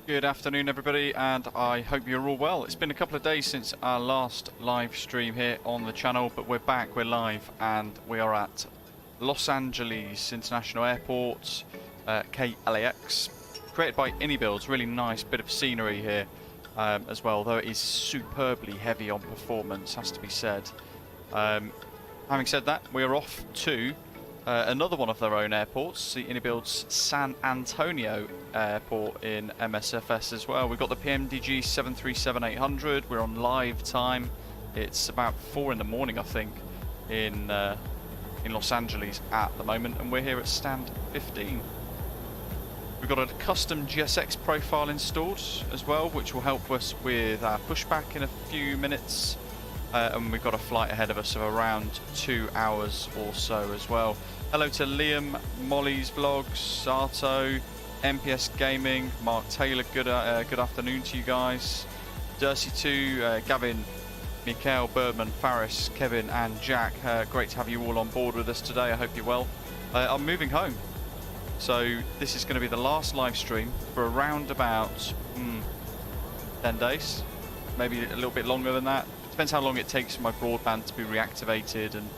Good afternoon everybody, and I hope you're all well. It's been a couple of days since our last live stream here on the channel, but we're back, we're live, and we are at Los Angeles International Airport, KLAX, created by iniBuilds. Really nice bit of scenery here as well, though it is superbly heavy on performance, has to be said. Having said that, we're off to another one of their own airports, the iniBuilds San Antonio Airport in MSFS as well. We've got the PMDG 737-800. We're on live time. It's about 4 in the morning, I think, in Los Angeles at the moment, and we're here at stand 15. We've got a custom GSX profile installed as well, which will help us with our pushback in a few minutes. And we've got a flight ahead of us of around 2 hours or so as well. Hello to Liam, Molly's Vlogs, Sato, MPS Gaming, Mark Taylor, good afternoon to you guys. Dursey2, Gavin, Mikael, Birdman, Faris, Kevin and Jack, great to have you all on board with us today. I hope you're well. I'm moving home, so this is going to be the last live stream for around about 10 days, maybe a little bit longer than that. Depends how long it takes for my broadband to be reactivated and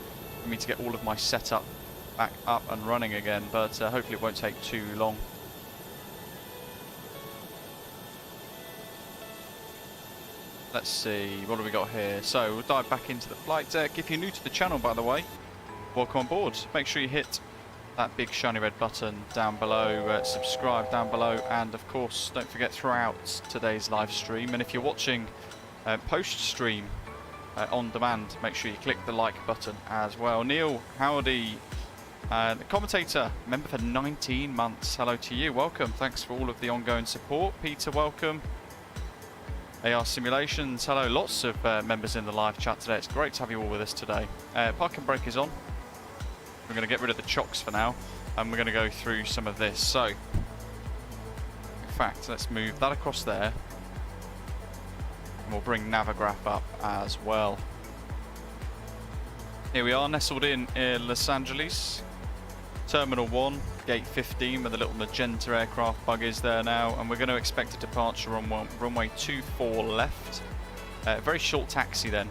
for me to get all of my setup back up and running again, but hopefully it won't take too long. Let's see, what have we got here? So we'll dive back into the flight deck. If you're new to the channel, by the way, welcome on board. Make sure you hit that big shiny red button down below, subscribe down below, and of course don't forget throughout today's live stream, and if you're watching post-stream on demand, make sure you click the like button as well. Neil, howdy. The commentator, member for 19 months, hello to you, welcome, thanks for all of the ongoing support. Peter, welcome. AR Simulations, hello, lots of members in the live chat today, it's great to have you all with us today. Parking brake is on, we're going to get rid of the chocks for now, and we're going to go through some of this. So, in fact, let's move that across there, and we'll bring Navigraph up as well. Here we are, nestled in Los Angeles. Terminal 1, Gate 15, with a little magenta aircraft bug is there now, and we're going to expect a departure on runway 24 left. Very short taxi then,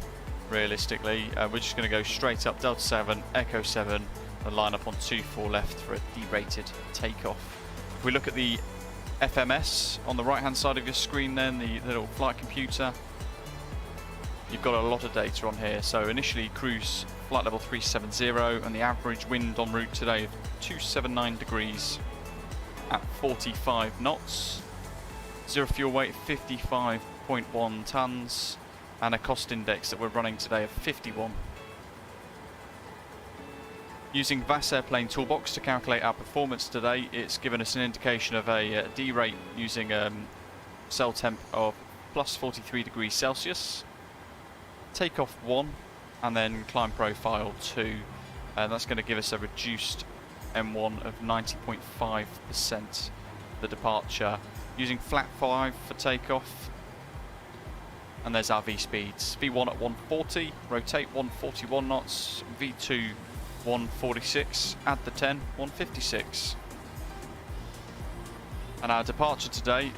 realistically. We're just going to go straight up Delta 7, Echo 7, and line up on 24 left for a derated takeoff. If we look at the FMS on the right hand side of your screen then, the little flight computer, you've got a lot of data on here. So initially cruise flight level 370, and the average wind en route today of 279 degrees at 45 knots. Zero fuel weight 55.1 tons, and a cost index that we're running today of 51. Using VAS Airplane Toolbox to calculate our performance today, it's given us an indication of a D rate using cell temp of plus 43 degrees Celsius. Takeoff 1, and then climb profile 2, and that's going to give us a reduced M1 of 90.5% the departure, using flat 5 for takeoff. And there's our V speeds: V1 at 140, rotate 141 knots, V2 146, add the 10, 156. And our departure today,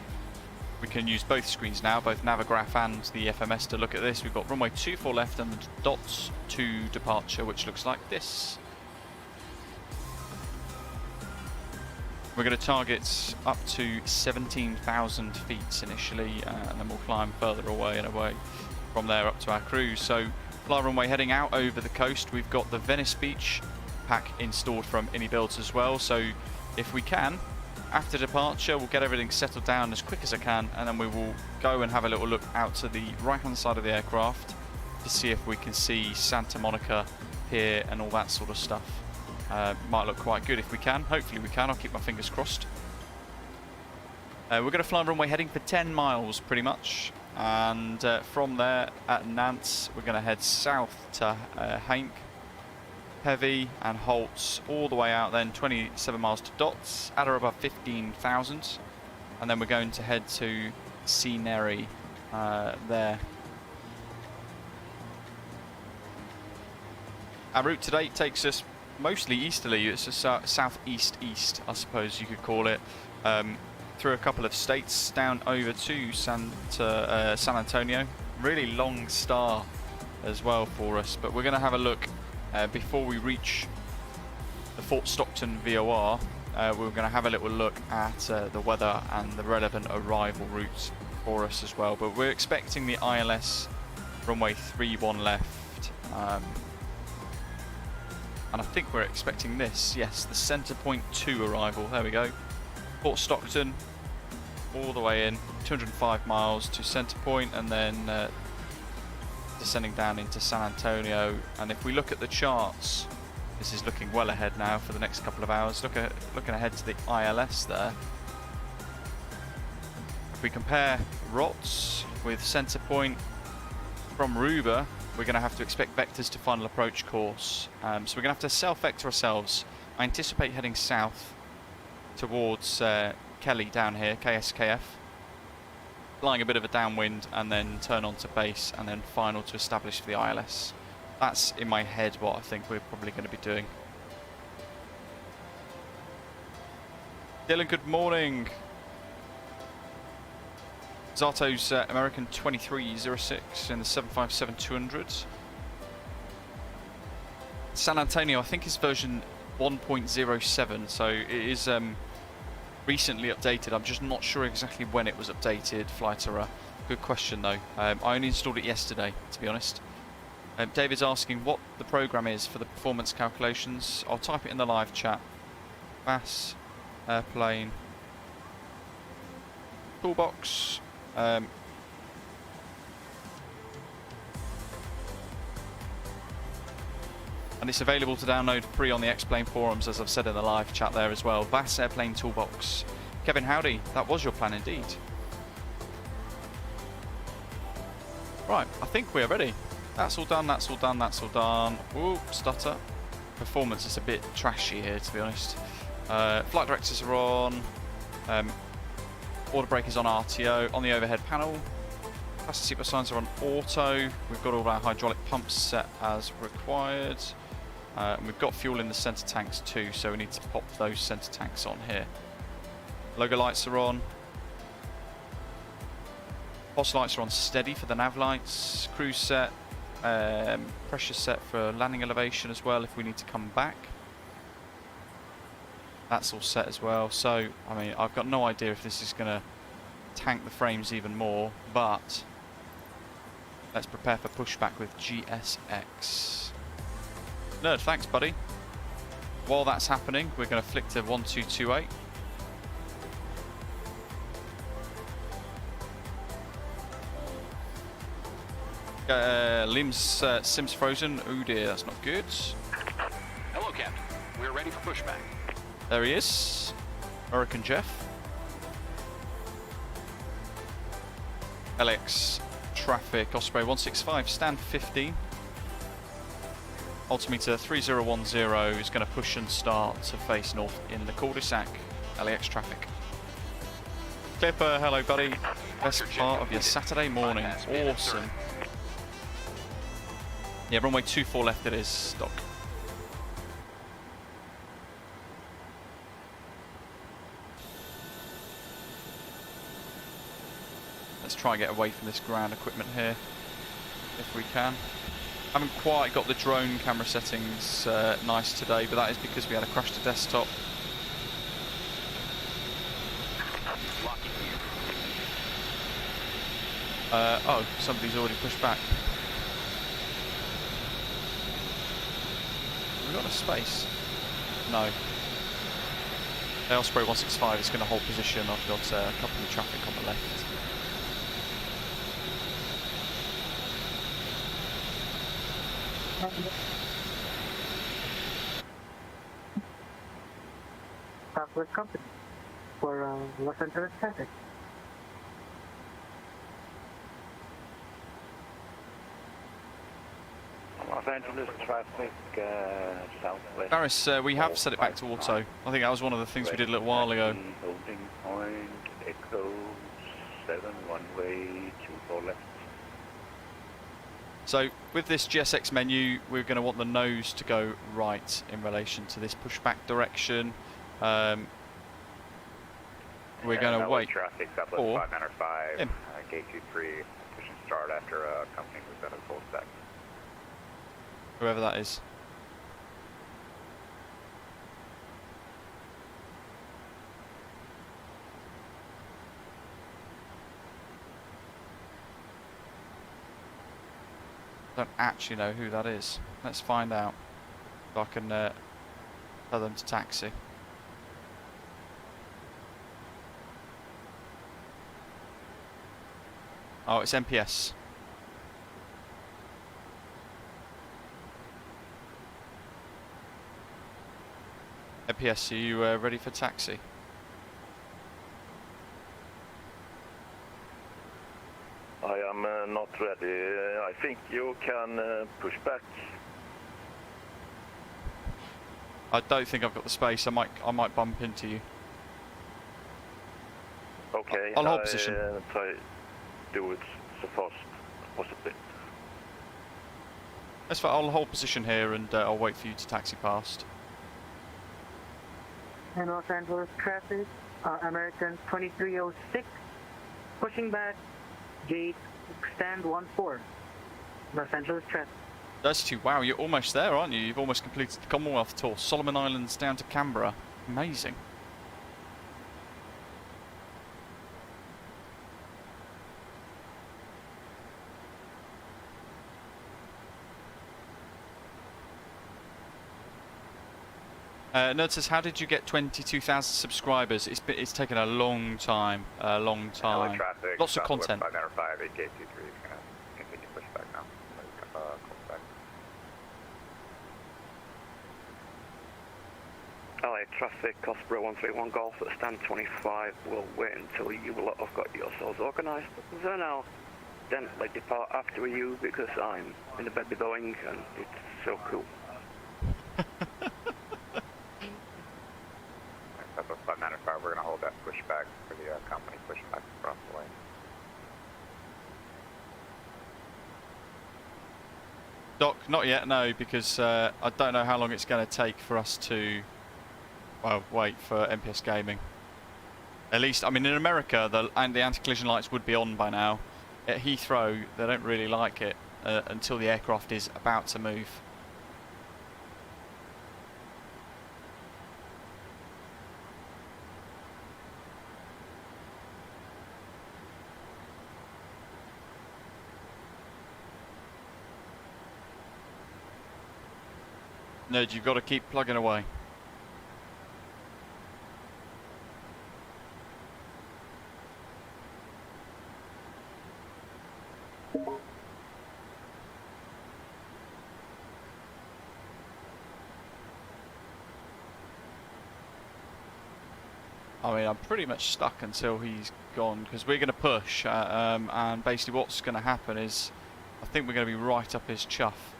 we can use both screens now, both Navigraph and the FMS, to look at this. We've got runway 24 left and the dots to departure, which looks like this. We're going to target up to 17,000 feet initially, and then we'll climb further away and away from there up to our cruise. So fly runway heading out over the coast. We've got the Venice Beach pack installed from iniBuilds as well. So if we can, after departure, we'll get everything settled down as quick as I can, and then we will go and have a little look out to the right hand side of the aircraft to see if we can see Santa Monica here and all that sort of stuff. Might look quite good if we can. Hopefully we can. I'll keep my fingers crossed. We're going to fly runway heading for 10 miles pretty much, and from there at Nantes we're going to head south to Hank, Heavy and Holtz, all the way out then 27 miles to Dots at or above 15,000, and then we're going to head to CNERY there. Our route today takes us mostly easterly. It's a southeast-east, I suppose you could call it. through a couple of states down over to San Antonio. Really long star as well for us, but we're going to have a look before we reach the Fort Stockton VOR. We're going to have a little look at the weather and the relevant arrival routes for us as well. But we're expecting the ILS runway 31 left, and I think we're expecting this. Yes, the center point 2 arrival. There we go. Fort Stockton, all the way in, 205 miles to center point, and then descending down into San Antonio. And if we look at the charts, this is looking well ahead now for the next couple of hours. Looking ahead to the ILS there. If we compare ROTS with center point from Ruber, we're going to have to expect vectors to final approach course. So we're going to have to self-vector ourselves. I anticipate heading south towards Kelly down here, KSKF, flying a bit of a downwind, and then turn on to base, and then final to establish for the ILS. That's in my head what I think we're probably going to be doing. Dylan, good morning. Zato's American 2306 in the 757-200. San Antonio, I think, is version 1.07, so it is recently updated. I'm just not sure exactly when it was updated. Flighterer, good question though. I only installed it yesterday, to be honest. David's asking what the program is for the performance calculations. I'll type it in the live chat. VAS, airplane, toolbox. And it's available to download free on the X-Plane forums, as I've said in the live chat there as well. VAS airplane toolbox. Kevin, howdy. That was your plan indeed. Right, I think we're ready. That's all done, that's all done, that's all done. Ooh, stutter. Performance is a bit trashy here, to be honest. Flight directors are on. Order brake is on RTO. On the overhead panel, passenger seatbelt signs are on auto. We've got all our hydraulic pumps set as required. And we've got fuel in the centre tanks too, so we need to pop those centre tanks on here. Logo lights are on. POS lights are on steady for the nav lights. Cruise set. Pressure set for landing elevation as well if we need to come back. That's all set as well. So, I mean, I've got no idea if this is going to tank the frames even more, but let's prepare for pushback with GSX. Nerd, thanks buddy. While that's happening, we're going to flick to 1228. Sim's frozen. Oh dear, that's not good. Hello, Captain. We're ready for pushback. There he is. American Jeff. LAX traffic. Osprey 165, stand 15. Altimeter 3010 is going to push and start to face north in the cul-de-sac. LAX traffic. Clipper, hello buddy. Best part of your Saturday morning. Awesome. Yeah, runway 24 left it is, Doc. Let's try and get away from this ground equipment here, if we can. Haven't quite got the drone camera settings nice today, but that is because we had a crash to desktop. Oh, somebody's already pushed back. Have we got a space? No. The Osprey 165 is going to hold position. I've got a couple of traffic on the left. Southwest Company for Los Angeles traffic. Los Angeles traffic, southwest. Barris, we have set it back to auto. I think that was one of the things we did a little while ago. Holding point, Echo 7, one way, 24 left. So with this GSX menu, we're going to want the nose to go right in relation to this pushback direction. we're going to wait Traffic, Southwest for 595, him. gate 23, pushing start after company moves out of the Pushback. Whoever that is. Don't actually know who that is. Let's find out. So I can tell them to taxi. Oh, it's MPS. MPS, are you ready for taxi? I am not ready. I think you can push back. I don't think I've got the space. I might bump into you. Okay. I'll hold position. Try do it so fast as possible. That's fine. I'll hold position here and I'll wait for you to taxi past. And Los Angeles traffic, American 2306, pushing back, gate stand 14. Los Angeles traffic. That's too. Wow, you're almost there, aren't you? You've almost completed the Commonwealth tour. Solomon Islands down to Canberra. Amazing. Nerd says, how did you get 22,000 subscribers? It's taken a long time. LA traffic, Lots of Southwest content. 595, gate 23 is going to continue pushback now. Pushback. LA traffic, Osprey 131 Golf at stand 25. We'll wait until you lot have got yourselves organised. Then I'll gently depart after you because I'm in the bed with Boeing and it's so cool. Southwest 595, we're going to hold that pushback for the company pushback across the lane. Doc, not yet, no, because I don't know how long it's going to take for us to, well, wait for MPS Gaming. At least, I mean, in America, the anti-collision lights would be on by now. At Heathrow, they don't really like it until the aircraft is about to move. Nerd, you've got to keep plugging away. I mean, I'm pretty much stuck until he's gone, because we're going to push, and basically what's going to happen is, I think we're going to be right up his chuff.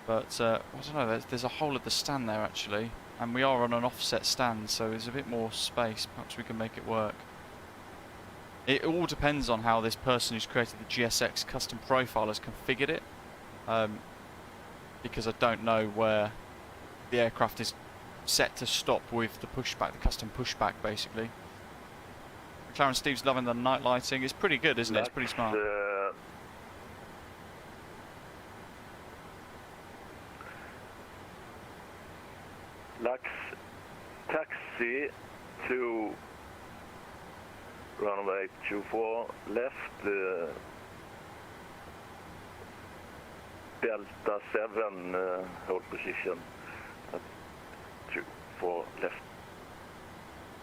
But, I don't know, there's a hole at the stand there actually, and we are on an offset stand, so there's a bit more space. Perhaps we can make it work. It all depends on how this person who's created the GSX custom profile has configured it, because I don't know where the aircraft is set to stop with the pushback, the custom pushback basically. McLaren Steve's loving the night lighting. It's pretty good, isn't it? It's pretty smart. LAX taxi to runway 24 left, Delta 7 hold position at 24 left.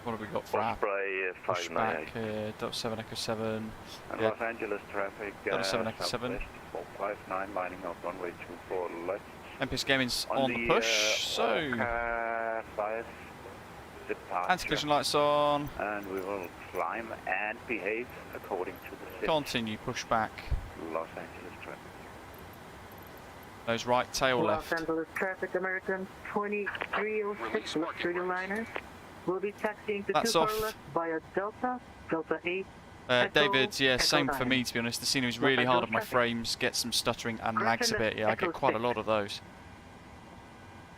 What have we got for our Osprey pushback 598. here? Delta 7 Echo 7. And Yeah. Los Angeles traffic, Delta 7 Echo 7. 459 lining up runway 24 left. MPS Gaming's on the push, so anti-collision lights on. And we will climb and behave according to the city. Continue pushback. Los Angeles traffic. Nose right, tail Los left. Angeles traffic, American 2306 with Streetliner. We'll be taxiing to That's 24 off. left via Delta 8. David, yeah, Echo same for 9. me to be honest. The scenery's Los really hard Angeles on my traffic. frames, get some stuttering and lags a Correction, bit. Yeah, I Echo get quite a 6. lot of those.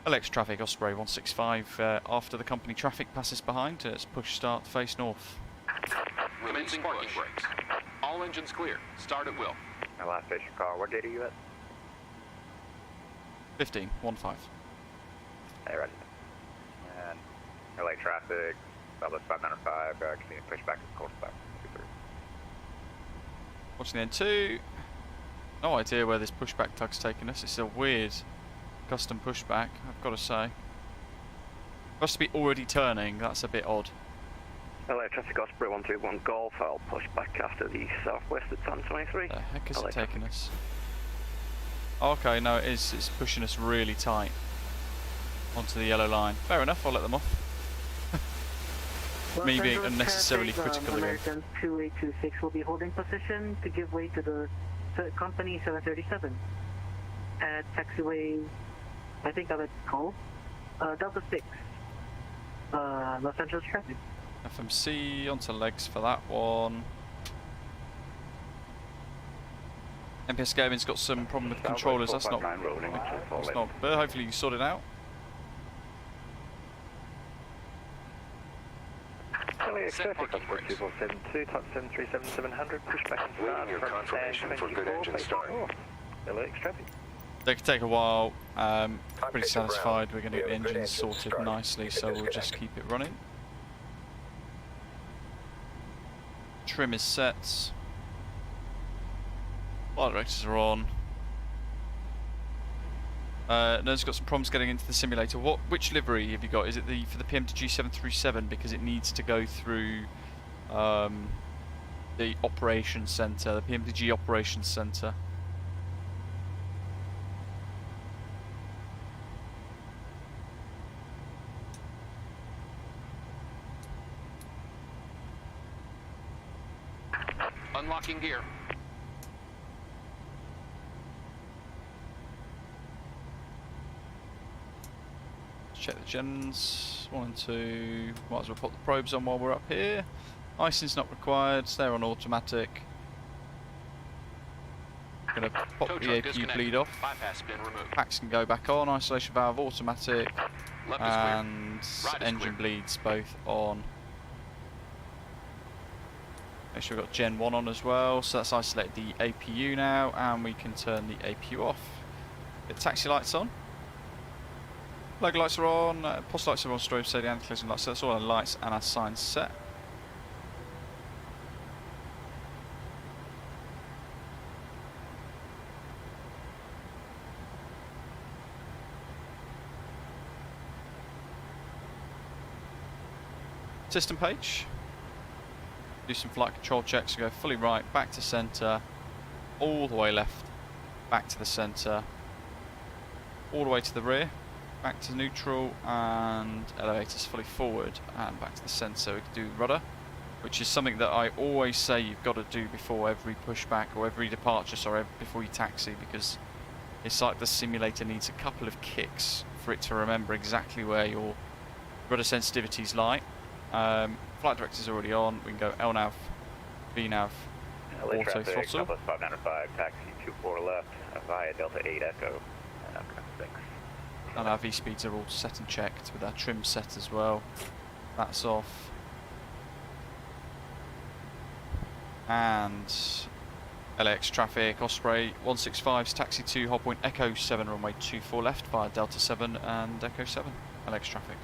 LAX traffic, Osprey 165, after the company traffic passes behind, it's push start face north. Commencing parking brakes. All engines clear. Start at will. My last station call, what gate are you at? 15, 1-5. Hey, ready. And LA traffic, Southwest 595, continue pushback to Pushback. Watching the N2. No idea where this pushback tug's taking us. It's a weird custom pushback, I've got to say. Must be already turning, that's a bit odd. LA traffic Osprey 131 Golf, I'll push back after the southwest at San 23. The heck is LA it taking us? Okay, no, it's pushing us really tight onto the yellow line. Fair enough, I'll let them off. Me being unnecessarily critical again. American 2826 will be holding position to give way to the company 737 at taxiway, I think I'm at call, Delta 6, Los Angeles traffic. FMC onto legs for that one. MPS Gaming's got some problem with controllers, that's not but hopefully you sort it out. Set parking brakes. 2472, type 737-700, pushback and start Waiting your from confirmation for good engine start. LAX traffic. They could take a while, pretty satisfied we're going to get the engines sorted nicely, so we'll just keep it running. Trim is set. Flight directors are on. Nerds got some problems getting into the simulator. Which livery have you got? Is it for the PMDG 737 because it needs to go through the operations centre, the PMDG operations centre? Unlocking gear. Check the gens, 1 and 2, might as well put the probes on while we're up here. Icing's not required, they're on automatic. Gonna pop the APU bleed off. Bypass bin removed. Packs can go back on, isolation valve automatic, Left is clear. and Right is engine clear. bleeds both on. Make sure we've got Gen 1 on as well, so that's isolated the APU now, and we can turn the APU off. Get taxi lights on. Leg lights are on, post lights are on, strobe steady and collision lights, so that's all our lights and our signs set. System page. Do some flight control checks, go fully right, back to centre, all the way left, back to the centre, all the way to the rear, back to neutral, and elevators fully forward and back to the centre. We can do rudder, which is something that I always say you've got to do before every pushback or every departure, sorry, before you taxi, because it's like the simulator needs a couple of kicks for it to remember exactly where your rudder sensitivities lie. Flight director's already on, we can go LNAV, VNAV, LA auto traffic, throttle. Southwest 595, taxi 24 left, via Delta 8 Echo. Thanks. And our V-speeds are all set and checked with our trim set as well. That's off. And LAX traffic, Osprey 165's taxi 2, hold point Echo 7, runway 24 left via Delta 7 and Echo 7, LAX traffic.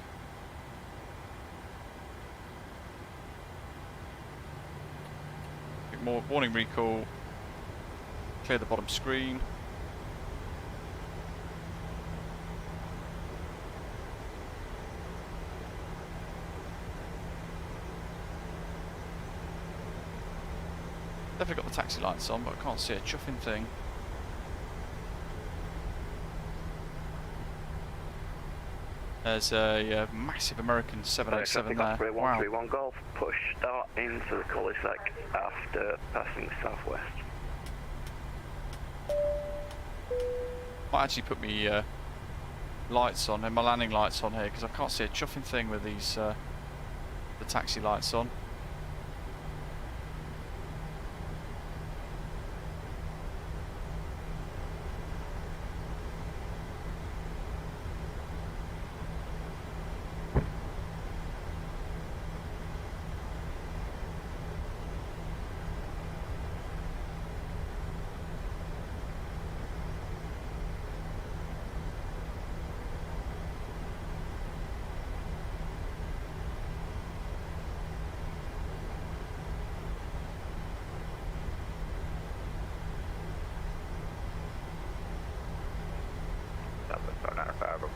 More warning recall, clear the bottom screen. Definitely got the taxi lights on, but I can't see a chuffing thing. There's a massive American 787 there. Wow. 131 Golf, push start into the cul-de-sac after passing southwest. Might actually put me lights on, and my landing lights on here, because I can't see a chuffing thing with these the taxi lights on.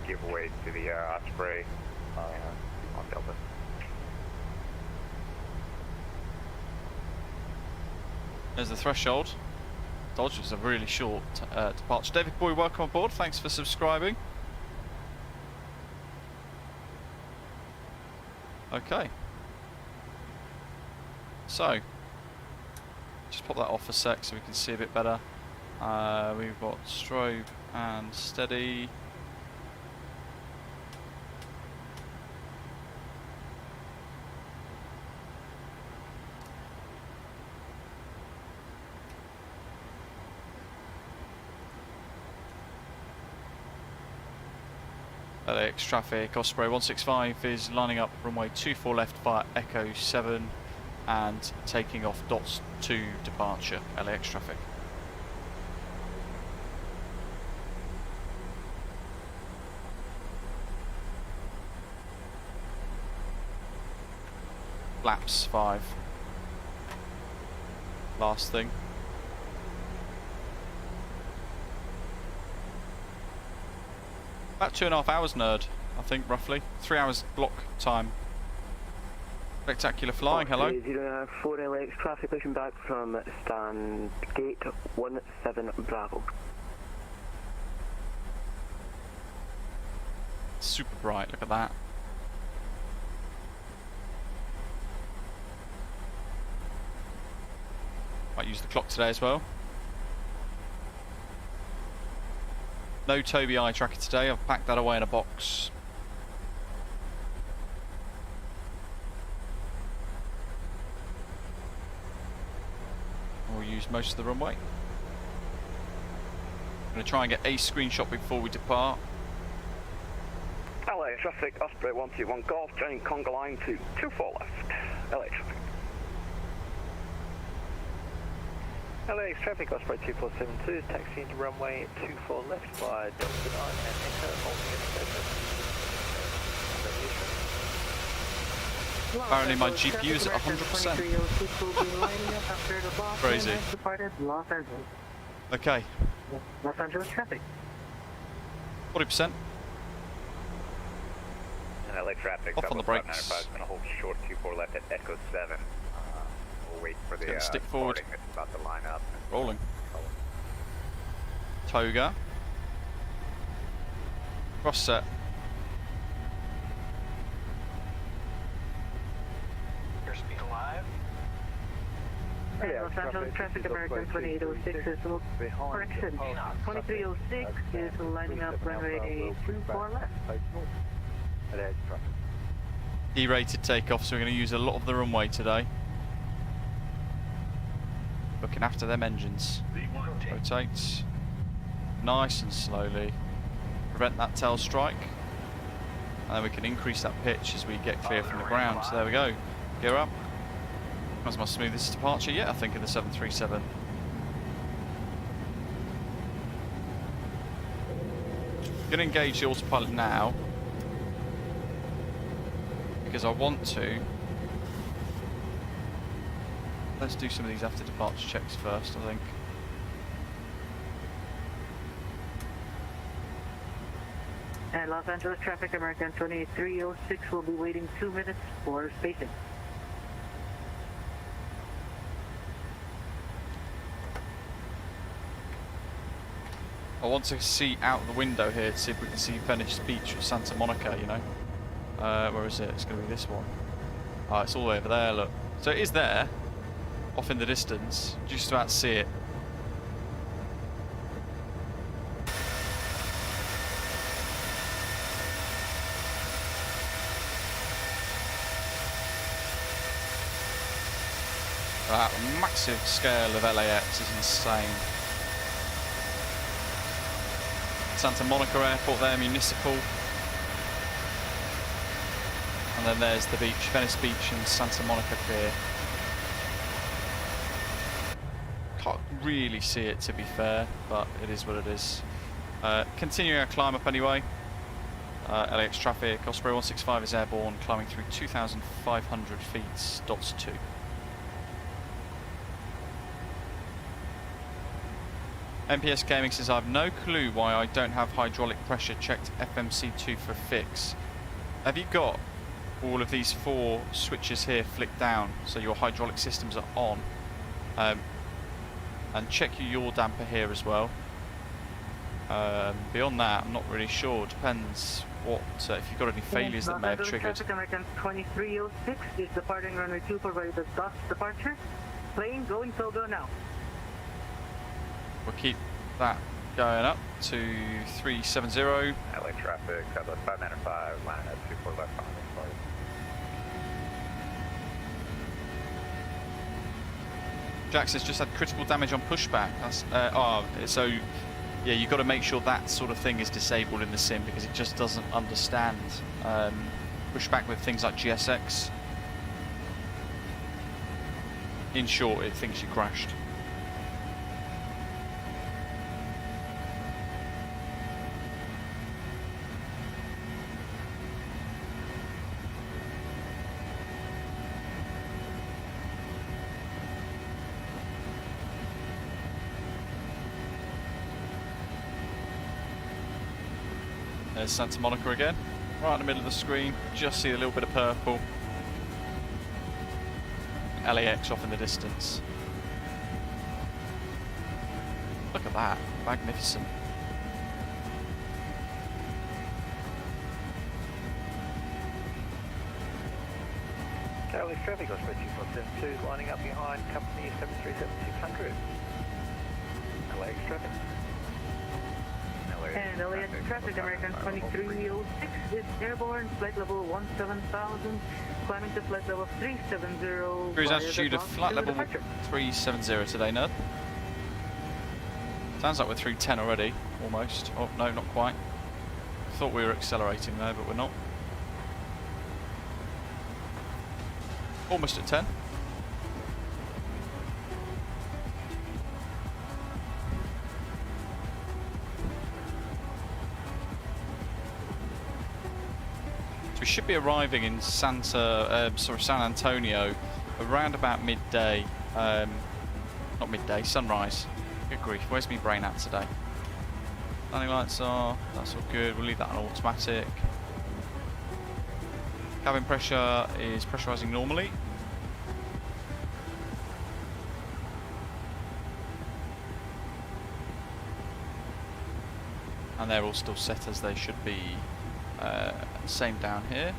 give way to the Osprey on Delta. There's the threshold. Dodge was a really short departure. David Boy, welcome aboard. Thanks for subscribing. Okay. So, just pop that off a sec so we can see a bit better. We've got strobe and steady. LAX traffic, Osprey 165 is lining up runway 24 left via Echo 7 and taking off dots 2 departure, LAX traffic. Flaps 5. Last thing. About 2.5 hours, nerd, I think, roughly. 3 hours block time. Spectacular flying, hello. 4 LAX traffic pushing back from stand gate 17 Bravo. Super bright, look at that. Might use the clock today as well. No Toby eye tracker today, I've packed that away in a box. We'll use most of the runway. I'm going to try and get a screenshot before we depart. LA traffic, Osprey 121 Golf, joining conga line to 24 left. LA traffic. LAX traffic, Osprey 2472 is taxiing to runway 24 left via Delta 9 and Echo, holding in Apparently my GPU is at 100%. Crazy. Los Angeles. Okay, Los Angeles traffic. 40%. And LA traffic, Off on the brakes. 595 is going to hold short 24 left at Echo 7. We'll wait for the Gonna stick forward. starting that's about to line up. Rolling. Toga. Cross set. airspeed alive. Hey, Los Angeles traffic, American 2806 is correction. 2306 is lining up runway 24 left. E-rated takeoff, so we're going to use a lot of the runway today. Looking after them engines. Rotates. Nice and slowly. Prevent that tail strike. And then we can increase that pitch as we get clear from the ground. So there we go. Gear up. That's my smoothest departure yet, I think, in the 737. I'm going to engage the autopilot now, because I want to. Let's do some of these after departure checks first, I think. And Los Angeles traffic, American 2306 will be waiting 2 minutes for spacing. I want to see out the window here to see if we can see Venice Beach or Santa Monica, you know. Where is it? It's going to be this one. Oh, it's all the way over there, look. So it is there, off in the distance, just about to see it. That massive scale of LAX is insane. Santa Monica Airport there, municipal. And then there's the beach, Venice Beach and Santa Monica Pier. Can't really see it, to be fair, but it is what it is. Continuing our climb up anyway. LAX traffic, Osprey 165 is airborne, climbing through 2,500 feet, dots 2. MPS Gaming says, I have no clue why I don't have hydraulic pressure checked FMC2 for fix. Have you got all of these 4 switches here flicked down so your hydraulic systems are on? And check your yaw damper here as well. Beyond that, I'm not really sure. Depends what if you've got any failures that may have triggered. Traffic American 2306 is departing runway 2 for very DOS departure. Plane going go now. We'll keep that going up to 370. LA traffic, Southwest 595, line at 24 left on this flight. Jack says just had critical damage on pushback. That's so yeah, you've got to make sure that sort of thing is disabled in the sim because it just doesn't understand pushback with things like GSX. In short, it thinks you crashed. There's Santa Monica again, right in the middle of the screen. Just see a little bit of purple. LAX off in the distance. Look at that, magnificent. KLAX traffic, Osprey 2472, lining up behind company 737-600. LAX traffic. And LAX traffic, American 2306 is airborne, flight level 17,000, climbing to flight level 370. Cruise altitude of flight level 370 today, Nerd. Sounds like we're 310 already, almost. Oh, no, not quite. Thought we were accelerating there, but we're not. Almost at 10. So we should be arriving in San Antonio around about midday. Not midday, sunrise. Good grief, where's my brain at today? Landing lights are, that's all good, we'll leave that on automatic. Cabin pressure is pressurising normally. And they're all still set as they should be. Same down here.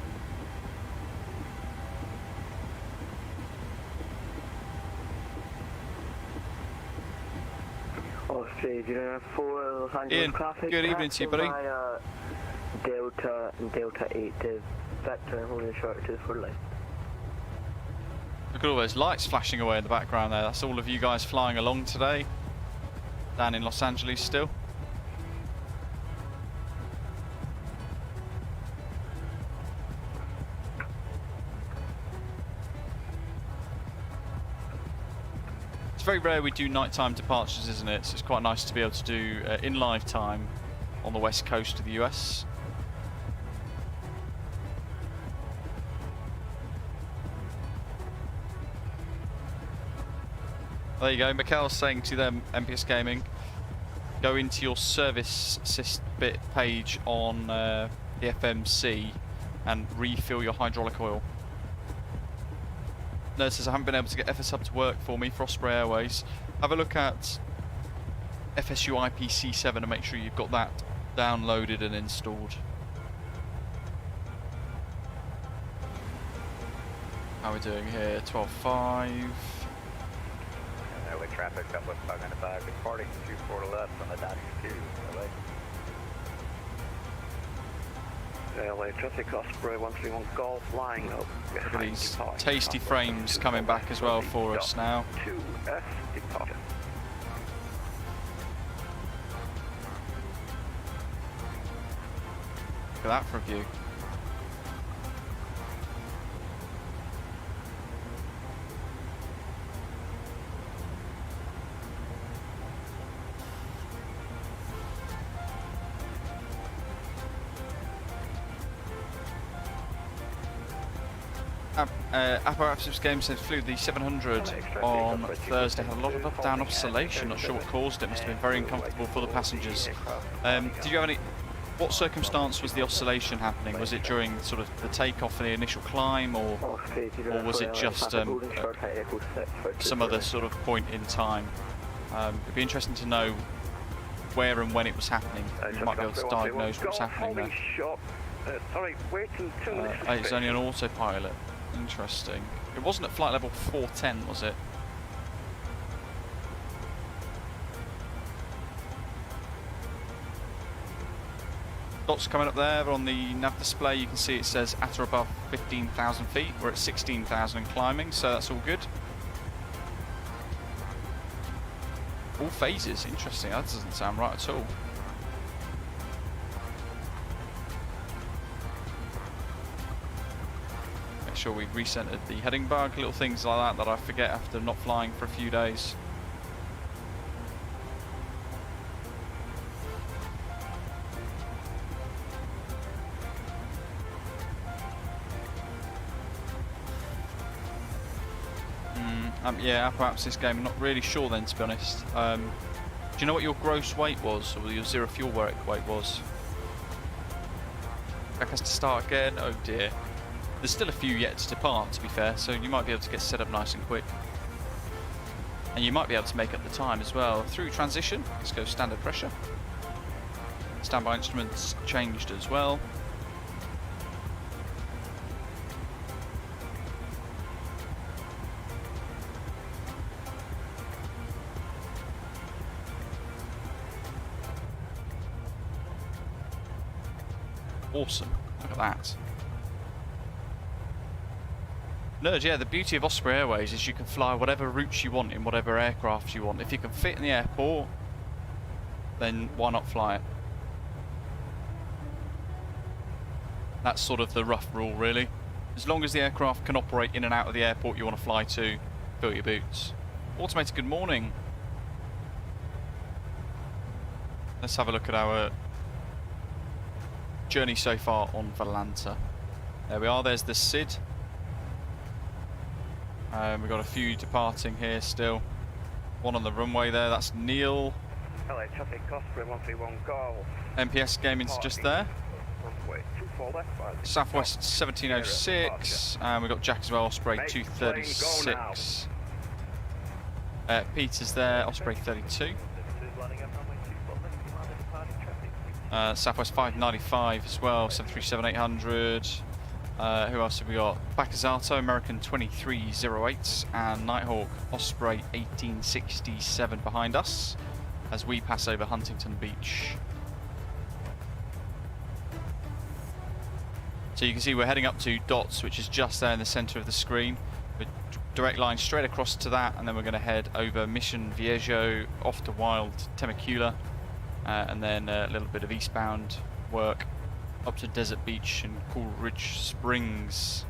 Australia 400 Ian, traffic. good evening to you, buddy. Delta and Delta 8 is vector and holding short to for left. Look at all those lights flashing away in the background there. That's all of you guys flying along today. Down in Los Angeles still. It's very rare we do nighttime departures, isn't it? So it's quite nice to be able to do in live time on the west coast of the US. There you go. Mikkel's saying to them, MPS Gaming, go into your service bit page on the FMC and refill your hydraulic oil. Nerd says I haven't been able to get FS Hub to work for me for Osprey Airways. Have a look at FSU IPC7 and make sure you've got that downloaded and installed. How are we doing here? 12.5. LA traffic, Southwest 595, departing 24 to left on the dotting 2, LA. LA traffic, Osprey 131 Golf, lying up Look at behind these departure. tasty frames coming back as well for us now. 2S departure. Look at that for a view. Apparatus Game said flew the 700 on Thursday, had a lot of up-down oscillation, not sure what caused it, must have been very uncomfortable for the passengers. Did you have any, what circumstance was the oscillation happening? Was it during sort of the takeoff and the initial climb, or was it just some other sort of point in time? It'd be interesting to know where and when it was happening. You might be able to diagnose what was happening there. Sorry, waiting 2 minutes. It's only on autopilot. Interesting. It wasn't at flight level 410, was it? Dots coming up there on the nav display. You can see it says at or above 15,000 feet. We're at 16,000 climbing, so that's all good. All phases. Interesting. That doesn't sound right at all. Make sure we've recentered the heading bug, little things like that I forget after not flying for a few days. Yeah, perhaps this game, I'm not really sure then, to be honest. Do you know what your gross weight was, or your zero fuel weight was? Back has to start again, oh dear. There's still a few yet to depart, to be fair, so you might be able to get set up nice and quick. And you might be able to make up the time as well. Through transition, let's go standard pressure. Standby instruments changed as well. Awesome, look at that. Nerd, yeah, the beauty of Osprey Airways is you can fly whatever routes you want in whatever aircraft you want. If you can fit in the airport, then why not fly it? That's sort of the rough rule, really. As long as the aircraft can operate in and out of the airport you want to fly to, fill your boots. Automated, good morning. Let's have a look at our journey so far on Valanta. There we are, there's the SID. We've got a few departing here still. One on the runway there, that's Neil. LA traffic, Osprey 131 Golf. MPS Gaming's just there. Southwest 1706, and we've got Jack as well, Osprey 236. Peter's there, Osprey 32. Southwest 595 as well, 737-800. Who else have we got? Baccazato, American 2308, and Nighthawk Osprey 1867 behind us as we pass over Huntington Beach. So you can see we're heading up to Dots, which is just there in the centre of the screen. With direct line straight across to that, and then we're going to head over Mission Viejo, off to Wild Temecula, and then a little bit of eastbound work up to Desert Beach and Coolridge Springs.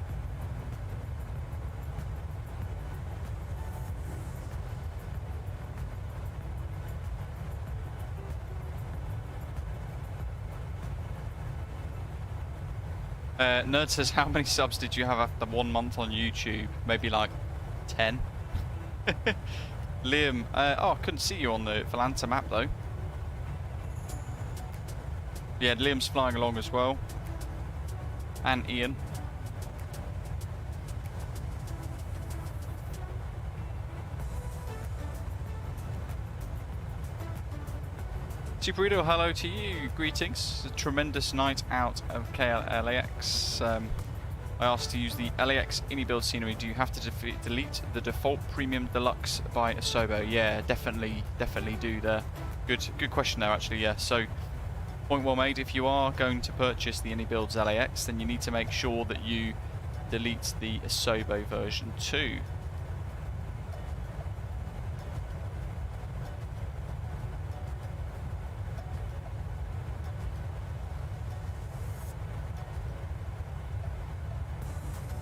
Nerd says, how many subs did you have after 1 month on YouTube? Maybe like 10. Liam, oh, I couldn't see you on the Valanta map though. Yeah, Liam's flying along as well. And Ian. Superito, hello to you. Greetings. It's a tremendous night out of KLAX. I asked to use the LAX iniBuilds scenery. Do you have to delete the default premium deluxe by Asobo? Yeah, definitely do there. Good question there actually, yeah. So, point well made. If you are going to purchase the iniBuilds LAX, then you need to make sure that you delete the Asobo version too.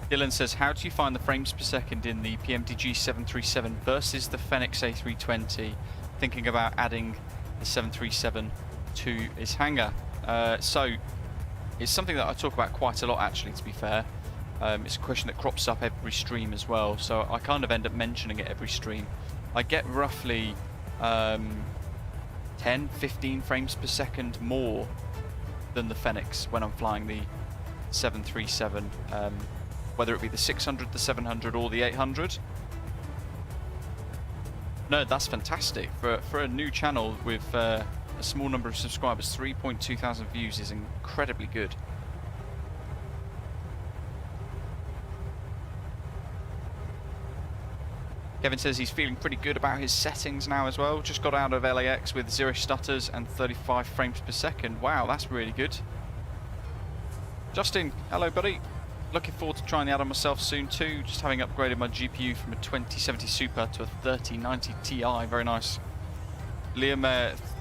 Dylan says, how do you find the frames per second in the PMDG 737 versus the Fenix A320? Thinking about adding the 737 to his hangar. So it's something that I talk about quite a lot actually, to be fair. It's a question that crops up every stream as well, so I kind of end up mentioning it every stream. I get roughly 10-15 frames per second more than the Phoenix when I'm flying the 737, whether it be the 600, the 700 or the 800. No, that's fantastic. For a new channel with a small number of subscribers, 3.2 thousand views is incredibly good. Kevin says he's feeling pretty good about his settings now as well. Just got out of LAX with 0 stutters and 35 frames per second. Wow, that's really good. Justin, hello buddy. Looking forward to trying the add-on myself soon too. Just having upgraded my GPU from a 2070 Super to a 3090 Ti. Very nice. Liam,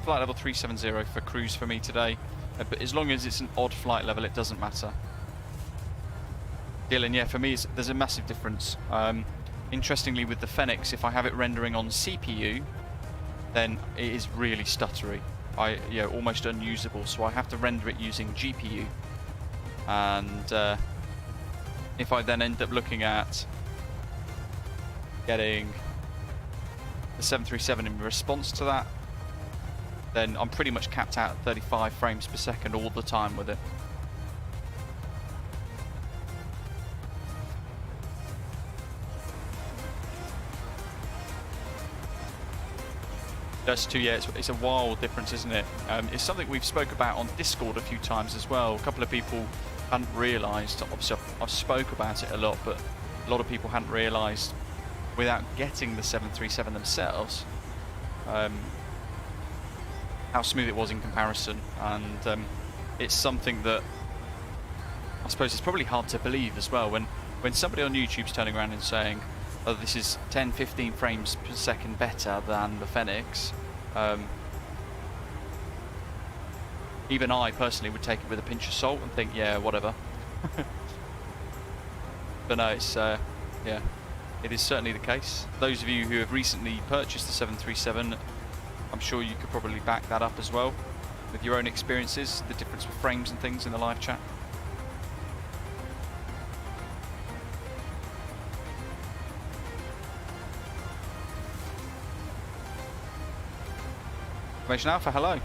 flight level 370 for cruise for me today. But as long as it's an odd flight level, it doesn't matter. Dylan, yeah, for me there's a massive difference. Interestingly, with the Phoenix, if I have it rendering on CPU, then it is really stuttery. Almost unusable. So I have to render it using GPU. And if I then end up looking at getting the 737 in response to that, then I'm pretty much capped out at 35 frames per second all the time with it. Just to, yeah, it's a wild difference, isn't it? It's something we've spoke about on Discord a few times as well. A couple of people hadn't realised, obviously I've spoke about it a lot, but a lot of people hadn't realised without getting the 737 themselves how smooth it was in comparison. And it's something that I suppose it's probably hard to believe as well when somebody on YouTube's turning around and saying, oh, this is 10-15 frames per second better than the Phoenix. Even I personally would take it with a pinch of salt and think, yeah, whatever. But no, it's yeah, it is certainly the case. Those of you who have recently purchased the 737, I'm sure you could probably back that up as well with your own experiences, the difference with frames and things in the live chat. Information Alpha, hello.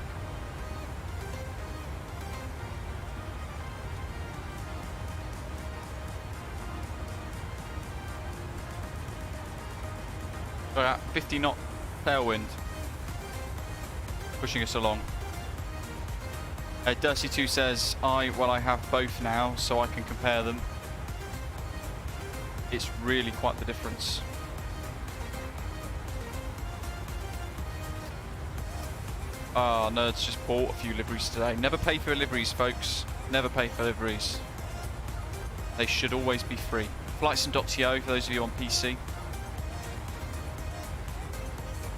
We're at 50 knot tailwind, pushing us along. Dursey2 says, I have both now, so I can compare them. It's really quite the difference. Ah, Nerds just bought a few liveries today. Never pay for liveries, folks. Never pay for liveries. They should always be free. Flightsim.to for those of you on PC.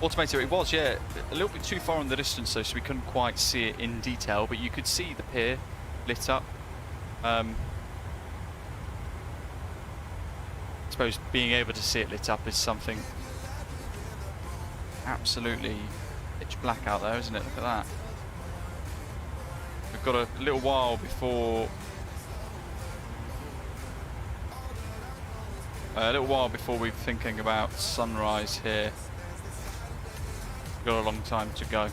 Automator, it was, yeah, a little bit too far in the distance though, so we couldn't quite see it in detail, but you could see the pier lit up. I suppose being able to see it lit up is something absolutely pitch black out there, isn't it? Look at that. We've got a little while before we're thinking about sunrise here. We've got a long time to go.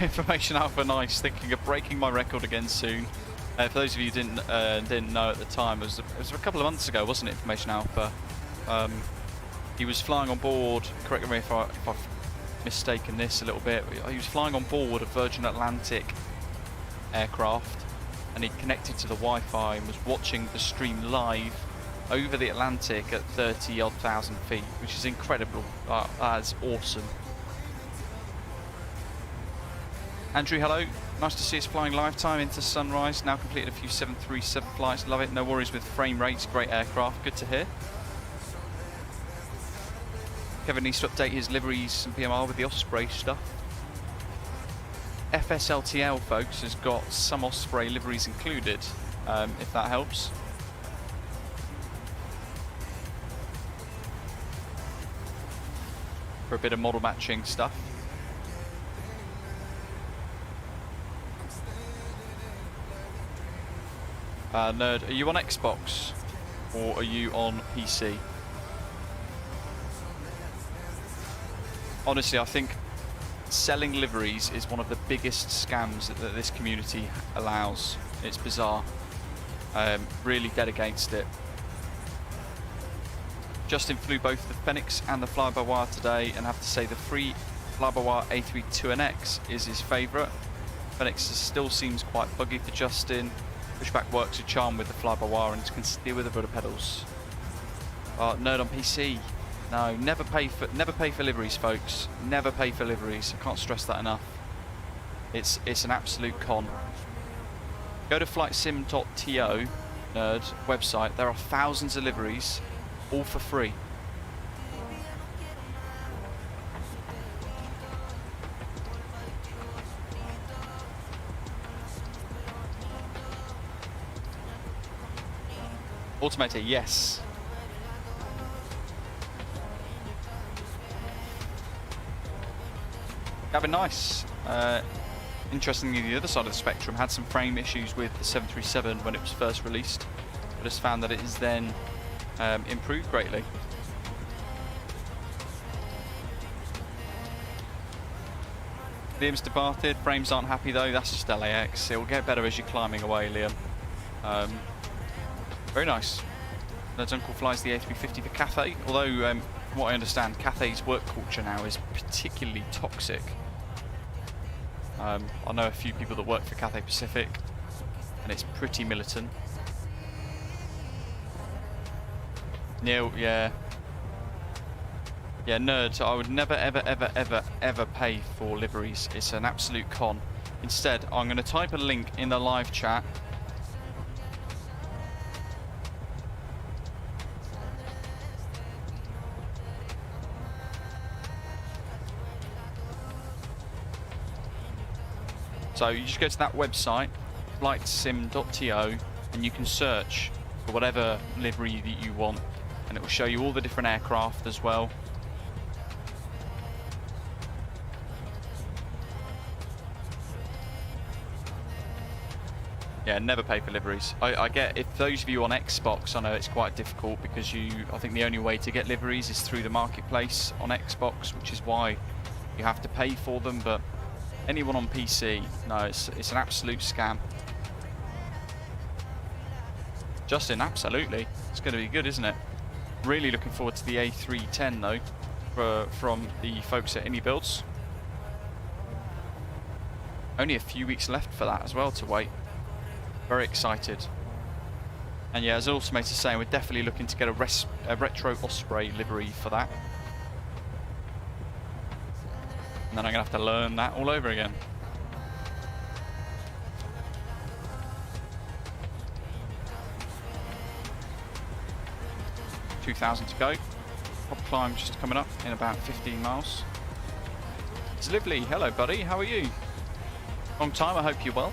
Information Alpha, nice. Thinking of breaking my record again soon. For those of you who didn't know at the time, it was a couple of months ago, wasn't it? Information Alpha. He was flying on board. Correct me if I've mistaken this a little bit. He was flying on board a Virgin Atlantic aircraft, and he connected to the Wi-Fi and was watching the stream live over the Atlantic at 30-odd thousand feet, which is incredible. That's awesome. Andrew, hello. Nice to see us flying lifetime into sunrise. Now completed a few 737 flights. Love it. No worries with frame rates. Great aircraft. Good to hear. Kevin needs to update his liveries and PMR with the Osprey stuff. FSLTL, folks, has got some Osprey liveries included, if that helps. For a bit of model matching stuff. Nerd, are you on Xbox or are you on PC? Honestly, I think selling liveries is one of the biggest scams that this community allows. It's bizarre. Really dead against it. Justin flew both the Phoenix and the fly-by-wire today, and I have to say the free fly-by-wire A32NX is his favourite. Phoenix still seems quite buggy for Justin. Pushback works a charm with the fly-by-wire and can steer with the rudder pedals. Nerd on PC. No, never pay for liveries, folks. Never pay for liveries. I can't stress that enough. It's an absolute con. Go to flightsim.to, nerd website. There are thousands of liveries, all for free. Automator, yes. Gavin, nice. Interestingly, the other side of the spectrum had some frame issues with the 737 when it was first released, but has found that it is then improved greatly. Liam's departed. Frames aren't happy though. That's just LAX. It will get better as you're climbing away, Liam. Very nice. Ned's uncle flies the A350 for Cathay, although from what I understand, Cathay's work culture now is particularly toxic. I know a few people that work for Cathay Pacific, and it's pretty militant. Neil, yeah. Yeah, nerds, I would never, ever pay for liveries. It's an absolute con. Instead, I'm going to type a link in the live chat. So you just go to that website, flightsim.to, and you can search for whatever livery that you want, and it will show you all the different aircraft as well. Yeah, never pay for liveries. I get, if those of you on Xbox, I know it's quite difficult because I think the only way to get liveries is through the marketplace on Xbox, which is why you have to pay for them, but anyone on PC, no, it's an absolute scam. Justin, absolutely. It's going to be good, isn't it? Really looking forward to the A310 though, from the folks at iniBuilds. Only a few weeks left for that as well to wait. Very excited. And yeah, as Automator is saying, we're definitely looking to get a retro Osprey livery for that. And then I'm going to have to learn that all over again. $2,000 to go. Top climb just coming up in about 15 miles. It's Lively. Hello, buddy. How are you? Long time. I hope you're well.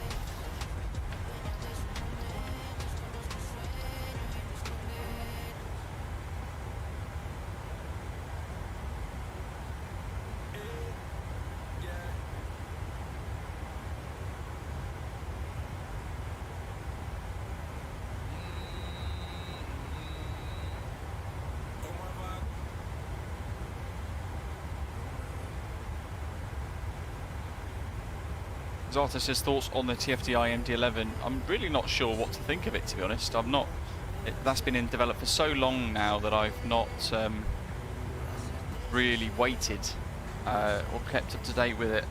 Zata says thoughts on the TFDI MD-11. I'm really not sure what to think of it, to be honest. That's been in develop for so long now that I've not really waited or kept up to date with it.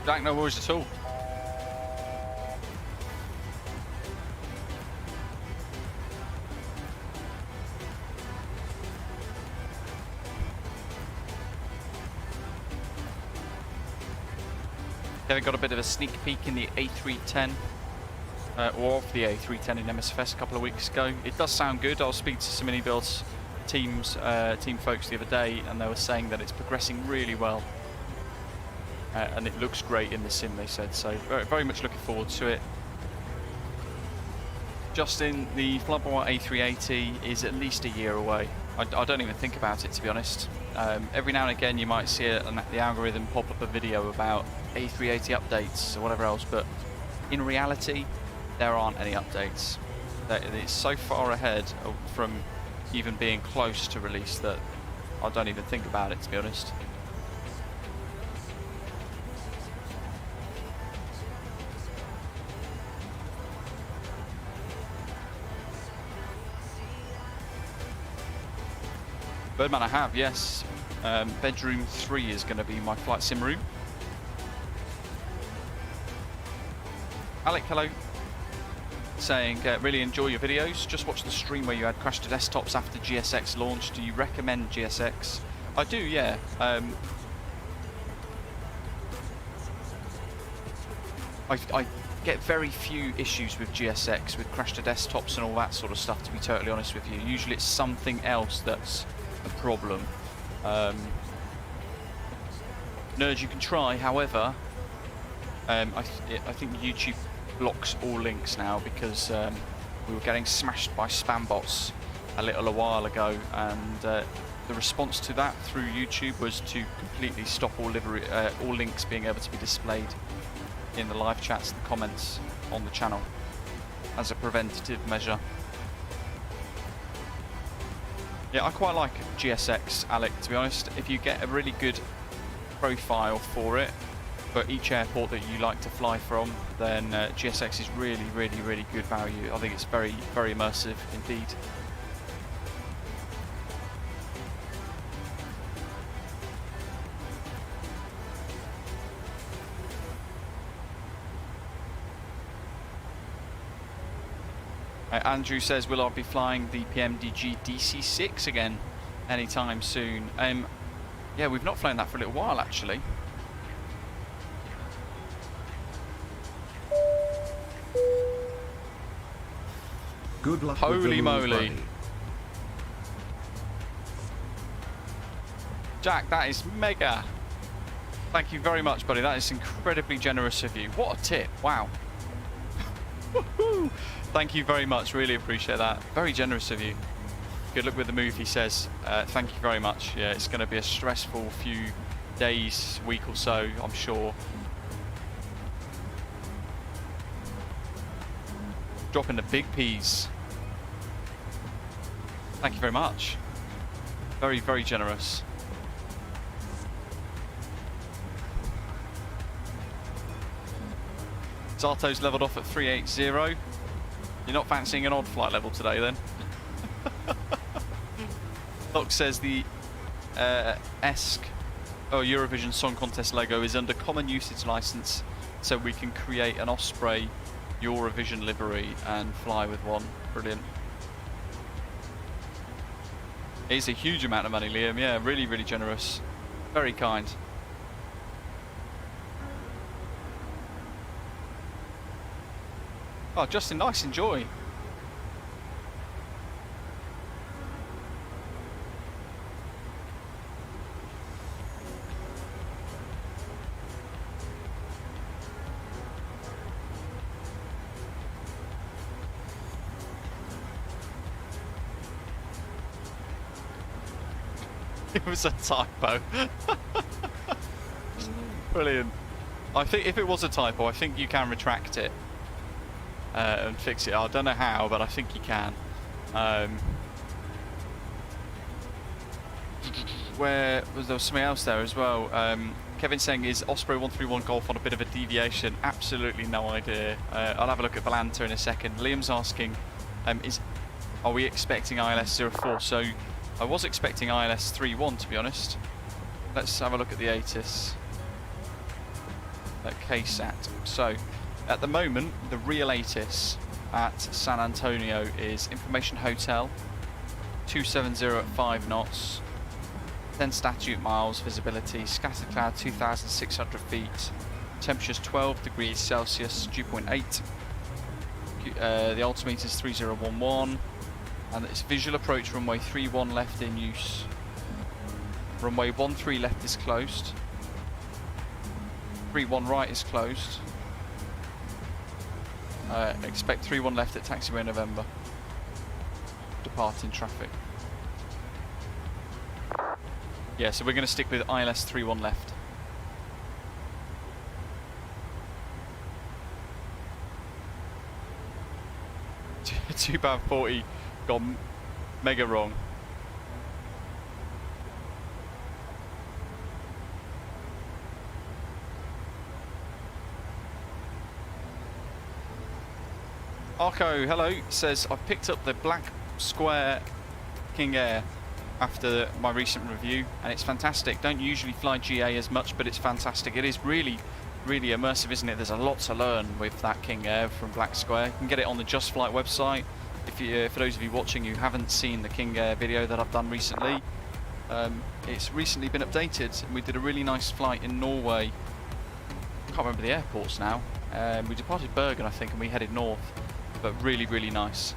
Jack, no worries at all. Kevin got a bit of a sneak peek in the A310, or of the A310 in MSFS a couple of weeks ago. It does sound good. I was speaking to some iniBuilds team folks the other day, and they were saying that it's progressing really well. And it looks great in the sim, they said, so very, very much looking forward to it. Justin, the Flyby A380 is at least a year away. I don't even think about it, to be honest. Every now and again you might see the algorithm pop up a video about A380 updates or whatever else, but in reality there aren't any updates. It's so far ahead from even being close to release that I don't even think about it, to be honest. Birdman I have, yes. Bedroom 3 is going to be my flight sim room. Alec, hello. Saying, really enjoy your videos. Just watched the stream where you had crashed to desktops after GSX launch. Do you recommend GSX? I do, yeah. I get very few issues with GSX, with crash to desktops and all that sort of stuff, to be totally honest with you. Usually it's something else that's a problem. Nerds, you can try, however, I think YouTube blocks all links now because we were getting smashed by spam bots a while ago, and the response to that through YouTube was to completely stop all links being able to be displayed in the live chats and comments on the channel as a preventative measure. Yeah, I quite like GSX, Alec, to be honest. If you get a really good profile for it, for each airport that you like to fly from, then GSX is really, really, really good value. I think it's very, very immersive indeed. Andrew says, will I be flying the PMDG DC-6 again anytime soon? Yeah, we've not flown that for a little while, actually. Good luck. Holy moly. Jack, that is mega. Thank you very much, buddy. That is incredibly generous of you. What a tip. Wow. Thank you very much. Really appreciate that. Very generous of you. Good luck with the move, he says. Thank you very much. Yeah, it's going to be a stressful few days, week or so, I'm sure. Dropping the big P's. Thank you very much. Very, very generous. Zato's leveled off at 380. You're not fancying an odd flight level today then? Doc says the Eurovision Song Contest logo is under common usage license, so we can create an Osprey Eurovision livery and fly with one. Brilliant. It's a huge amount of money, Liam. Yeah, really, really generous. Very kind. Oh, Justin, nice, enjoy. It was a typo. Brilliant. I think if it was a typo, I think you can retract it. And fix it. I don't know how, but I think you can. Where was there something else there as well? Kevin saying, is Osprey 131 Golf on a bit of a deviation? Absolutely no idea. I'll have a look at Volanta in a second. Liam's asking, are we expecting ILS 04? So I was expecting ILS 31, to be honest. Let's have a look at the ATIS at KSAT. So at the moment, the real ATIS at San Antonio is Information Hotel, 270 at 5 knots, 10 statute miles visibility, scattered cloud 2,600 feet, Temperature's 12 degrees Celsius, dew point 8. The altimeter is 3011, and it's visual approach runway 31 left in use. Runway 13 left is closed. 31 right is closed. Expect 31 left at taxiway November. Departing traffic. Yeah, so we're going to stick with ILS 31 left. Too bad 40 gone mega wrong. Arco, hello, says I've picked up the black square King Air after my recent review, and it's fantastic. Don't usually fly GA as much, but it's fantastic. It is really, really immersive, isn't it? There's a lot to learn with that King Air from Black Square. You can get it on the Just Flight website. If you, for those of you watching who haven't seen the King Air video that I've done recently, it's recently been updated, and we did a really nice flight in Norway. I can't remember the airports now. We departed Bergen, I think, and we headed north, but really, really nice.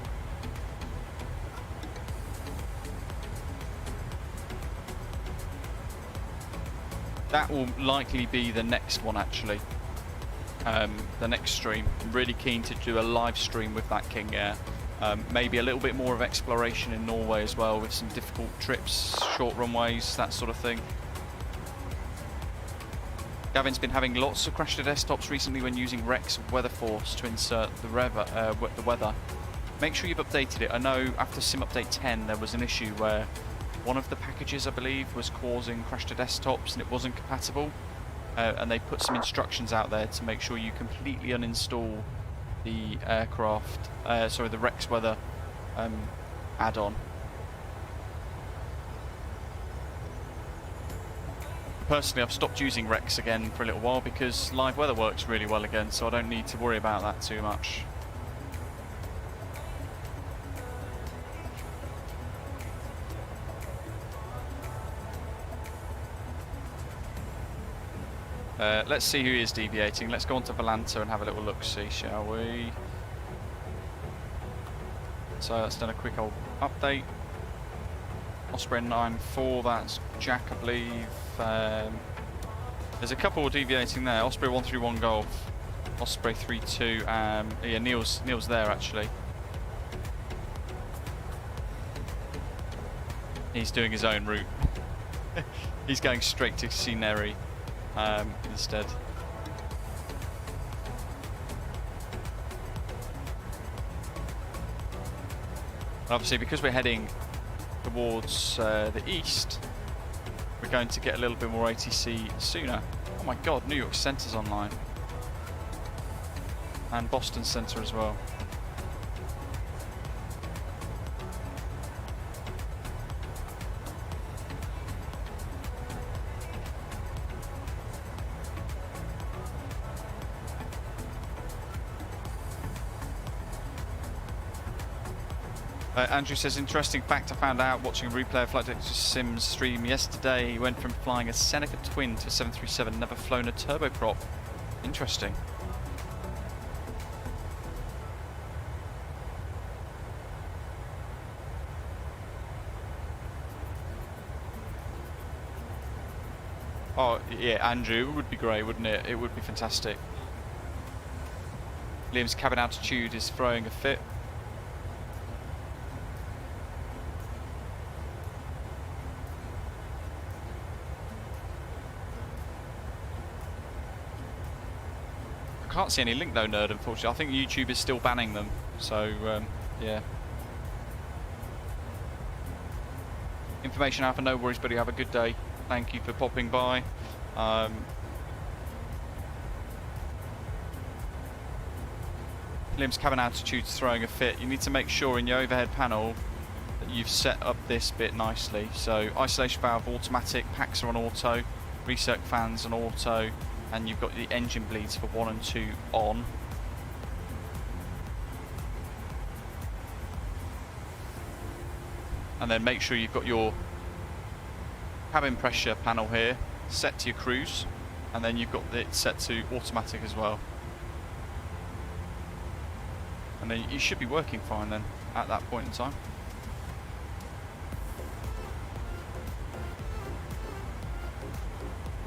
That will likely be the next one, actually. The next stream. I'm really keen to do a live stream with that King Air. Maybe a little bit more of exploration in Norway as well, with some difficult trips, short runways, that sort of thing. Gavin's been having lots of crash to desktops recently when using Rex Weather Force to insert the weather. Make sure you've updated it. I know after Sim Update 10 there was an issue where one of the packages, I believe, was causing crash to desktops and it wasn't compatible. And they put some instructions out there to make sure you completely uninstall the the Rex Weather add-on. Personally, I've stopped using Rex again for a little while because live weather works really well again, so I don't need to worry about that too much. Let's see who is deviating. Let's go on to Volanta and have a little look-see, shall we? So that's done a quick old update. Osprey 9-4, that's Jack, I believe. There's a couple deviating there. Osprey 131 Golf, Osprey 32. Yeah, Neil's there actually. He's doing his own route. He's going straight to CNERY instead. Obviously, because we're heading towards the east, we're going to get a little bit more ATC sooner. Oh my god, New York Centre's online. And Boston Centre as well. Andrew says, interesting fact I found out watching a replay of Flight Deck Sims stream yesterday. He went from flying a Seneca Twin to a 737, never flown a turboprop. Interesting. Oh, yeah, Andrew, it would be great, wouldn't it? It would be fantastic. Liam's cabin altitude is throwing a fit. Can't see any link though, nerd, unfortunately. I think YouTube is still banning them, so yeah. Information Alpha, no worries, buddy. Have a good day. Thank you for popping by. Liam's cabin altitude's throwing a fit. You need to make sure in your overhead panel that you've set up this bit nicely. So isolation valve automatic, packs are on auto, recirc fans on auto, and you've got the engine bleeds for 1 and 2 on. And then make sure you've got your cabin pressure panel here set to your cruise. and then you've got it set to automatic as well. And then you should be working fine then at that point in time.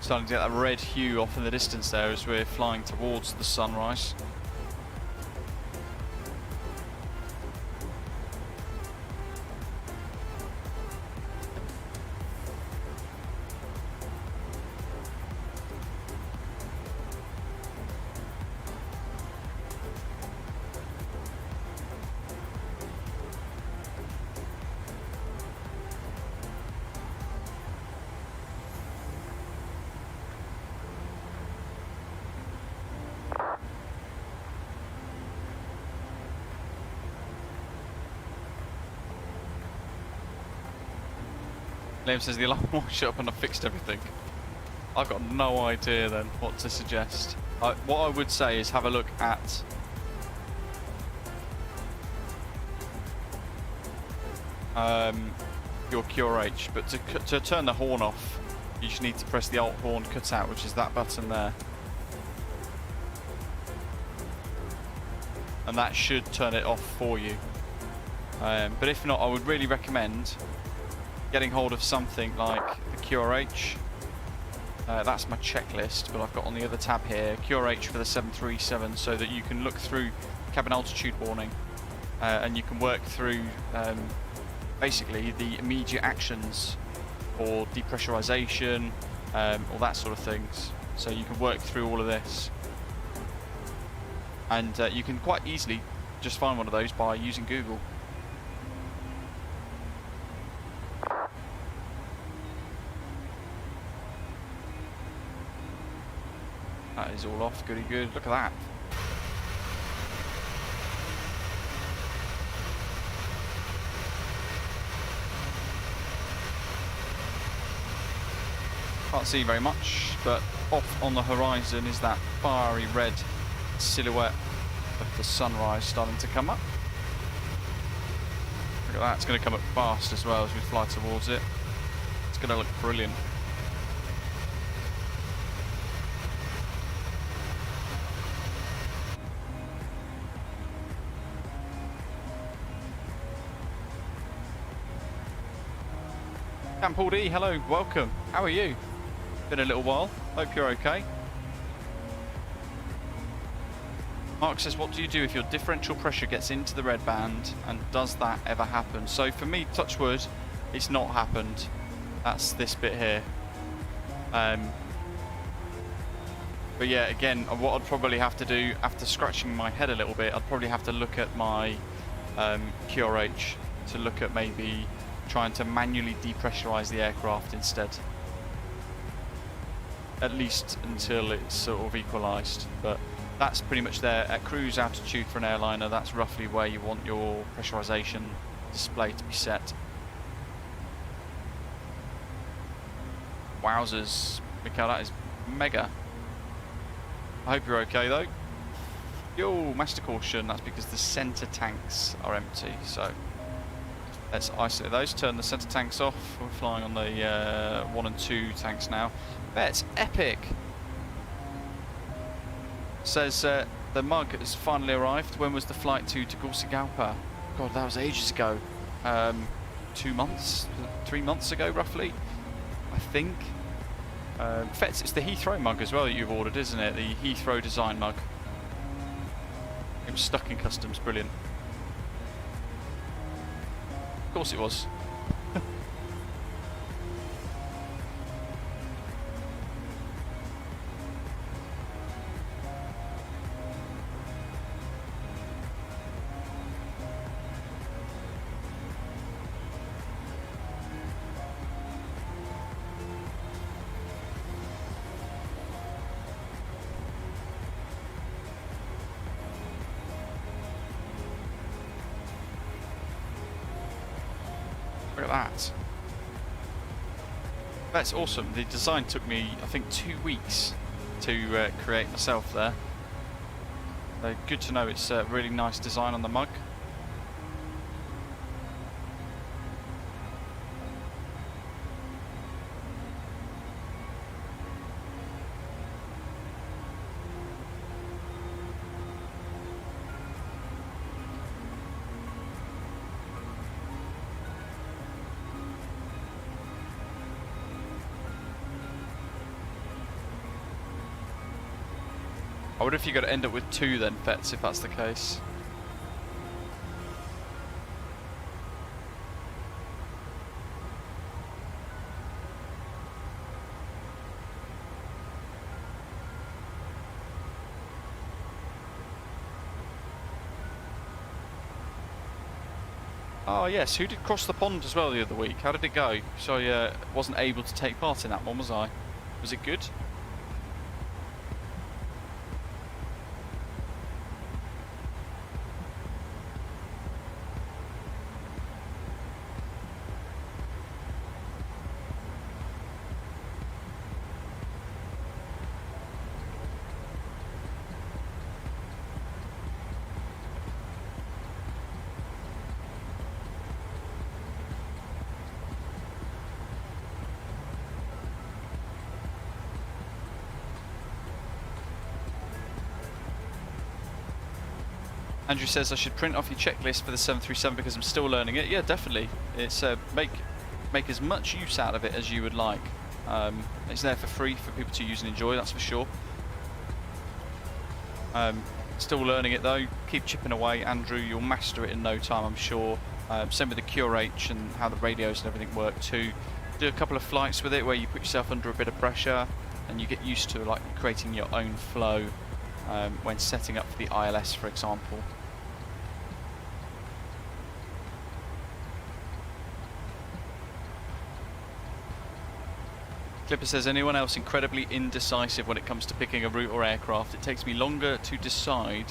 Starting to get that red hue off in the distance there as we're flying towards the sunrise. Liam says the alarm won't shut up and I've fixed everything. I've got no idea then what to suggest. What I would say is have a look at your QRH, but to turn the horn off, you just need to press the alt horn cutout, which is that button there. And that should turn it off for you. But if not, I would really recommend getting hold of something like the QRH. That's my checklist, but I've got on the other tab here QRH for the 737, so that you can look through cabin altitude warning and you can work through basically the immediate actions or depressurization, all that sort of things. So you can work through all of this, and you can quite easily just find one of those by using Google. That is all off, goody good. Look at that. Can't see very much, but off on the horizon is that fiery red silhouette of the sunrise starting to come up. Look at that, it's going to come up fast as well as we fly towards it. It's going to look brilliant. Paul D, hello, welcome. How are you? Been a little while. Hope you're okay. Mark says, what do you do if your differential pressure gets into the red band, and does that ever happen? So for me, touch wood, it's not happened. That's this bit here. But yeah, again, what I'd probably have to do after scratching my head a little bit, I'd probably have to look at my QRH to look at maybe trying to manually depressurize the aircraft instead, at least until it's sort of equalized. But that's pretty much there at cruise altitude for an airliner. That's roughly where you want your pressurization display to be set. Wowzers, Mikhail, that is mega. I hope you're okay though. Yo, master caution, that's because the center tanks are empty, so let's isolate those, turn the center tanks off. We're flying on the 1 and 2 tanks now. That's epic. Says the mug has finally arrived. When was the flight to Tegucigalpa? God, that was ages ago. 2 months, 3 months ago roughly, I think. In fact, it's the Heathrow mug as well that you've ordered, isn't it? The Heathrow design mug. It was stuck in customs, brilliant. Of course it was. Look at that. That's awesome. The design took me, I think, 2 weeks to create myself there. So good to know it's a really nice design on the mug. I wonder if you're going to end up with 2 then, Vets, if that's the case. Oh yes, who did cross the pond as well the other week? How did it go? So I wasn't able to take part in that one, was I? Was it good? Andrew says I should print off your checklist for the 737 because I'm still learning it. Yeah, definitely. It's make as much use out of it as you would like. It's there for free for people to use and enjoy, that's for sure. Still learning it though. Keep chipping away, Andrew. You'll master it in no time, I'm sure. Same with the QRH and how the radios and everything work too. Do a couple of flights with it where you put yourself under a bit of pressure and you get used to like creating your own flow when setting up for the ILS, for example. Clipper says, anyone else incredibly indecisive when it comes to picking a route or aircraft? It takes me longer to decide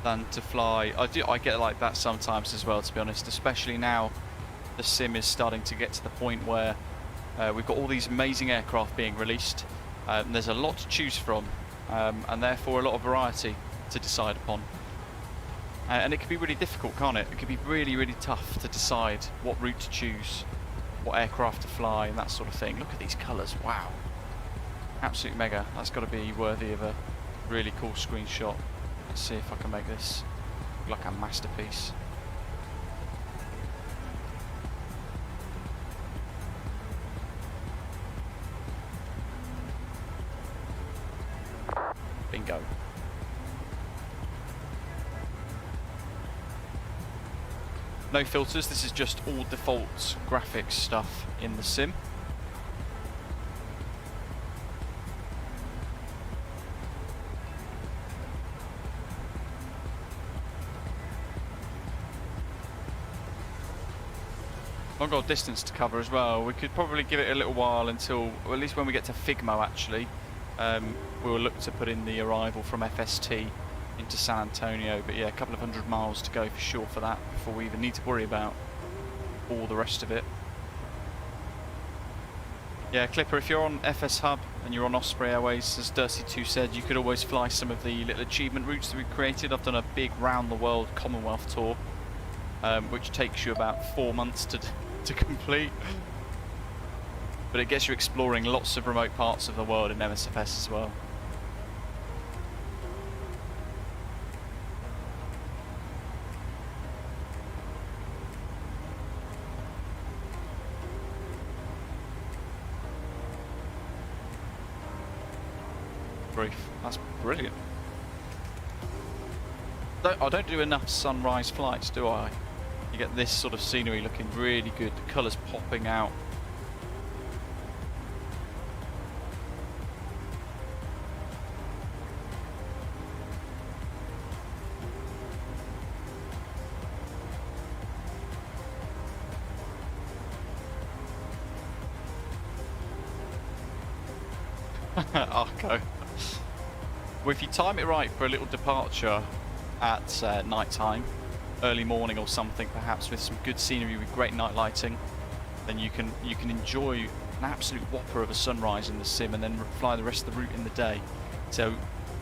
than to fly. I get like that sometimes as well, to be honest, especially now the sim is starting to get to the point where we've got all these amazing aircraft being released. And there's a lot to choose from, and therefore a lot of variety to decide upon. And it can be really difficult, can't it? It can be really, really tough to decide what route to choose, what aircraft to fly, and that sort of thing. Look at these colours, wow. Absolute mega. That's got to be worthy of a really cool screenshot. Let's see if I can make this look like a masterpiece. Bingo. No filters, this is just all default graphics stuff in the sim. I've got distance to cover as well. We could probably give it a little while until, or at least when we get to Figmo actually, we will look to put in the arrival from FST into San Antonio, but yeah, a couple of 100 miles to go for sure for that before we even need to worry about all the rest of it. Yeah, Clipper, if you're on FS Hub and you're on Osprey Airways, as Dursey2 said, you could always fly some of the little achievement routes that we've created. I've done a big round the world Commonwealth tour, which takes you about 4 months to complete. But it gets you exploring lots of remote parts of the world in MSFS as well. Brief. That's brilliant. I don't do enough sunrise flights, do I? You get this sort of scenery looking really good, the colours popping out. Arco. Well, if you time it right for a little departure at night time, early morning or something, perhaps with some good scenery with great night lighting, then you can enjoy an absolute whopper of a sunrise in the sim and then fly the rest of the route in the day. So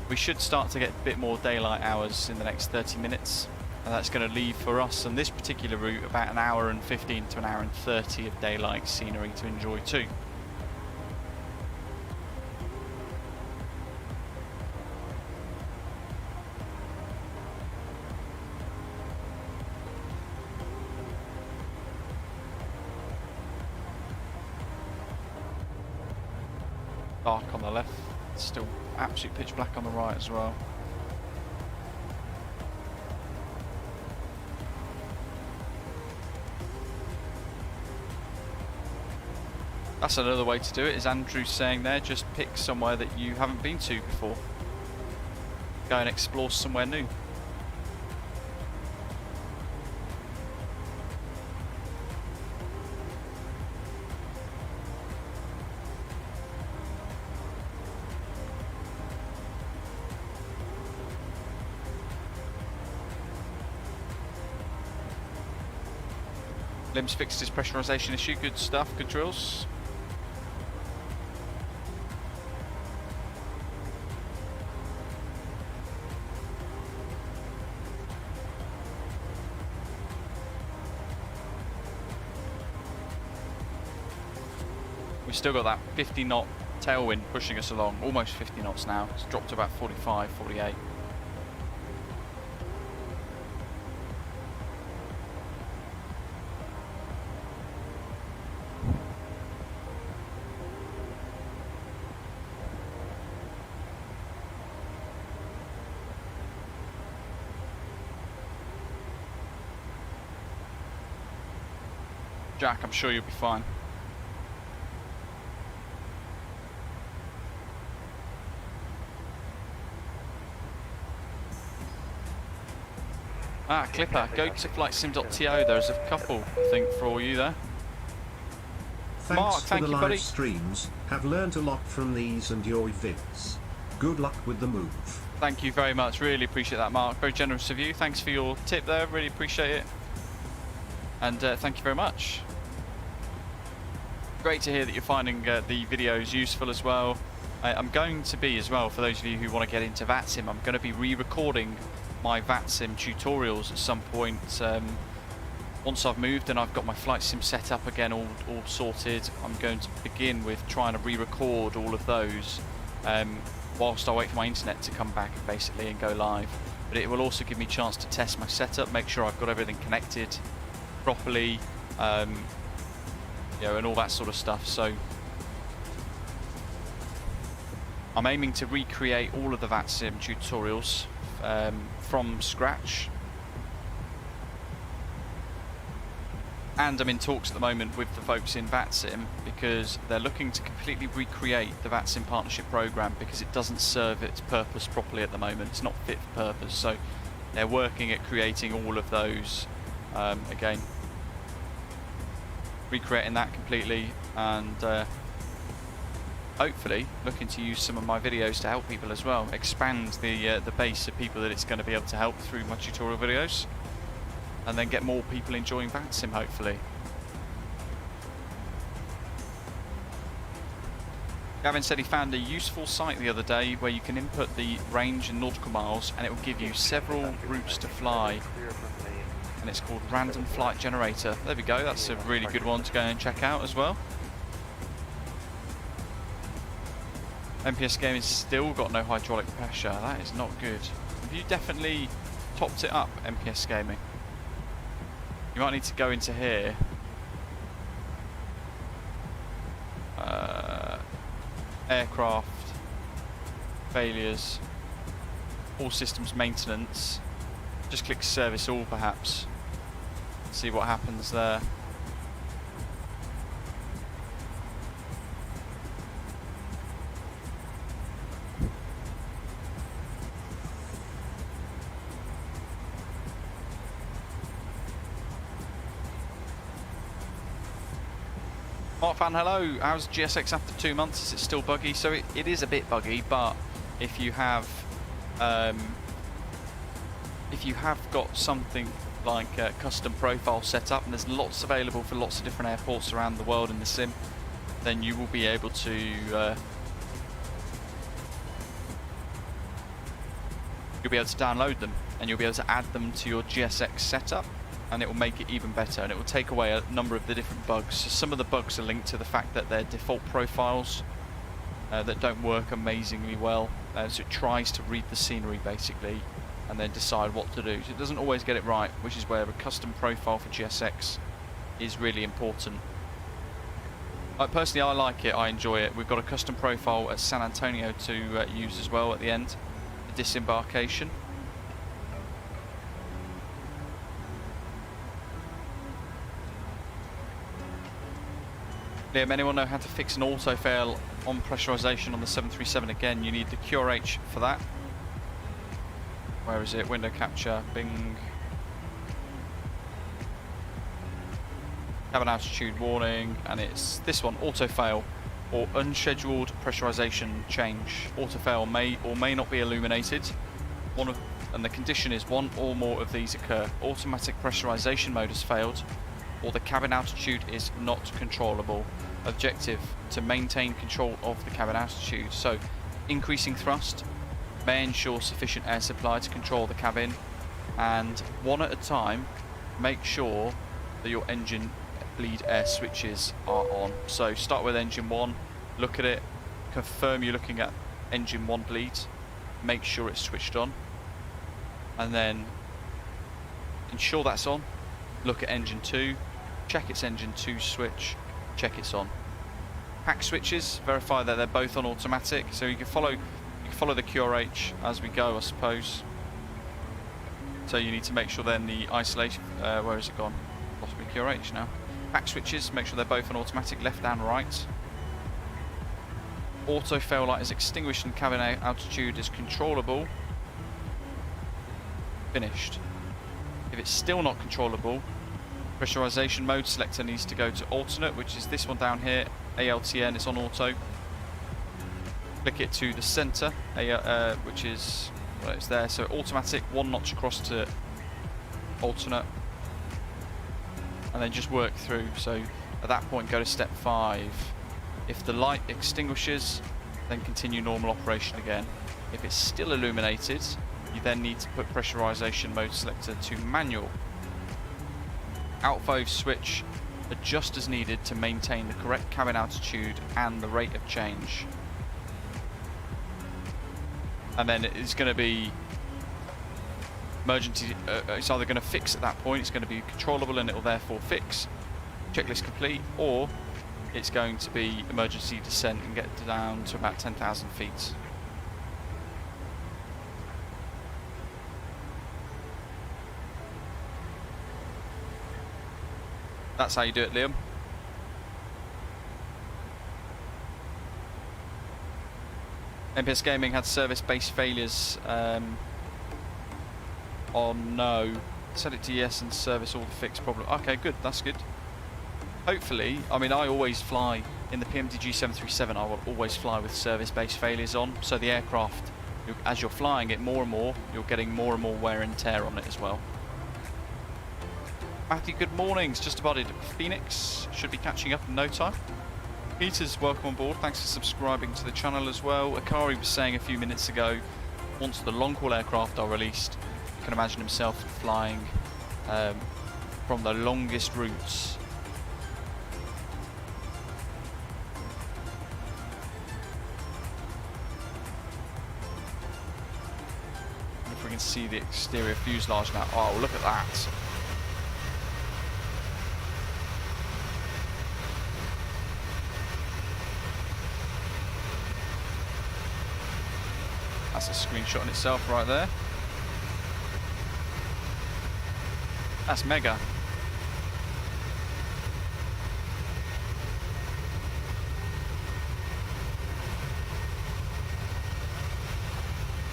we should start to get a bit more daylight hours in the next 30 minutes, and that's going to leave for us on this particular route about an hour and 15 to an hour and 30 of daylight scenery to enjoy too. Dark on the left. It's still absolute pitch black on the right as well. That's another way to do it, is Andrew's saying there, just pick somewhere that you haven't been to before. Go and explore somewhere new. Limbs fixed his pressurisation issue, good stuff, good drills. We've still got that 50 knot tailwind pushing us along, almost 50 knots now. It's dropped to about 45, 48. Jack, I'm sure you'll be fine. Ah, Clipper, go to flightsim.to. There's a couple, I think, for all you there. Thanks Mark, for thank the you, live buddy. streams. Have learned a lot from these and your vids. Good luck with the move. Thank you very much. Really appreciate that, Mark. Very generous of you. Thanks for your tip there. Really appreciate it. And thank you very much. Great to hear that you're finding the videos useful as well. I'm going to be as well, for those of you who want to get into VATSIM, I'm going to be re-recording my VATSIM tutorials at some point. Once I've moved and I've got my flight sim set up again, all sorted, I'm going to begin with trying to re-record all of those whilst I wait for my internet to come back basically and go live. But it will also give me a chance to test my setup, make sure I've got everything connected properly, you know, and all that sort of stuff. So I'm aiming to recreate all of the VATSIM tutorials from scratch, and I'm in talks at the moment with the folks in VATSIM because they're looking to completely recreate the VATSIM partnership program because it doesn't serve its purpose properly at the moment. It's not fit for purpose, so they're working at creating all of those again, recreating that completely, and hopefully looking to use some of my videos to help people as well, expand the base of people that it's going to be able to help through my tutorial videos, and then get more people enjoying VATSIM hopefully. Gavin said he found a useful site the other day where you can input the range and nautical miles and it will give you several routes to fly, and it's called Random Flight Generator. There we go, that's a really good one to go and check out as well. MPS Gaming's still got no hydraulic pressure. That is not good. Have you definitely topped it up, MPS Gaming? You might need to go into here. Aircraft, failures, all systems maintenance. Just click service all perhaps. See what happens there. Mark Fan, hello. How's GSX after 2 months? Is it still buggy? So it is a bit buggy, but if you have got something like a custom profile set up, and there's lots available for lots of different airports around the world in the sim, then you will be able to download them, and you'll be able to add them to your GSX setup, and it will make it even better, and it will take away a number of the different bugs. So some of the bugs are linked to the fact that they're default profiles that don't work amazingly well, so it tries to read the scenery basically and then decide what to do. So it doesn't always get it right, which is where a custom profile for GSX is really important. Personally, I like it. I enjoy it. We've got a custom profile at San Antonio to use as well at the end, the disembarkation. Liam, anyone know how to fix an auto fail on pressurization on the 737? Again, you need the QRH for that. Where is it? Window capture, bing. Cabin altitude warning, and it's this one, auto fail or unscheduled pressurization change. Auto fail may or may not be illuminated. And the condition is one or more of these occur. Automatic pressurization mode has failed, or the cabin altitude is not controllable. Objective, to maintain control of the cabin altitude. So, increasing thrust may ensure sufficient air supply to control the cabin, and one at a time, make sure that your engine bleed air switches are on. So start with engine 1, look at it, confirm you're looking at engine 1 bleed, make sure it's switched on, and then ensure that's on. Look at engine 2, check its engine 2 switch, check it's on. Pack switches, verify that they're both on automatic, so you can follow the QRH as we go, I suppose. So you need to make sure then the isolation, where has it gone? Lost me QRH now. Pack switches, make sure they're both on automatic, left and right. Auto fail light is extinguished and cabin altitude is controllable. Finished. If it's still not controllable, pressurization mode selector needs to go to alternate, which is this one down here, ALTN, it's on auto. Click it to the center, which is, well, it's there, so automatic, one notch across to alternate. And then just work through. So at that point, go to step 5. If the light extinguishes, then continue normal operation again. If it's still illuminated, you then need to put pressurization mode selector to manual. Outvalve switch, adjust as needed to maintain the correct cabin altitude and the rate of change. And then it's going to be emergency, it's either going to fix at that point, it's going to be controllable and it will therefore fix, checklist complete, or it's going to be emergency descent and get down to about 10,000 feet. That's how you do it, Liam. MPS Gaming had service-based failures. Oh no, set it to yes and service all the fixed problem. Okay, good, that's good. Hopefully, I mean, I always fly in the PMDG 737, I will always fly with service-based failures on, so the aircraft, as you're flying it more and more, you're getting more and more wear and tear on it as well. Matthew, good mornings, just spotted Phoenix, should be catching up in no time. Peters, welcome on board, thanks for subscribing to the channel as well. Akari was saying a few minutes ago, once the long-haul aircraft are released, can imagine himself flying from the longest routes. If we can see the exterior fuselage now. Oh, look at that. That's a screenshot in itself right there. That's mega.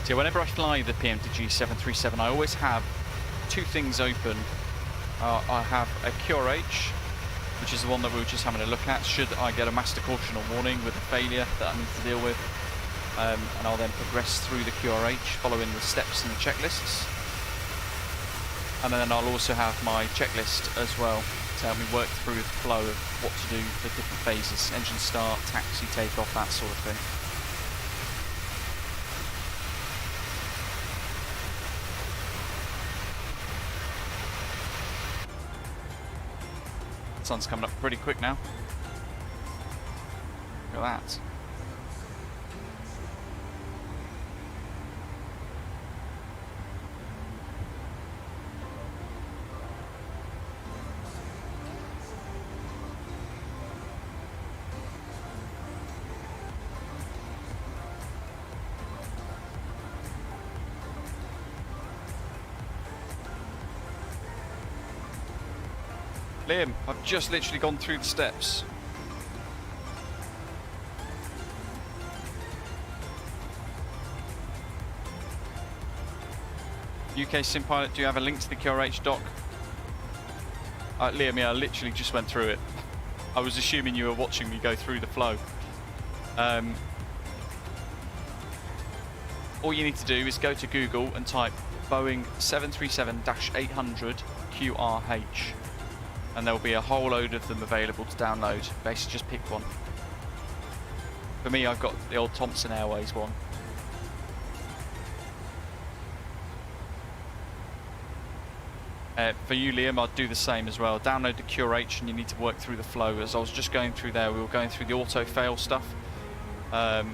So whenever I fly the PMDG 737, I always have two things open. I have a QRH, which is the one that we were just having a look at, should I get a master caution or warning with a failure that I need to deal with. And I'll then progress through the QRH, following the steps and the checklists. And then I'll also have my checklist as well to help me work through the flow of what to do for different phases. Engine start, taxi, takeoff, that sort of thing. The sun's coming up pretty quick now. Look at that. Liam, I've just literally gone through the steps. UK Sim Pilot, do you have a link to the QRH doc? Liam, yeah, I literally just went through it. I was assuming you were watching me go through the flow. All you need to do is go to Google and type Boeing 737-800 QRH, and there will be a whole load of them available to download. Basically just pick one. For me, I've got the old Thomson Airways one. For you, Liam, I'd do the same as well. Download the QRH and you need to work through the flow. As I was just going through there, we were going through the auto fail stuff. I'd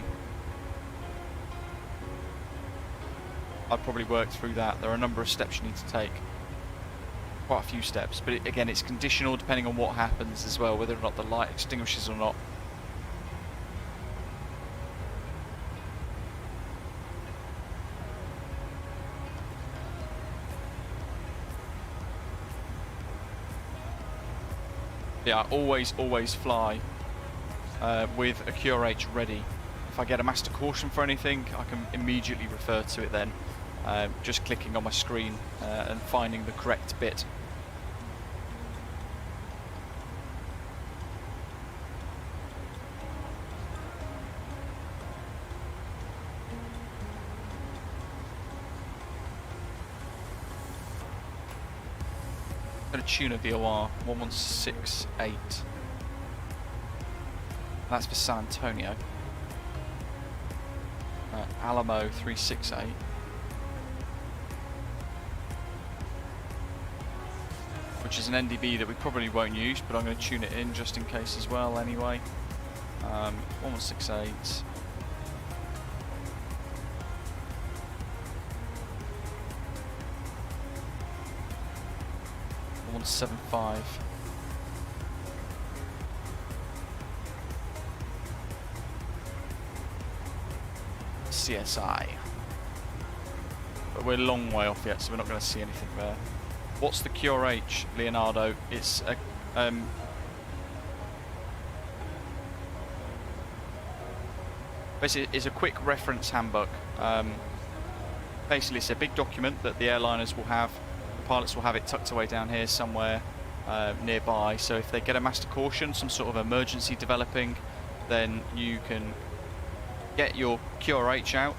probably work through that. There are a number of steps you need to take. Quite a few steps, but again, it's conditional depending on what happens as well, whether or not the light extinguishes or not. Yeah, I always fly with a QRH ready. If I get a master caution for anything, I can immediately refer to it then, just clicking on my screen and finding the correct bit. Got a tuna VOR 1168. That's for San Antonio. Alamo 368. Which is an NDB that we probably won't use, but I'm going to tune it in just in case as well anyway. 1168. 175. CSI. But we're a long way off yet, so we're not going to see anything there. What's the QRH, Leonardo? It's a basically it's a quick reference handbook. Basically, it's a big document that the airliners will have. The pilots will have it tucked away down here somewhere nearby. So if they get a master caution, some sort of emergency developing, then you can get your QRH out.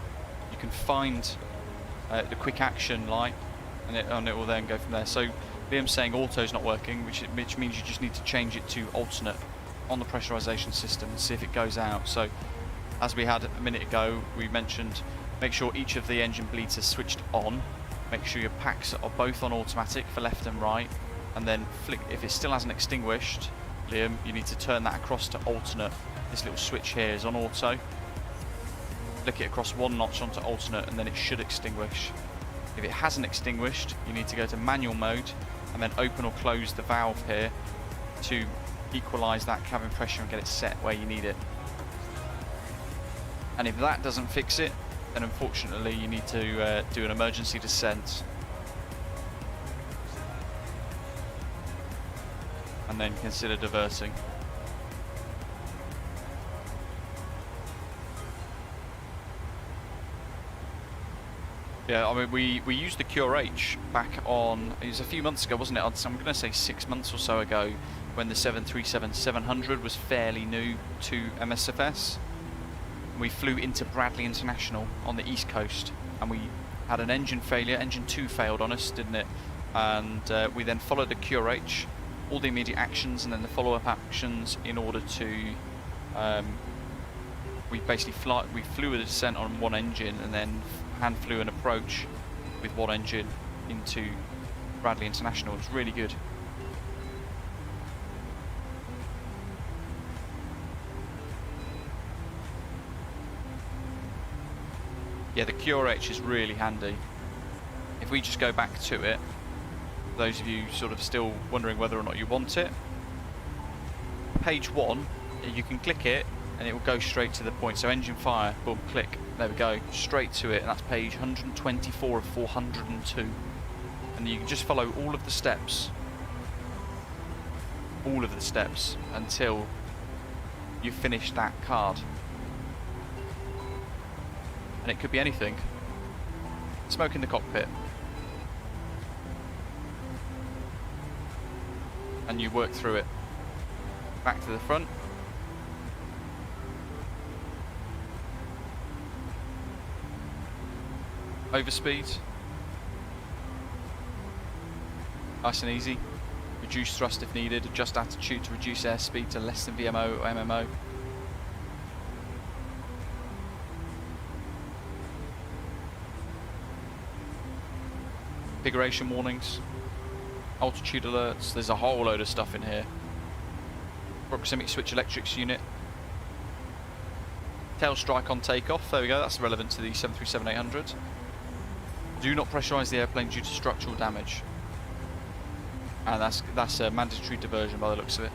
You can find the quick action light, and it will then go from there. So Liam's saying auto's not working, which means you just need to change it to alternate on the pressurization system and see if it goes out. So as we had a minute ago, we mentioned make sure each of the engine bleeds are switched on. Make sure your packs are both on automatic for left and right, and then flick. If it still hasn't extinguished, Liam, you need to turn that across to alternate. This little switch here is on auto. Flick it across one notch onto alternate, and then it should extinguish. If it hasn't extinguished, you need to go to manual mode and then open or close the valve here to equalize that cabin pressure and get it set where you need it. And if that doesn't fix it, then unfortunately you need to do an emergency descent and then consider diverting. Yeah, I mean, we used the QRH back on, it was a few months ago, wasn't it? I'm going to say 6 months or so ago, when the 737-700 was fairly new to MSFS. We flew into Bradley International on the East Coast, and we had an engine failure. Engine 2 failed on us, didn't it? And we then followed the QRH, all the immediate actions, and then the follow-up actions in order to... we flew a descent on one engine, and then hand flew an approach with one engine into Bradley International. It was really good. Yeah, the QRH is really handy. If we just go back to it, those of you sort of still wondering whether or not you want it, page 1, you can click it and it will go straight to the point. So engine fire, boom, click, there we go, straight to it, and that's page 124 of 402. And you can just follow all of the steps. all of the steps until you finish that card. And it could be anything. Smoke in the cockpit. And you work through it. Back to the front. Overspeed. Nice and easy. Reduce thrust if needed. Adjust attitude to reduce airspeed to less than VMO or MMO. Configuration warnings. Altitude alerts. There's a whole load of stuff in here. Proximity switch electrics unit. Tail strike on takeoff. There we go. That's relevant to the 737-800. Do not pressurize the airplane due to structural damage. And that's a mandatory diversion by the looks of it.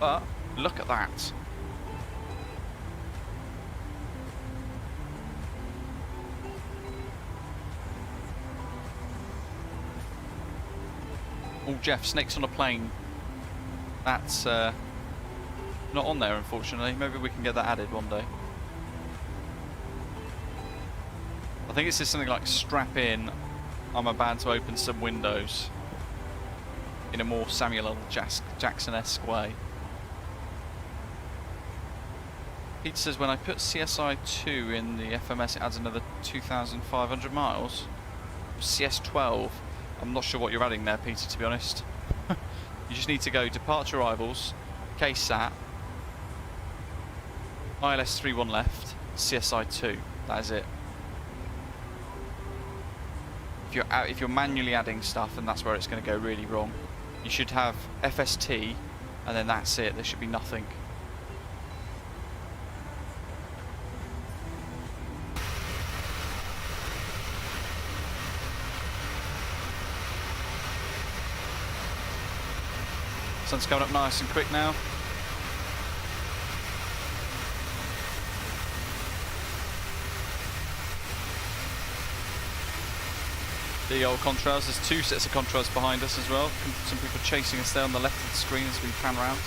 But look at that. Oh, Jeff, snakes on a plane. That's not on there, unfortunately. Maybe we can get that added one day. I think it says something like strap in, I'm about to open some windows, in a more Samuel L. Jackson-esque way. Pete says when I put CSI 2 in the FMS it adds another 2,500 miles. CS12, I'm not sure what you're adding there, Peter, to be honest. You just need to go departure arrivals, KSAT, ILS 31 left, CSI 2. That is it. If you're manually adding stuff, then that's where it's going to go really wrong. You should have FST, and then that's it. There should be nothing. Sun's coming up nice and quick now. The old contrails, there's two sets of contrails behind us as well. Some people chasing us there on the left of the screen as we pan around.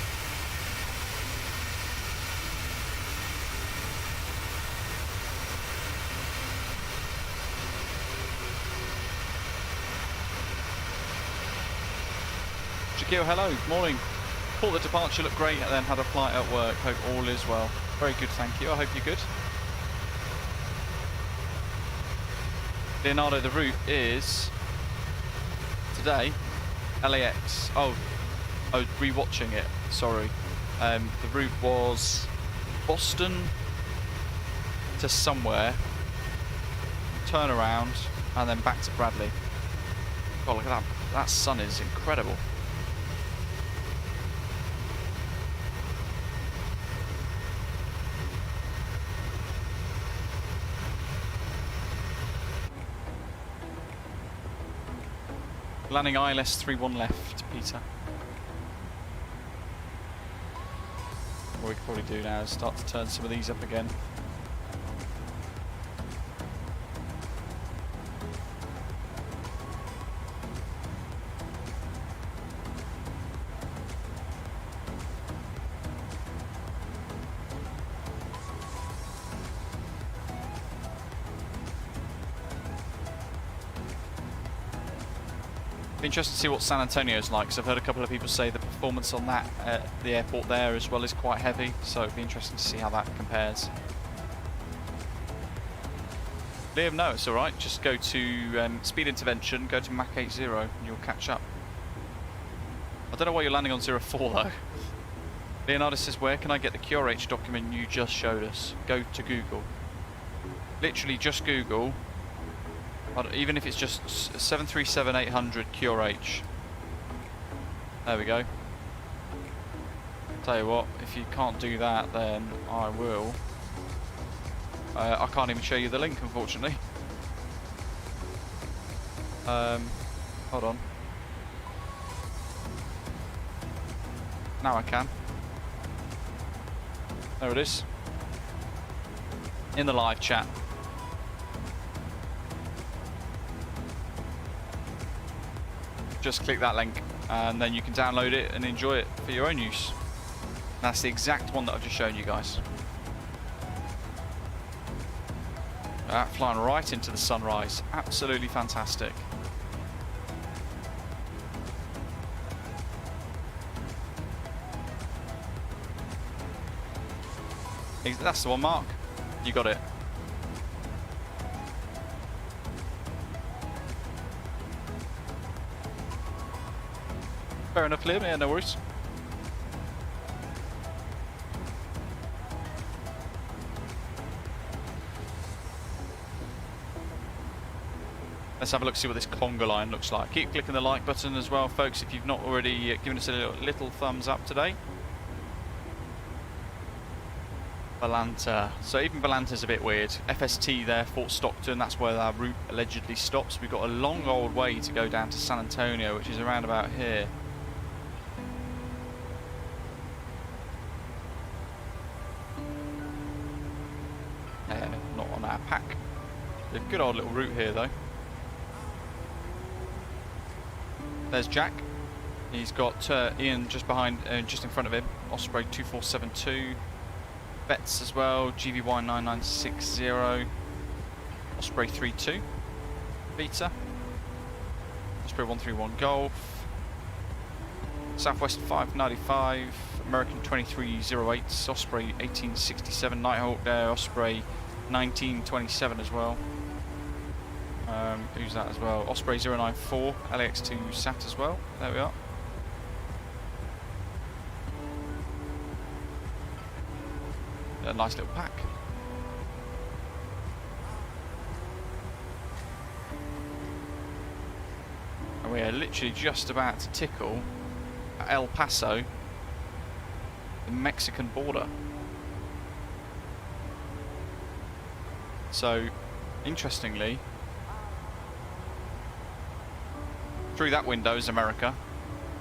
Shakil, hello, morning. Thought the departure looked great and then had a flight at work. Hope all is well. Very good, thank you. I hope you're good. Leonardo, the route is today LAX. Oh, rewatching it. Sorry. The route was Boston to somewhere, turn around, and then back to Bradley. Oh, look at that! That sun is incredible. Landing ILS 31 left, Peter. What we could probably do now is start to turn some of these up again. Interested to see what San Antonio is like, because I've heard a couple of people say the performance on that the airport there as well is quite heavy, so it'd be interesting to see how that compares. Liam, no, it's alright, just go to speed intervention, go to Mach 80 and you'll catch up. I don't know why you're landing on 04 though. Leonardo says, where can I get the QRH document you just showed us? Go to Google. Literally just Google. Even if it's just 737-800 QRH. There we go. Tell you what, if you can't do that, then I will. I can't even show you the link, unfortunately. Hold on. Now I can. There it is. In the live chat. Just click that link and then you can download it and enjoy it for your own use. That's the exact one that I've just shown you guys. Flying right into the sunrise. Absolutely fantastic. That's the one, Mark. You got it. Fair enough, Liam. Yeah, no worries. Let's have a look, see what this conga line looks like. Keep clicking the like button as well, folks, if you've not already given us a little thumbs up today. Balanta. So even Balanta's a bit weird. FST there, Fort Stockton, that's where our route allegedly stops. We've got a long old way to go down to San Antonio, which is around about here. Not on our pack. A good old little route here though. There's Jack. He's got Ian just behind, just in front of him. Osprey 2472. Vets as well. GVY 9960. Osprey 32. Beta. Osprey 131 Golf. Southwest 595. American 2308. Osprey 1867. Nighthawk there. Osprey 1927 as well. Who's that as well? Osprey 094, LAX to SAT as well. There we are. A nice little pack. And we are literally just about to tickle El Paso, the Mexican border. So, interestingly, through that window is America,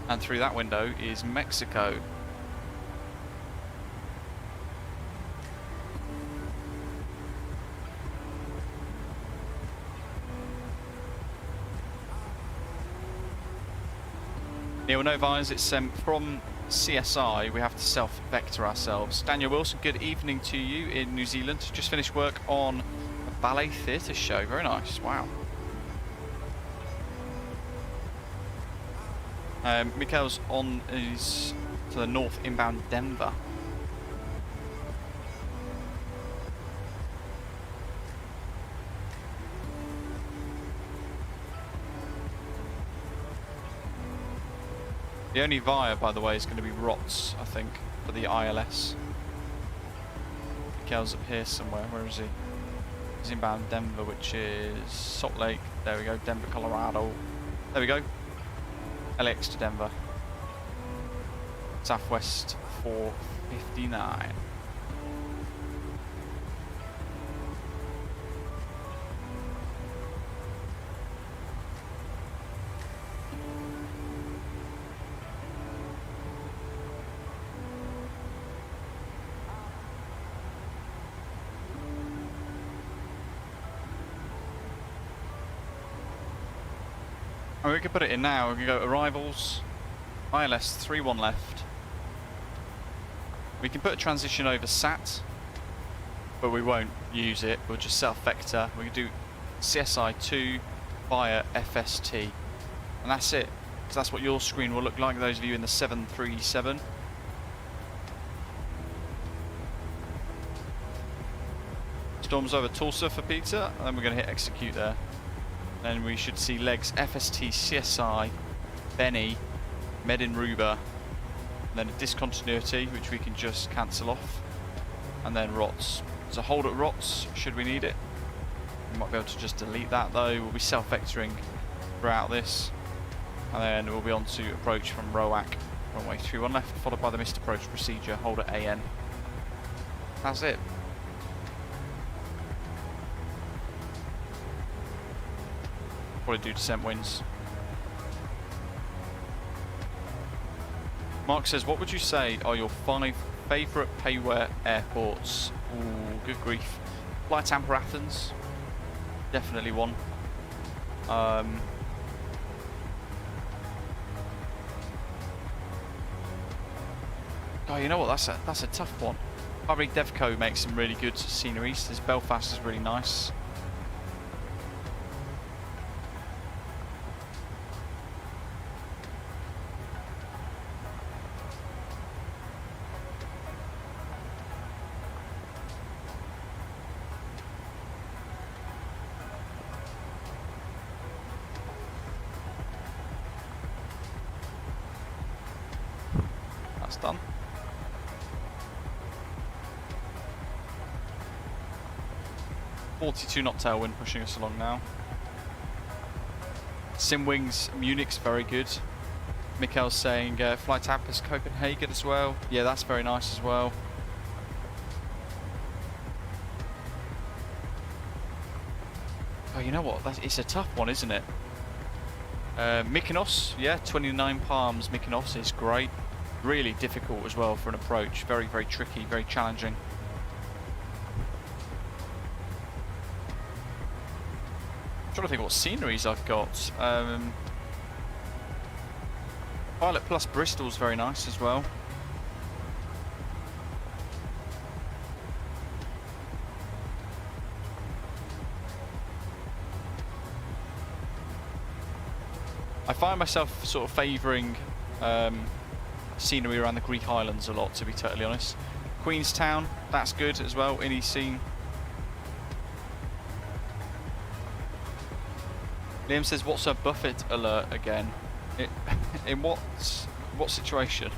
and through that window is Mexico. Neil Novines, it's from CSI, we have to self-vector ourselves. Daniel Wilson, good evening to you in New Zealand. Just finished work on a ballet theatre show, very nice, wow. Mikhail's on is to the north inbound Denver. The only via, by the way, is going to be ROTS, I think, for the ILS. Mikhail's up here somewhere. Where is he? He's inbound Denver, which is Salt Lake. There we go, Denver, Colorado. There we go. LAX to Denver. Southwest 459. And we can put it in now. We can go arrivals, ILS 31 left. We can put a transition over SAT, but we won't use it. We'll just self-vector. We can do CSI 2 via FST, and that's it. So that's what your screen will look like, those of you in the 737. Storms over Tulsa for Peter, and then we're going to hit execute there. Then we should see legs FST, CSI, Benny, Medin Ruba, and then a discontinuity which we can just cancel off, and then ROTS. So hold at ROTS should we need it. We might be able to just delete that though. We'll be self-vectoring throughout this, and then we'll be on to approach from ROAC, runway 31 left, followed by the missed approach procedure, hold at AN. That's it. Probably do descent winds. Mark says, what would you say are your 5 favourite payware airports? Ooh, good grief. Fly Tampa, Athens. Definitely one. Oh, you know what? That's a tough one. Public Devco makes some really good sceneries. This Belfast is really nice. That's done. .42 knot tailwind pushing us along now. Simwings Munich's very good. Mikkel's saying flight Tapas Copenhagen as well. Yeah, that's very nice as well. Oh, you know what? It's a tough one, isn't it? Mykonos, yeah, 29 Palms Mykonos is great. Really difficult as well for an approach. Very, very tricky, very challenging. I'm trying to think what sceneries I've got. Pilot Plus Bristol's very nice as well. I find myself sort of favouring scenery around the Greek islands a lot, to be totally honest. Queenstown, that's good as well, any scene. Liam says, what's a Buffett alert again? In what situation?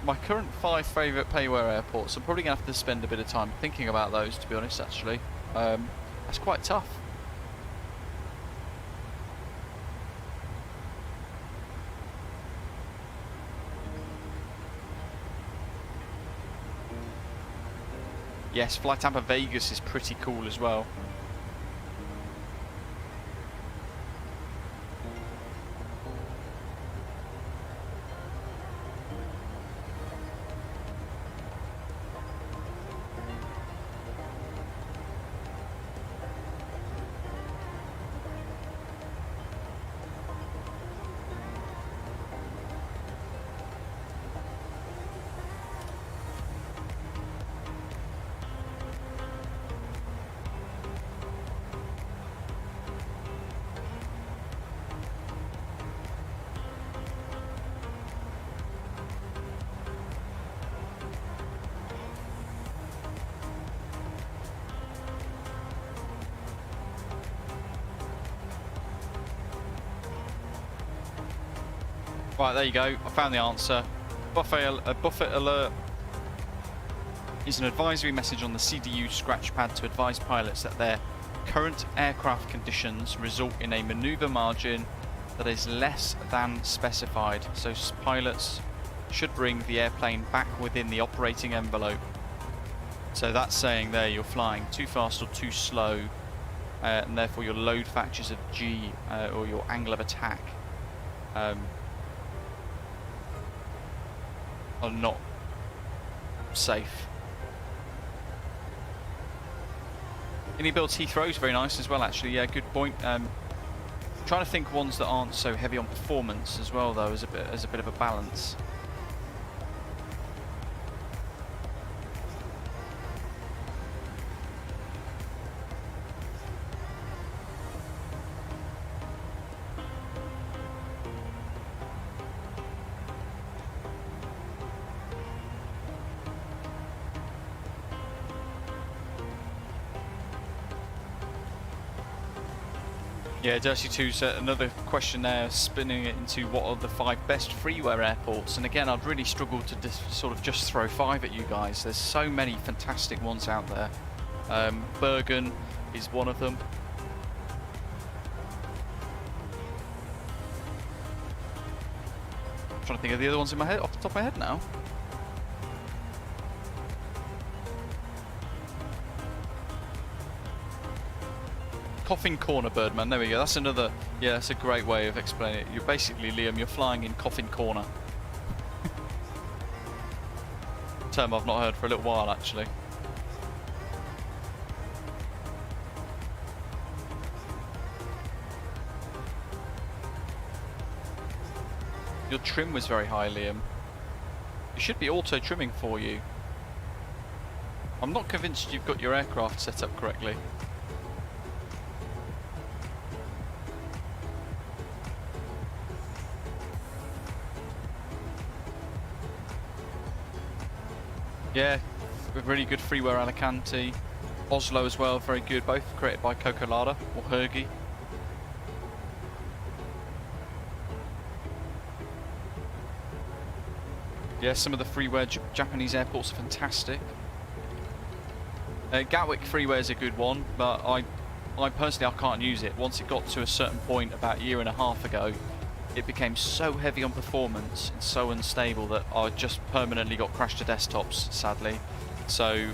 My current 5 favourite payware airports, I'm probably going to have to spend a bit of time thinking about those, to be honest, actually. That's quite tough. Yes, Flight Tampa Vegas is pretty cool as well. Right, there you go. I found the answer. Buffet alert is an advisory message on the CDU scratch pad to advise pilots that their current aircraft conditions result in a maneuver margin that is less than specified. So pilots should bring the airplane back within the operating envelope. So that's saying there you're flying too fast or too slow, and therefore your load factors of G or your angle of attack are not safe. iniBuilds Heathrow is very nice as well, actually. Yeah, good point. Trying to think ones that aren't so heavy on performance as well, though, as a bit of a balance. Yeah, Dirty2's another question there, spinning it into what are the 5 best freeware airports. And again, I'd really struggle to sort of just throw 5 at you guys. There's so many fantastic ones out there. Bergen is one of them. I'm trying to think of the other ones in my head, off the top of my head now. Coffin Corner, Birdman, there we go. That's another, yeah, that's a great way of explaining it. You're basically, Liam, you're flying in Coffin Corner. Term I've not heard for a little while, actually. Your trim was very high, Liam. It should be auto trimming for you. I'm not convinced you've got your aircraft set up correctly. Yeah, really good freeware Alicante. Oslo as well, very good. Both created by Cocolada or Hergy. Yeah, some of the freeware Japanese airports are fantastic. Gatwick freeware is a good one, but I personally can't use it. Once it got to a certain point about a year and a half ago, it became so heavy on performance and so unstable that I just permanently got crashed to desktops, sadly. So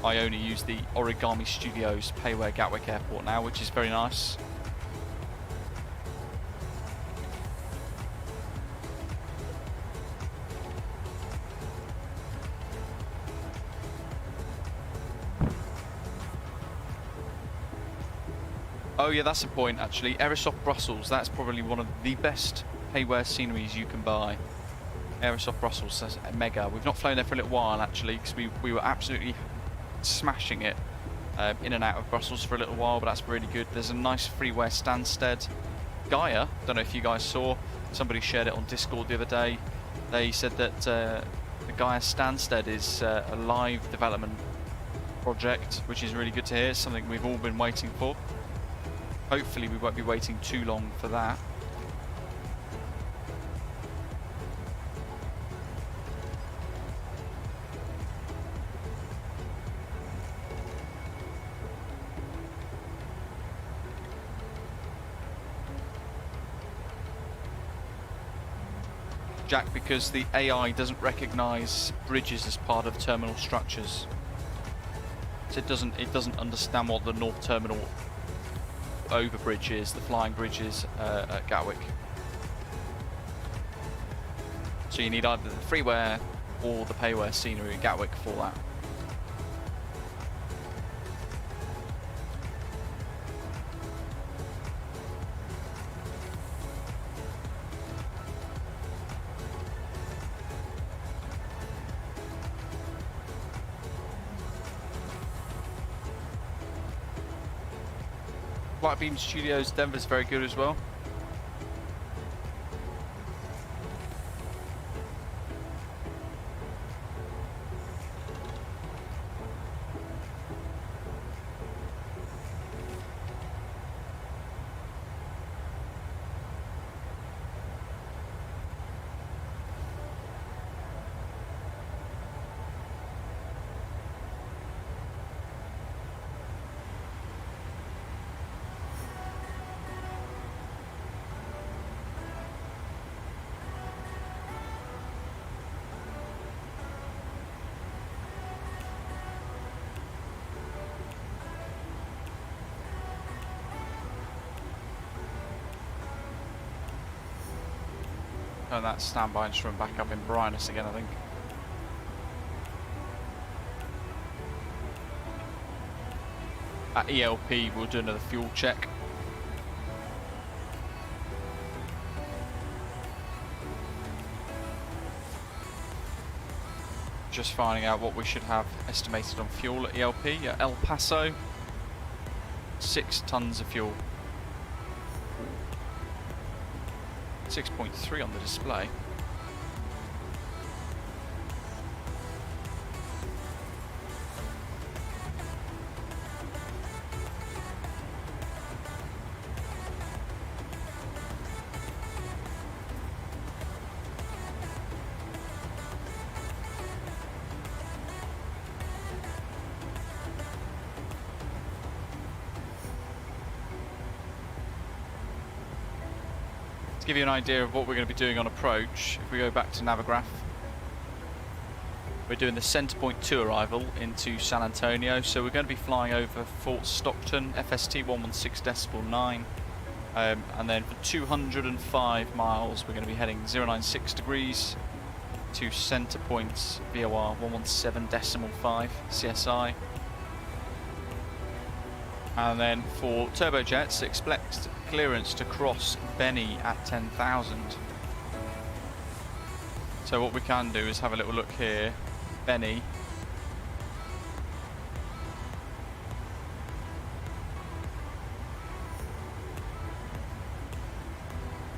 I only use the Origami Studios Payware Gatwick Airport now, which is very nice. Oh yeah, that's a point actually. Aerosoft Brussels, that's probably one of the best payware sceneries you can buy. Aerosoft Brussels, that's mega. We've not flown there for a little while actually, because we were absolutely smashing it in and out of Brussels for a little while, but that's really good. There's a nice freeware Stansted. Gaia, don't know if you guys saw, somebody shared it on Discord the other day. They said that the Gaia Stansted is a live development project, which is really good to hear. It's something we've all been waiting for. Hopefully we won't be waiting too long for that. Jack, because the AI doesn't recognise bridges as part of terminal structures. So it doesn't understand what the North Terminal overbridge is, the flying bridge is at Gatwick. So you need either the freeware or the payware scenery at Gatwick for that. Beam Studios Denver's very good as well. Turn that standby instrument back up in brightness again, I think. At ELP, we'll do another fuel check. Just finding out what we should have estimated on fuel at ELP. At El Paso, 6 tons of fuel. 6.3 on the display. To give you an idea of what we're going to be doing on approach, if we go back to Navigraph, we're doing the center point 2 arrival into San Antonio, so we're going to be flying over Fort Stockton, FST 116.9, and then for 205 miles we're going to be heading 096 degrees to center points VOR 117.5 CSI. And then for turbojets, expect clearance to cross Benny at 10,000. So what we can do is have a little look here. Benny.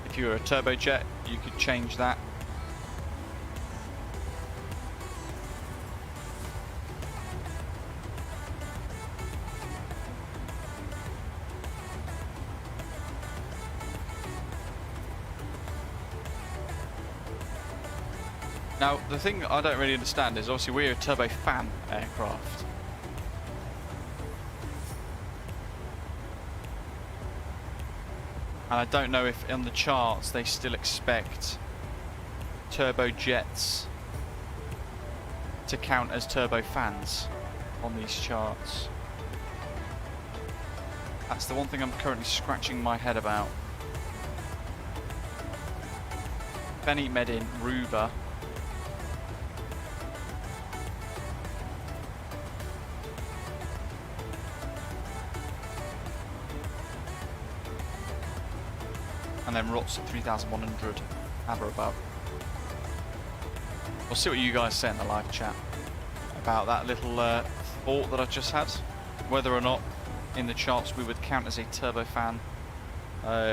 If you're a turbojet, you could change that. Now, the thing I don't really understand is obviously we're a turbofan aircraft. And I don't know if on the charts they still expect turbojets to count as turbofans on these charts. That's the one thing I'm currently scratching my head about. Benny Medin Ruba. And then ROTS at 3,100 and or above. We'll see what you guys say in the live chat about that little thought that I just had. Whether or not in the charts we would count as a turbofan.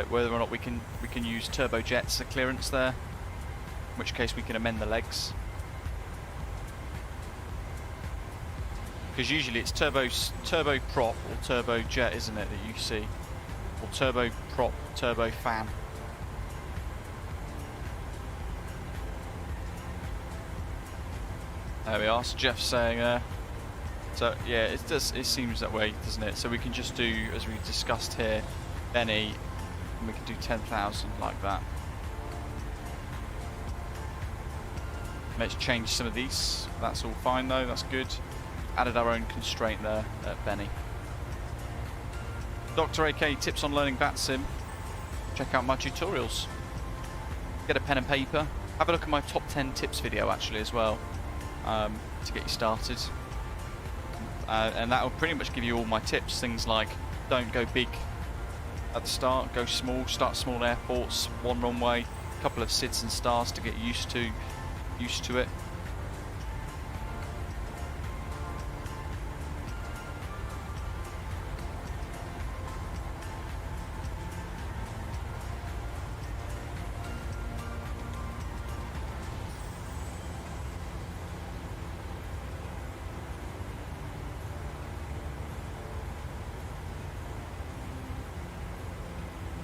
Whether or not we can use turbojets for clearance there. In which case we can amend the legs. Because usually it's turboprop or turbojet, isn't it, that you see? Or turboprop, turbofan. There we are. So Jeff's saying, so yeah, it seems that way, doesn't it? So we can just do, as we discussed here, Benny, and we can do 10,000 like that. Let's change some of these. That's all fine though. That's good. Added our own constraint there at Benny. Dr. AK tips on learning VATSIM. Check out my tutorials. Get a pen and paper. Have a look at my top 10 tips video actually as well, to get you started. And that will pretty much give you all my tips. Things like don't go big at the start, go small, start small airports, one runway, a couple of SIDS and stars to get used to it.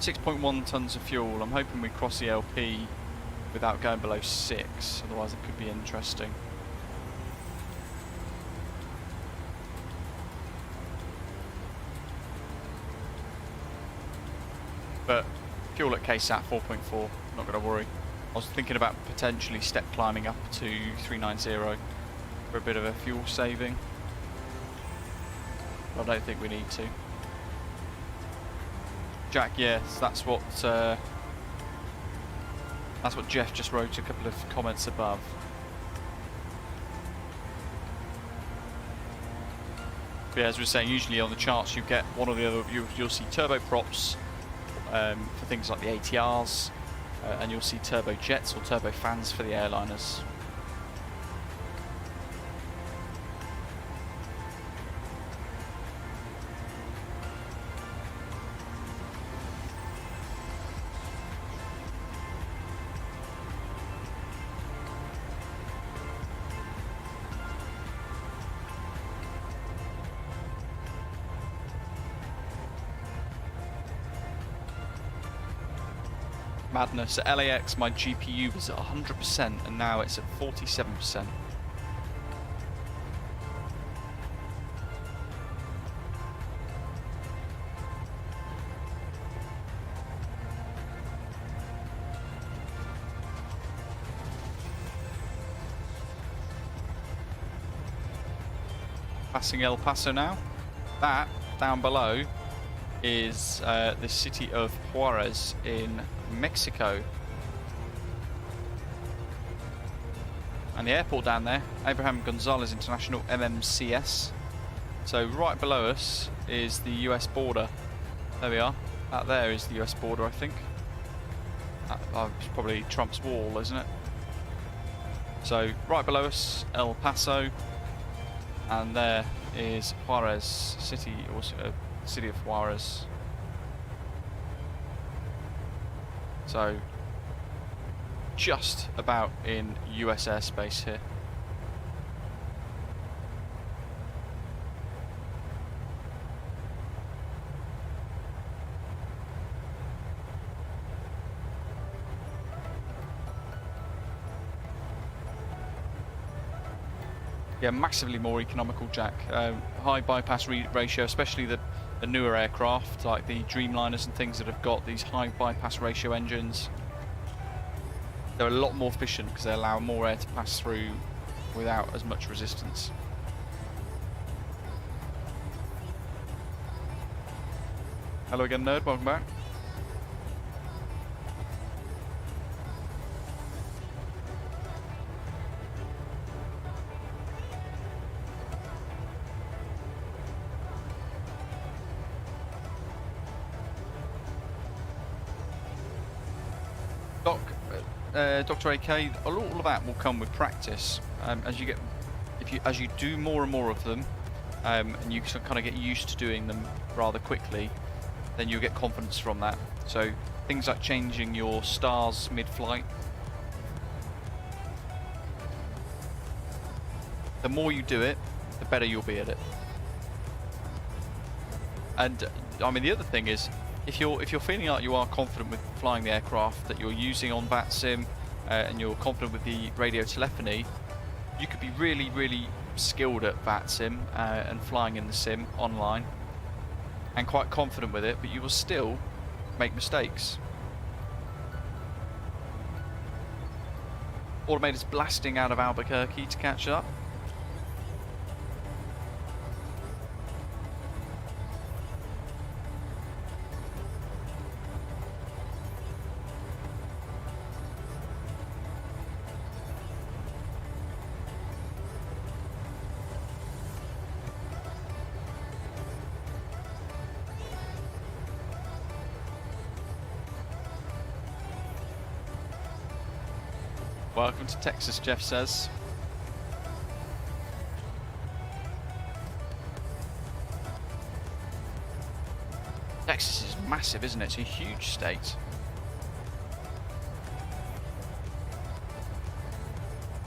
6.1 tons of fuel. I'm hoping we cross the LP without going below 6, otherwise it could be interesting. But fuel at KSAT 4.4, not going to worry. I was thinking about potentially step climbing up to 390 for a bit of a fuel saving. But I don't think we need to. Jack, yes, that's what Jeff just wrote a couple of comments above. But yeah, as we were saying, usually on the charts you get one or the other. You'll see turboprops for things like the ATRs, and you'll see turbojets or turbofans for the airliners. Madness. At LAX my GPU was at 100% and now it's at 47%. Passing El Paso now. That, down below, is the city of Juarez in Mexico. And the airport down there, Abraham Gonzalez International, MMCS. So right below us is the US border. There we are. Out there is the US border, I think. It's probably Trump's wall, isn't it? So right below us, El Paso, and there is Juarez City, also city of Juarez. So just about in US airspace here. Yeah, massively more economical, Jack. High bypass ratio, especially the newer aircraft like the Dreamliners and things that have got these high bypass ratio engines. They're a lot more efficient because they allow more air to pass through without as much resistance. Hello again, nerd. Welcome back. Dr. AK, all of that will come with practice. As you do more and more of them, and you kind of get used to doing them rather quickly, then you'll get confidence from that. So things like changing your stars mid-flight. The more you do it, the better you'll be at it. And I mean, the other thing is, if you're feeling like you are confident with flying the aircraft that you're using on VATSIM, and you're confident with the radio telephony, you could be really, really skilled at VATSIM and flying in the sim online, and quite confident with it, but you will still make mistakes. Automator's blasting out of Albuquerque to catch up. Welcome to Texas, Jeff says. Texas is massive, isn't it? It's a huge state.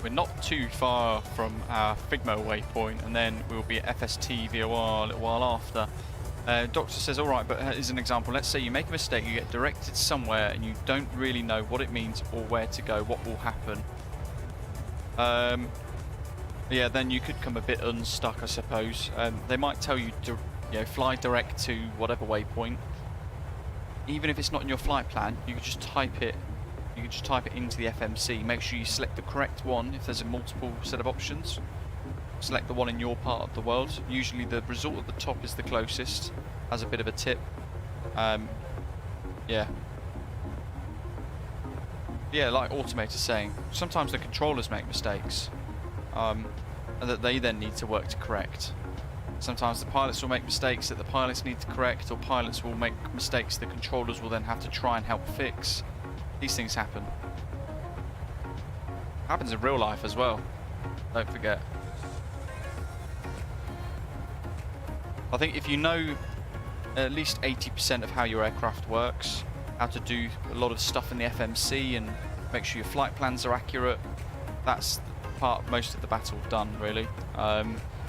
We're not too far from our Figmo waypoint, and then we'll be at FST VOR a little while after. Doctor says, alright, but as an example, let's say you make a mistake, you get directed somewhere and you don't really know what it means or where to go, what will happen. Yeah, then you could come a bit unstuck, I suppose. They might tell you to, fly direct to whatever waypoint. Even if it's not in your flight plan, you could just type it. You could just type it into the FMC. Make sure you select the correct one if there's a multiple set of options. Select the one in your part of the world. Usually the result at the top is the closest, as a bit of a tip. Yeah. Yeah, like Automator's saying, sometimes the controllers make mistakes, and that they then need to work to correct. Sometimes the pilots will make mistakes that the pilots need to correct, or pilots will make mistakes the controllers will then have to try and help fix. These things happen. Happens in real life as well, don't forget. I think if you know at least 80% of how your aircraft works, how to do a lot of stuff in the FMC and make sure your flight plans are accurate, that's part most of the battle done, really.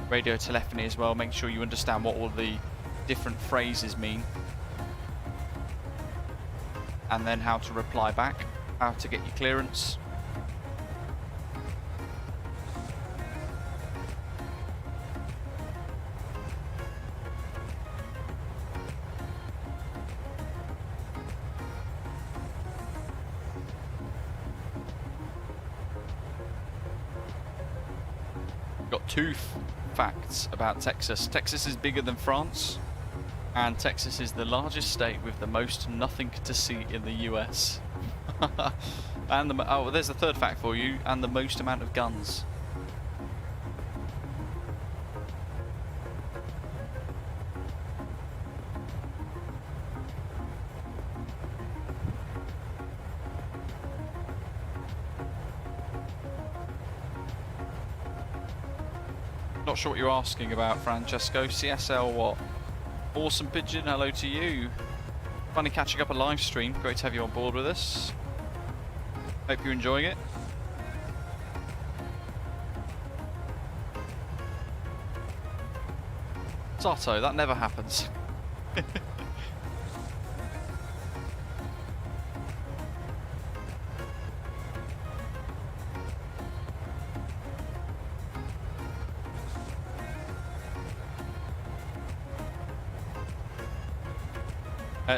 Radio telephony as well, make sure you understand what all the different phrases mean, and then how to reply back, how to get your clearance. Got two facts about Texas. Texas is bigger than France, and Texas is the largest state with the most nothing to see in the US. And oh, there's the third fact for you, and the most amount of guns. Not sure what you're asking about, Francesco. CSL what? Awesome Pigeon, hello to you. Funny catching up a live stream. Great to have you on board with us. Hope you're enjoying it. Sato, that never happens.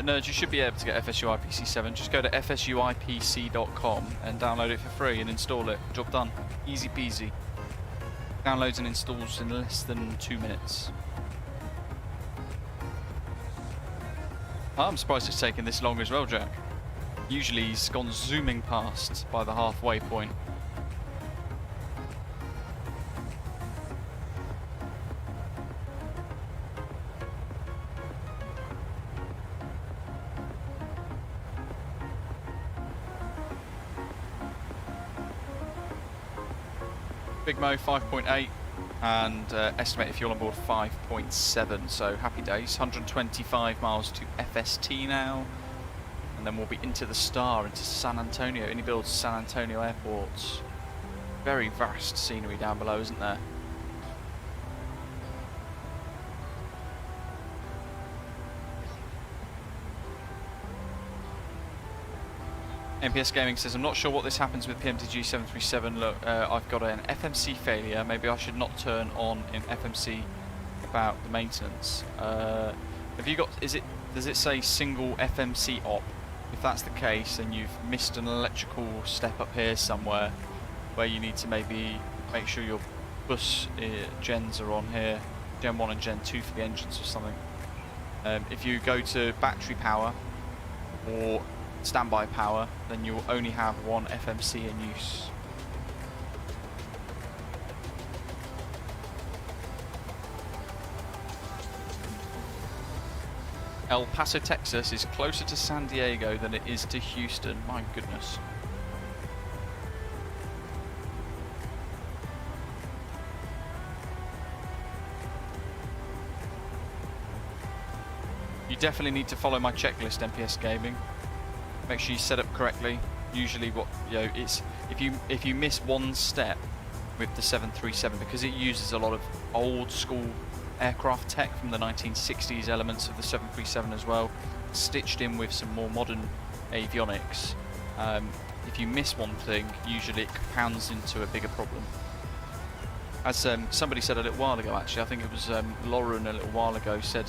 Nerds, you should be able to get FSU IPC7. Just go to fsuipc.com and download it for free and install it. Job done. Easy peasy. Downloads and installs in less than 2 minutes. I'm surprised it's taken this long as well, Jack. Usually he's gone zooming past by the halfway point. Big Mo 5.8 and estimated fuel on board 5.7, so happy days. 125 miles to FST now, and then we'll be into the star, into San Antonio, iniBuilds San Antonio Airport. Very vast scenery down below, isn't there? MPS Gaming says, I'm not sure what this happens with PMDG 737. Look, I've got an FMC failure. Maybe I should not turn on in FMC about the maintenance. Have you got, does it say single FMC op? If that's the case, then you've missed an electrical step up here somewhere where you need to maybe make sure your bus gens are on here, Gen 1 and Gen 2 for the engines or something. If you go to battery power or standby power, then you'll only have one FMC in use. El Paso, Texas is closer to San Diego than it is to Houston. My goodness. You definitely need to follow my checklist, MPS Gaming. Make sure you set up correctly. Usually, it's if you miss one step with the 737, because it uses a lot of old school aircraft tech from the 1960s, elements of the 737 as well, stitched in with some more modern avionics. If you miss one thing, usually it compounds into a bigger problem. As somebody said a little while ago, actually, I think it was Lauren a little while ago, said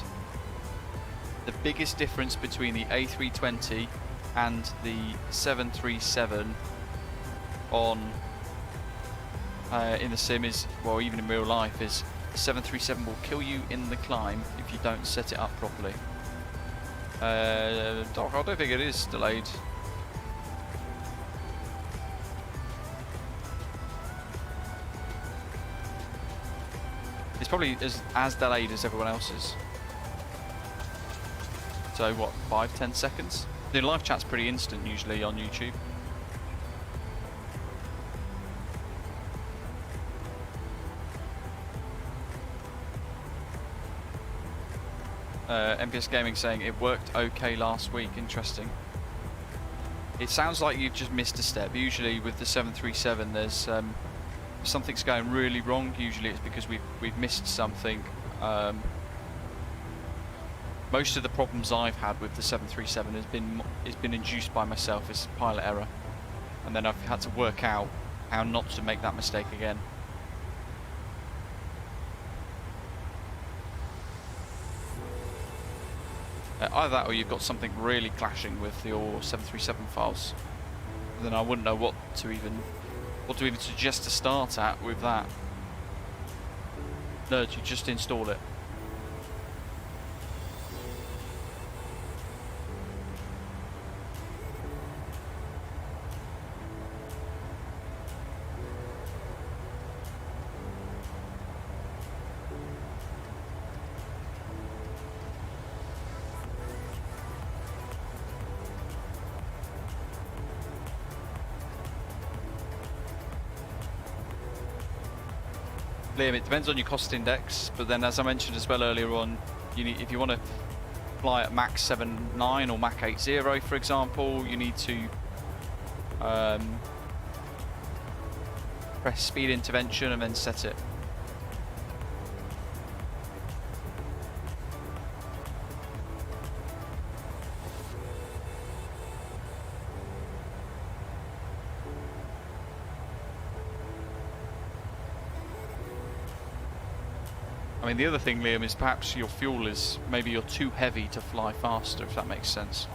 the biggest difference between the A320 and the 737 on in the sim is, well, even in real life, is 737 will kill you in the climb if you don't set it up properly. Doc, I don't think it is delayed. It's probably as delayed as everyone else's. So what, 5-10 seconds? The live chat's pretty instant usually on YouTube. MPS Gaming saying it worked okay last week. Interesting. It sounds like you've just missed a step. Usually with the 737 there's something's going really wrong. Usually it's because we've missed something. Most of the problems I've had with the 737 has been induced by myself. It's pilot error, and then I've had to work out how not to make that mistake again. Either that, or you've got something really clashing with your 737 files. Then I wouldn't know what to even suggest to start at with that. Nerd, you just install it. Liam, it depends on your cost index, but then as I mentioned as well earlier on, you need, if you want to fly at Mach 7.9 or Mach 8.0 for example, you need to press speed intervention and then set it. I mean, the other thing, Liam, is perhaps your fuel is, maybe you're too heavy to fly faster, if that makes sense.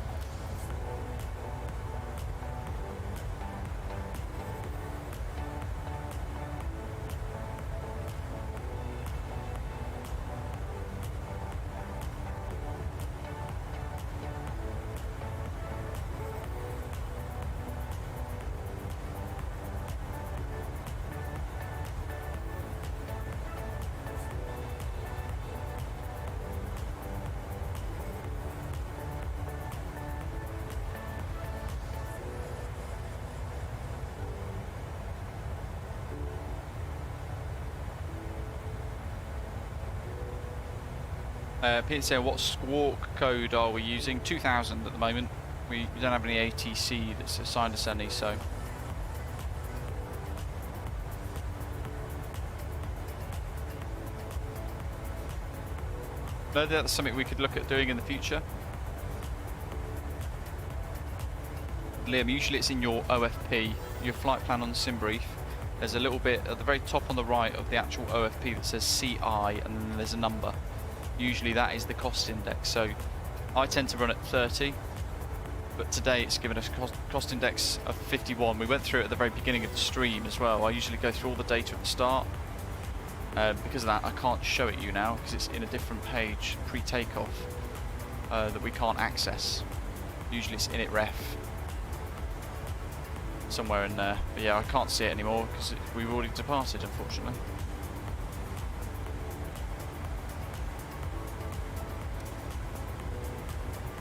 PNC, what squawk code are we using? 2000 at the moment. We don't have any ATC that's assigned us any, so. No, that's something we could look at doing in the future. Liam, usually it's in your OFP, your flight plan on SimBrief. There's a little bit at the very top on the right of the actual OFP that says CI, and then there's a number. Usually that is the cost index, so I tend to run at 30, but today it's given us a cost index of 51. We went through it at the very beginning of the stream as well. I usually go through all the data at the start. Because of that, I can't show it you now because it's in a different page pre-takeoff that we can't access. Usually it's initRef somewhere in there, but yeah, I can't see it anymore because we've already departed, unfortunately.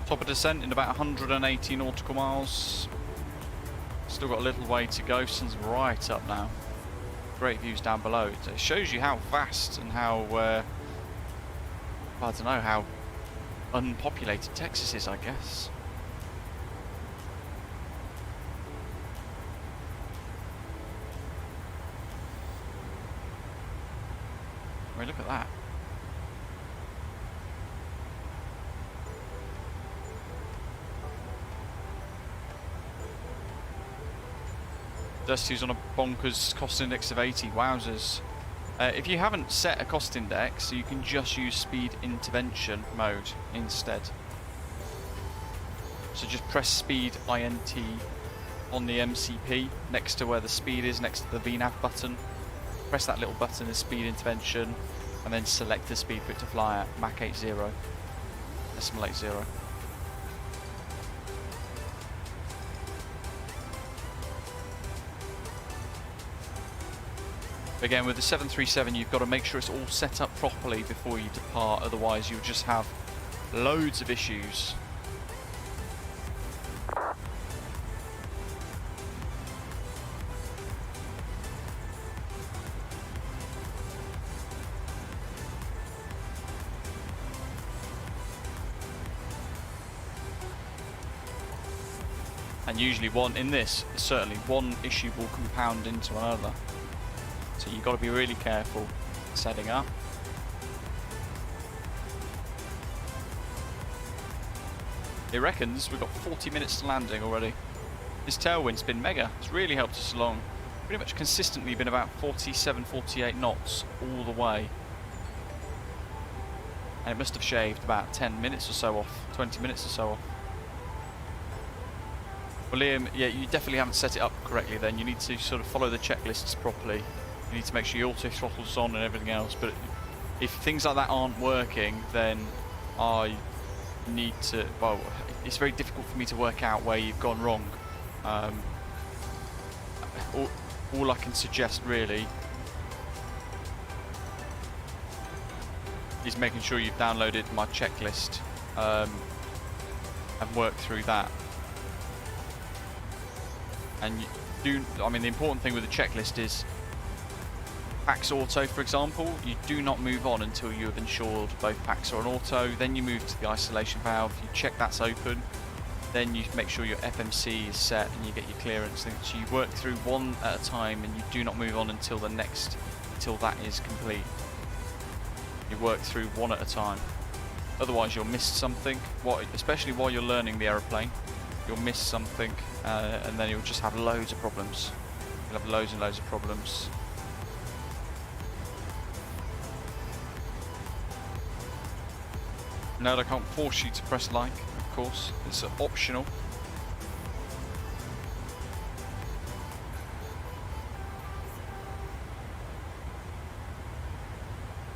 Top of descent in about 180 nautical miles. Still got a little way to go. Sun's right up now. Great views down below. It shows you how vast and how I don't know, how unpopulated Texas is, I guess. I mean, look at that. Dusty's on a bonkers cost index of 80. Wowzers. If you haven't set a cost index, you can just use speed intervention mode instead. So just press speed INT on the MCP next to where the speed is, next to the VNAV button. Press that little button as speed intervention and then select the speed for it to fly at Mach 80, decimal 80. Again, with the 737, you've got to make sure it's all set up properly before you depart, otherwise you'll just have loads of issues. And usually certainly one issue will compound into another. So you've got to be really careful setting up. It reckons we've got 40 minutes to landing already. This tailwind's been mega. It's really helped us along. Pretty much consistently been about 47, 48 knots all the way. And it must have shaved about 10 minutes or so off, 20 minutes or so off. Well, Liam, yeah, you definitely haven't set it up correctly then. You need to sort of follow the checklists properly. You need to make sure your auto throttle's on and everything else, but if things like that aren't working, then I need to, well, it's very difficult for me to work out where you've gone wrong. All I can suggest really is making sure you've downloaded my checklist and work through that. And I mean, the important thing with the checklist is PAX Auto, for example, you do not move on until you have ensured both PAX are on auto. Then you move to the isolation valve, you check that's open, then you make sure your FMC is set and you get your clearance. So you work through one at a time and you do not move on until the next, until that is complete. You work through one at a time. Otherwise you'll miss something, especially while you're learning the aeroplane. You'll miss something and then you'll just have loads of problems. You'll have loads and loads of problems. No, I can't force you to press like, of course. It's optional.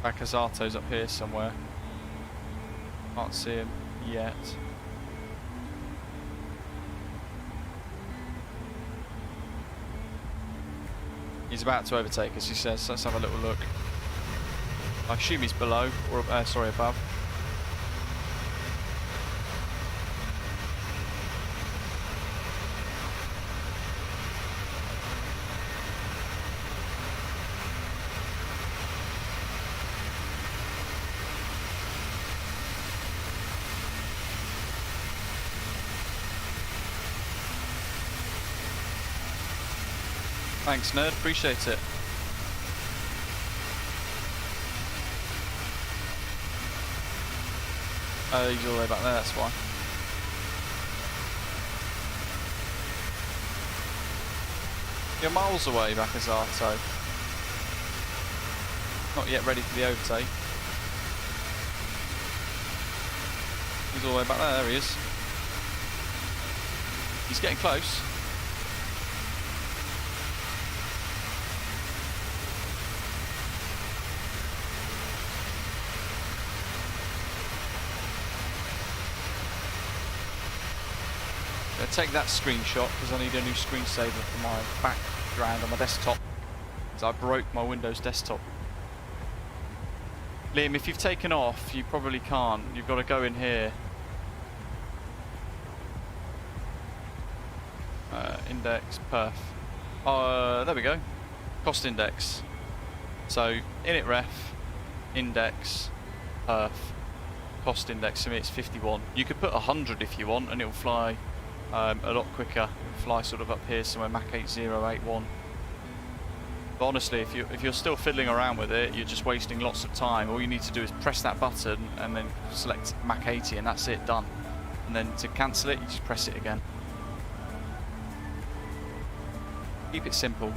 Bakazato's up here somewhere. Can't see him yet. He's about to overtake us, he says. Let's have a little look. I assume he's below, or sorry, above. Thanks, nerd. Appreciate it. Oh, he's all the way back there, that's why. You're miles away, Bakazato. Not yet ready for the overtake. He's all the way back there. There he is. He's getting close. Take that screenshot because I need a new screensaver for my background on my desktop, because I broke my Windows desktop. Liam, if you've taken off, you probably can't. You've got to go in here. Index, perf. There we go. Cost index. So init ref, index, perf, cost index. To me, it's 51. You could put 100 if you want, and it'll fly a lot quicker. It'll fly sort of up here somewhere, Mach 8081. But honestly, if you're still fiddling around with it, you're just wasting lots of time. All you need to do is press that button and then select Mach 80, and that's it, done. And then to cancel it, you just press it again. Keep it simple.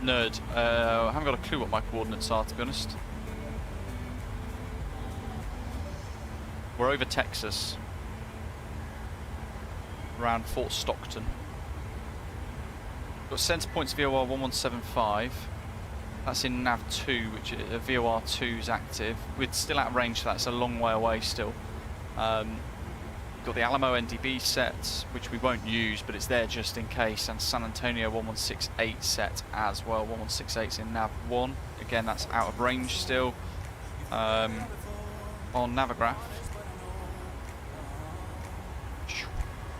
Nerd. I haven't got a clue what my coordinates are, to be honest. We're over Texas. Around Fort Stockton. Got center points VOR 1175. That's in nav 2, which VOR 2 is active. We're still out of range for that, it's a long way away still. Got the Alamo NDB set, which we won't use, but it's there just in case, and San Antonio 1168 set as well. 1168's in nav 1. Again, that's out of range still. On Navigraph,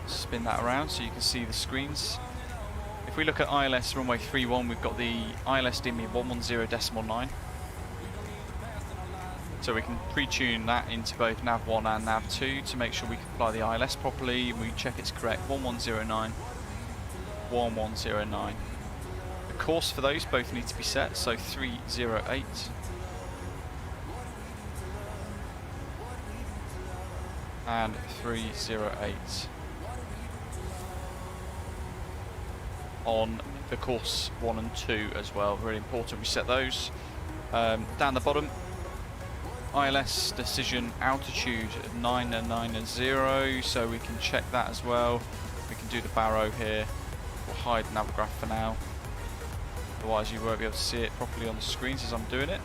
spin that around so you can see the screens. If we look at ILS runway 31, we've got the ILS DIMI 110.9. So we can pre-tune that into both nav 1 and nav 2 to make sure we can fly the ILS properly. We check it's correct. 1109, 1109. The course for those both need to be set, so 308. And 308 on the course 1 and 2 as well. Really important we set those. Down the bottom, ILS decision altitude at 990, so we can check that as well. We can do the barrow here. We'll hide Navigraph for now. Otherwise you won't be able to see it properly on the screens as I'm doing it.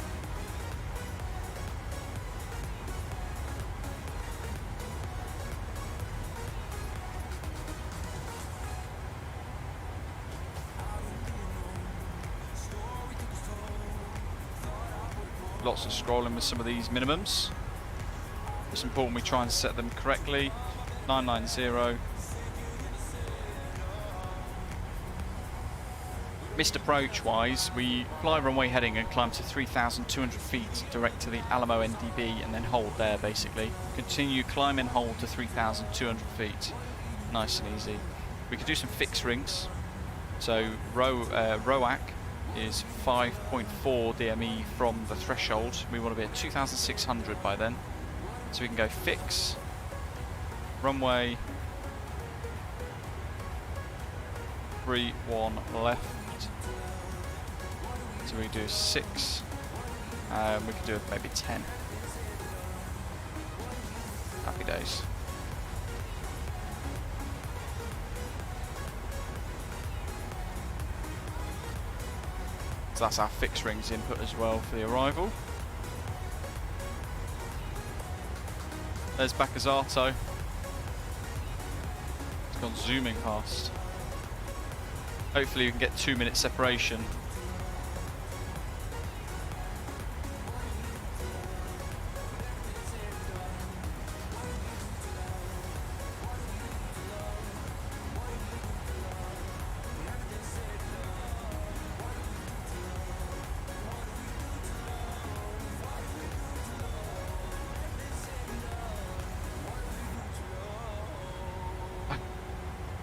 Lots of scrolling with some of these minimums. It's important we try and set them correctly. 990. Missed approach wise, we fly runway heading and climb to 3,200 feet direct to the Alamo NDB and then hold there basically. Continue climb and hold to 3,200 feet. Nice and easy. We could do some fixed rings. So ROAC is 5.4 DME from the threshold. We want to be at 2,600 by then. So we can go fix, runway 31 left. So we do 6, we could do maybe 10. Happy days. So that's our fixed rings input as well for the arrival. There's Baccasato. It's gone zooming past. Hopefully you can get 2 minute separation.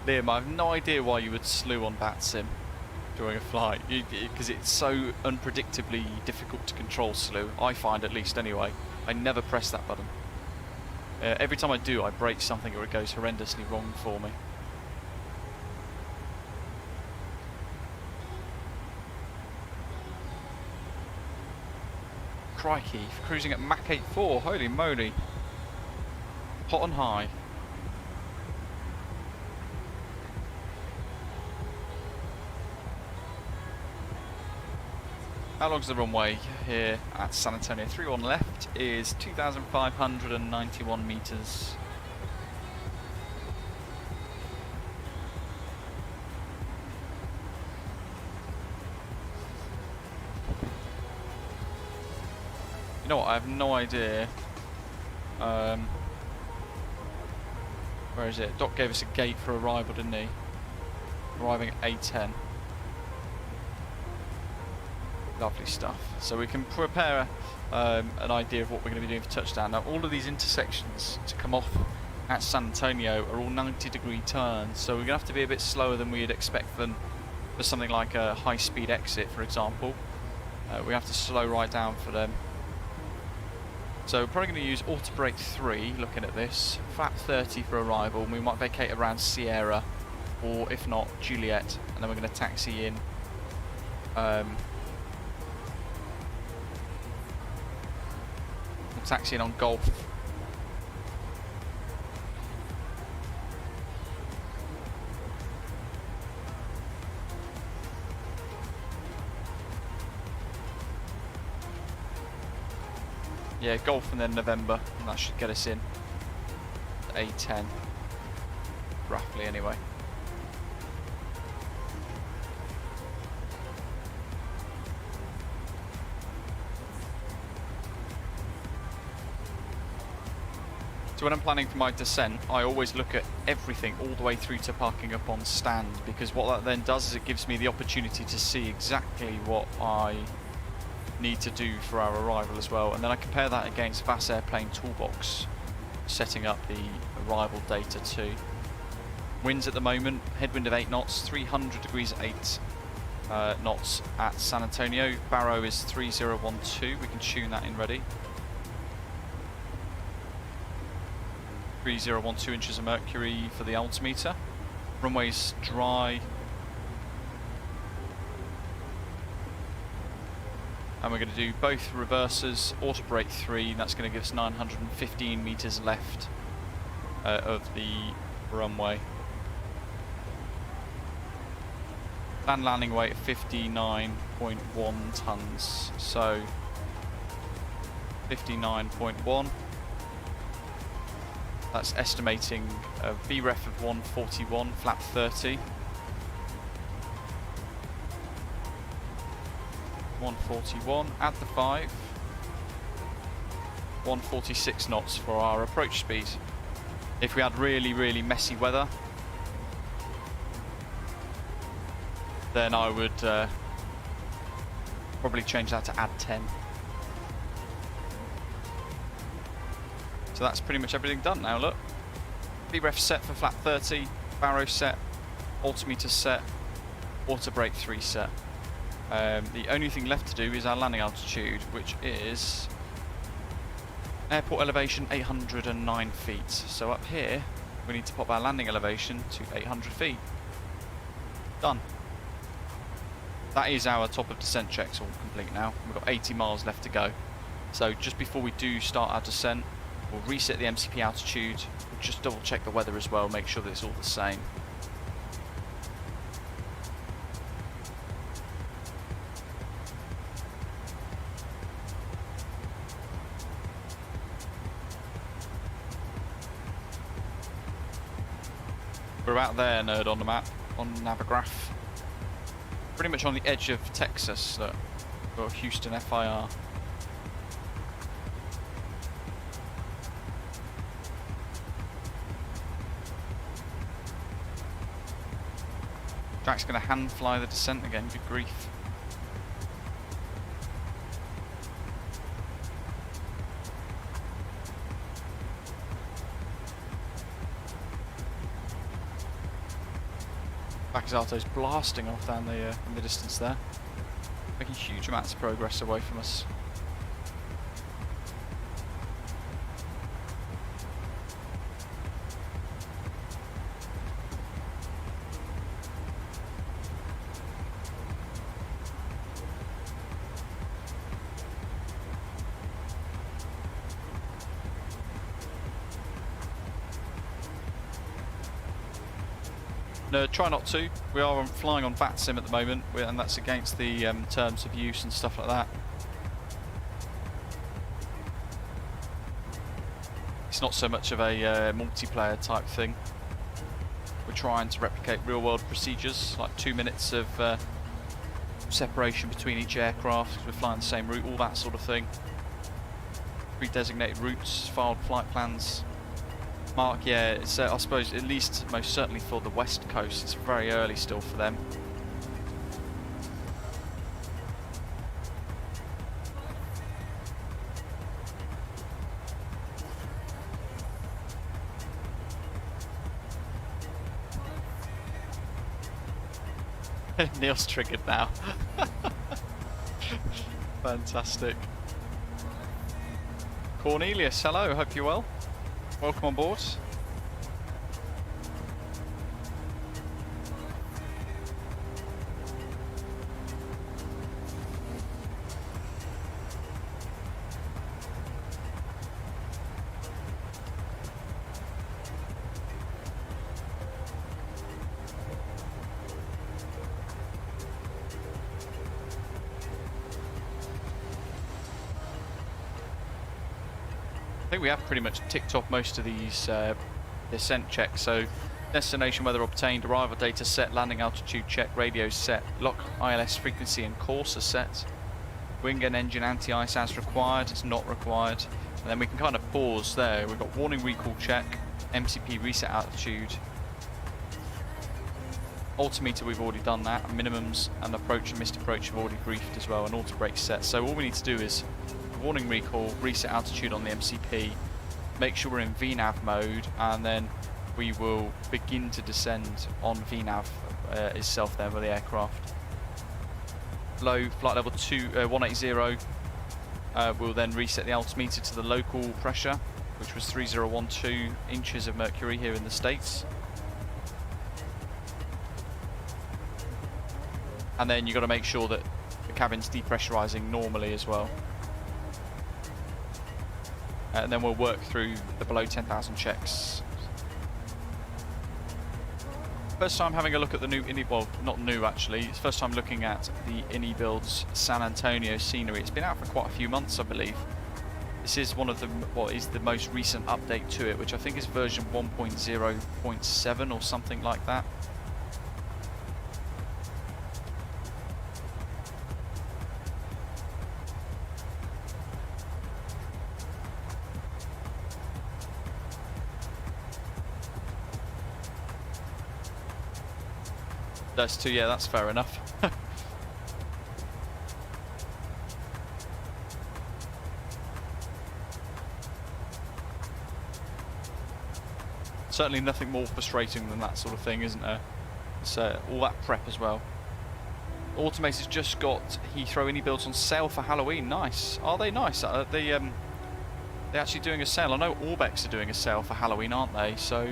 Liam, I have no idea why you would slew on VATSIM during a flight, because it's so unpredictably difficult to control slew, I find at least anyway. I never press that button. Every time I do, I break something or it goes horrendously wrong for me. Crikey, cruising at Mach 8.4, holy moly. Hot and high. How long's the runway here at San Antonio? 31 left is 2,591 meters. You know what, I have no idea. Where is it? Doc gave us a gate for arrival, didn't he? Arriving at A10. Lovely stuff. So we can prepare an idea of what we're going to be doing for touchdown. Now all of these intersections to come off at San Antonio are all 90-degree turns, so we're going to have to be a bit slower than we'd expect them for something like a high-speed exit, for example. We have to slow right down for them. So we're probably going to use auto brake 3, looking at this, flap 30 for arrival, and we might vacate around Sierra, or if not, Juliet, and then we're going to taxi in. Taxiing on Golf. Yeah, Golf and then November, and that should get us in A10, roughly anyway. So when I'm planning for my descent, I always look at everything all the way through to parking up on stand, because what that then does is it gives me the opportunity to see exactly what I need to do for our arrival as well, and then I compare that against VAS Airplane Toolbox, setting up the arrival data too. Winds at the moment, headwind of 8 knots, 300 degrees at 8 knots at San Antonio. Barrow is 3012, we can tune that in ready. 3012 inches of mercury for the altimeter. Runway's dry. and we're going to do both reversers, auto brake 3, and that's going to give us 915 meters left of the runway. Planned landing weight of 59.1 tons, so 59.1. That's estimating a VREF of 141, flap 30. 141, add the 5. 146 knots for our approach speed. If we had really, really messy weather, then I would probably change that to add 10. So that's pretty much everything done now, look. VREF set for flap 30, barrow set, altimeter set, auto brake 3 set. The only thing left to do is our landing altitude, which is airport elevation 809 feet. So up here, we need to pop our landing elevation to 800 feet. Done. That is our top of descent checks all complete now. We've got 80 miles left to go. So just before we do start our descent, we'll reset the MCP altitude. We'll just double check the weather as well, make sure that it's all the same. We're about there, nerd on the map, on Navigraph. Pretty much on the edge of Texas, look. Got Houston FIR. Jack's going to hand fly the descent again, good grief. Bakazato's blasting off down the in the distance there, making huge amounts of progress away from us. No, try not to. We are flying on VATSIM at the moment, and that's against the terms of use and stuff like that. It's not so much of a multiplayer type thing. We're trying to replicate real-world procedures, like 2 minutes of separation between each aircraft. We're flying the same route, all that sort of thing. Pre-designated routes, filed flight plans. Mark, yeah, it's, I suppose at least most certainly for the west coast, it's very early still for them. Neil's triggered now. Fantastic. Cornelius, hello, hope you're well. Welcome on board. I think we have pretty much ticked off most of these descent checks. So destination weather obtained, arrival data set, landing altitude check, radios set, lock ILS frequency and course are set, wing and engine anti-ice as required, it's not required, and then we can kind of pause there. We've got warning recall check, MCP reset altitude, altimeter we've already done that, minimums and approach and missed approach have already briefed as well, and auto brake set. So all we need to do is warning recall, reset altitude on the MCP, make sure we're in VNAV mode, and then we will begin to descend on VNAV itself there with the aircraft. Low flight level 180, we'll then reset the altimeter to the local pressure, which was 3012 inches of mercury here in the States. And then you've got to make sure that the cabin's depressurizing normally as well. And then we'll work through the below 10,000 checks. First time having a look at the new well, not new actually, it's first time looking at the iniBuilds San Antonio scenery. It's been out for quite a few months, I believe. This is one of the, what is the most recent update to it, which I think is version 1.0.7 or something like that. Those two, yeah, that's fair enough. Certainly nothing more frustrating than that sort of thing, isn't there? It's all that prep as well. Automated's just got Heathrow iniBuilds on sale for Halloween. Nice. Are they nice? They're actually doing a sale. I know Orbex are doing a sale for Halloween, aren't they? So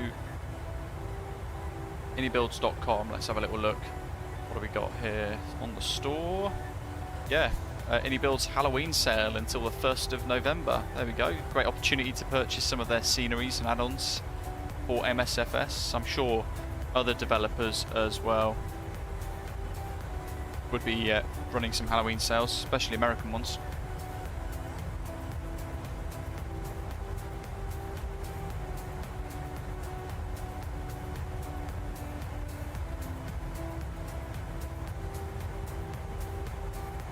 inibuilds.com, let's have a little look. What have we got here on the store? Yeah, iniBuilds Halloween sale until the 1st of November. There we go. Great opportunity to purchase some of their sceneries and add-ons for MSFS. I'm sure other developers as well would be running some Halloween sales, especially American ones.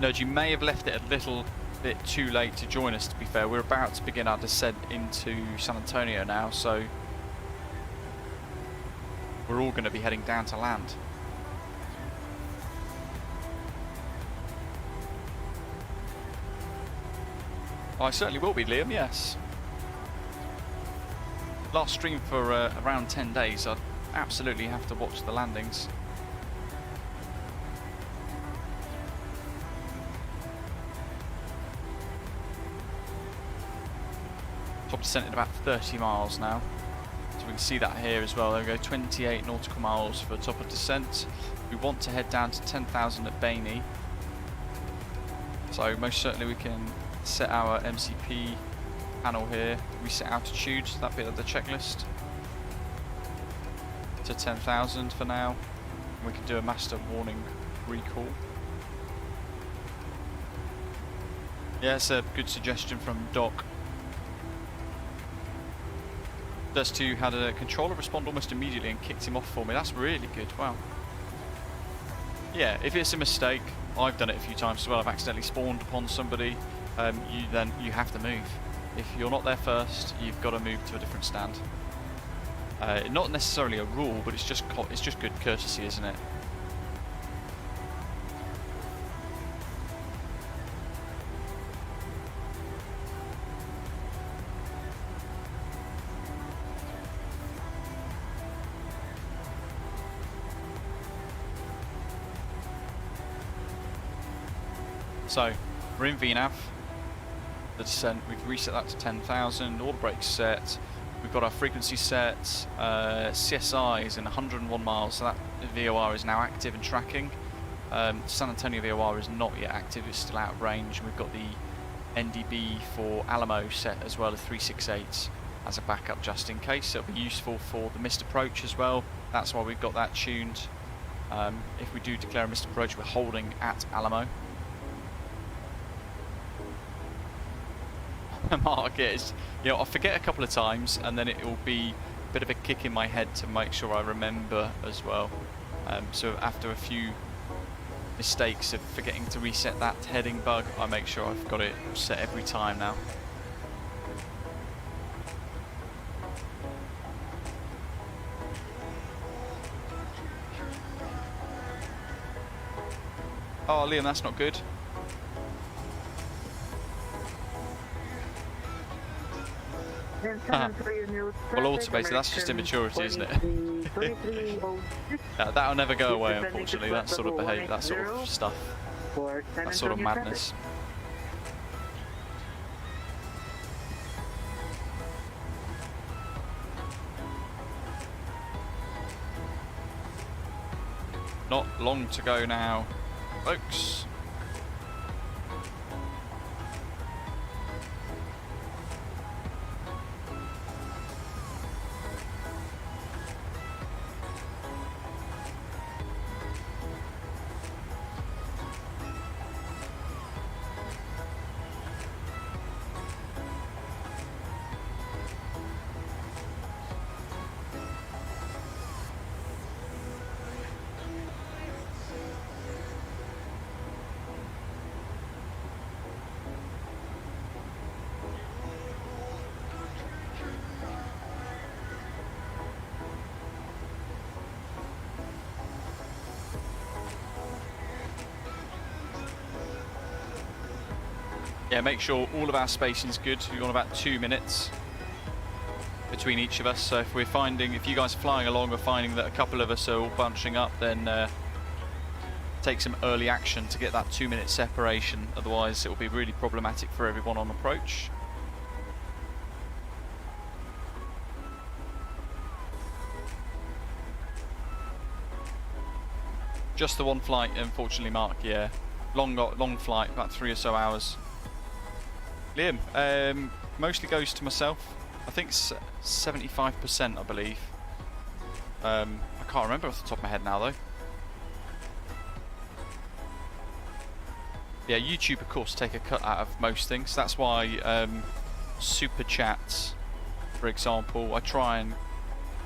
Nerd, you may have left it a little bit too late to join us, to be fair. We're about to begin our descent into San Antonio now, so we're all going to be heading down to land. I certainly will be, Liam, yes. Last stream for around 10 days. I'd absolutely have to watch the landings. Top descent at about 30 miles now. So we can see that here as well. There we go, 28 nautical miles for top of descent. We want to head down to 10,000 at Bainey. So most certainly we can set our MCP panel here, reset altitude, that bit of the checklist, to 10,000 for now. And we can do a master warning recall. Yeah, it's a good suggestion from Doc. Dust 2 had a controller respond almost immediately and kicked him off for me. That's really good. Wow. Yeah, if it's a mistake, I've done it a few times as well. I've accidentally spawned upon somebody. You have to move. If you're not there first, you've got to move to a different stand. Not necessarily a rule, but it's just good courtesy, isn't it? So, we're in VNAV, the descent, we've reset that to 10,000, all the brakes set, we've got our frequency set, CSI is in 101 miles, so that VOR is now active and tracking. San Antonio VOR is not yet active, it's still out of range, and we've got the NDB for Alamo set as well, as 368 as a backup just in case. It'll be useful for the missed approach as well, that's why we've got that tuned. If we do declare a missed approach, we're holding at Alamo. Mark is, you know, I'll forget a couple of times and then it will be a bit of a kick in my head to make sure I remember as well. So after a few mistakes of forgetting to reset that heading bug, I make sure I've got it set every time now. Oh, Liam, that's not good. Well, automated, that's just immaturity, isn't it? That'll never go away, unfortunately, that sort of behaviour, that sort of stuff, that sort of madness. Not long to go now, folks. Yeah, make sure all of our spacing is good. We want about 2 minutes between each of us. So if we're finding, if you guys are flying along, we're finding that a couple of us are all bunching up, then take some early action to get that 2-minute separation. Otherwise, it will be really problematic for everyone on approach. Just the one flight, unfortunately, Mark. Yeah, long flight, about 3 or so hours. Liam, mostly goes to myself. I think it's 75%, I believe. I can't remember off the top of my head now, though. Yeah, YouTube, of course, take a cut out of most things. That's why super chats, for example, I try and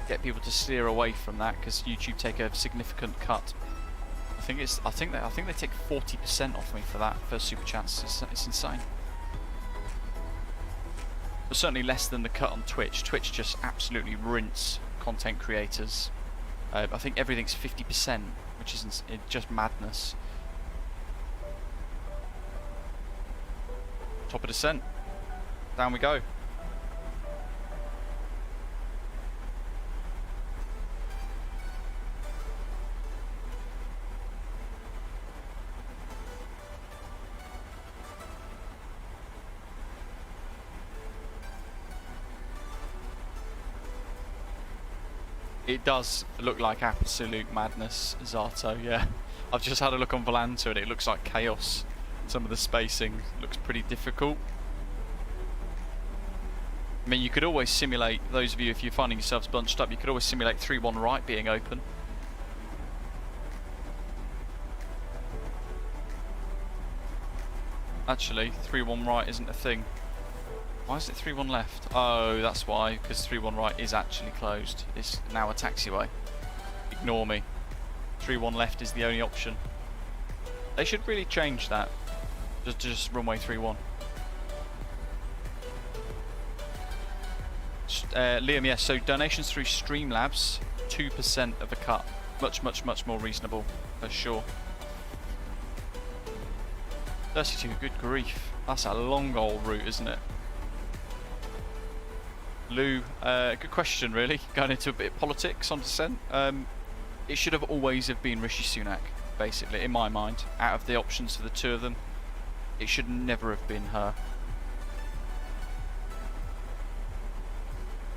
get people to steer away from that because YouTube take a significant cut. I think they take 40% off me for that, for super chats. It's insane. But certainly less than the cut on Twitch. Twitch just absolutely rinse content creators. I think everything's 50%, which is just madness. Top of descent. Down we go. It does look like absolute madness, Zato, yeah. I've just had a look on Volanta and it looks like chaos. Some of the spacing looks pretty difficult. I mean, you could always simulate, those of you, if you're finding yourselves bunched up, you could always simulate 3-1 right being open. Actually, 3-1 right isn't a thing. Why is it 3-1 left? Oh, that's why, because 3-1 right is actually closed. It's now a taxiway. Ignore me. 3-1 left is the only option. They should really change that. Just runway 31. Liam, yes, so donations through Streamlabs, 2% of a cut. Much more reasonable, for sure. 32, good grief. That's a long old route, isn't it? Lou, good question really, going into a bit of politics on descent. It should have always have been Rishi Sunak, basically, in my mind. Out of the options for the two of them, it should never have been her.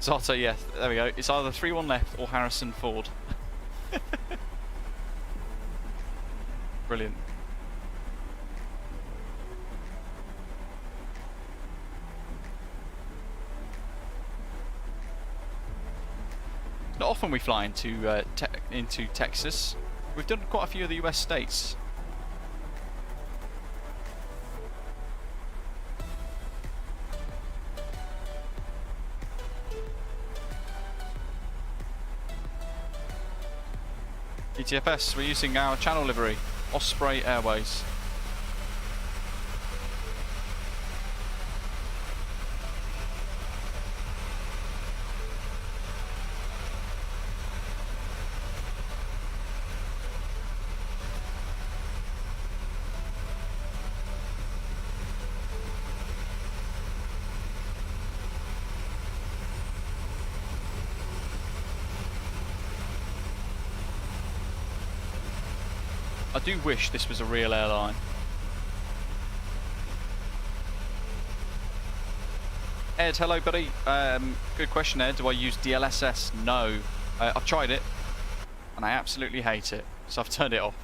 Zato, yeah, there we go. It's either 3-1 left or Harrison Ford. Brilliant. Not often we fly into Texas. We've done quite a few of the US states. ETFS, we're using our channel livery, Osprey Airways. I do wish this was a real airline. Ed, hello buddy. Good question, Ed. Do I use DLSS? No. I've tried it and I absolutely hate it, so I've turned it off.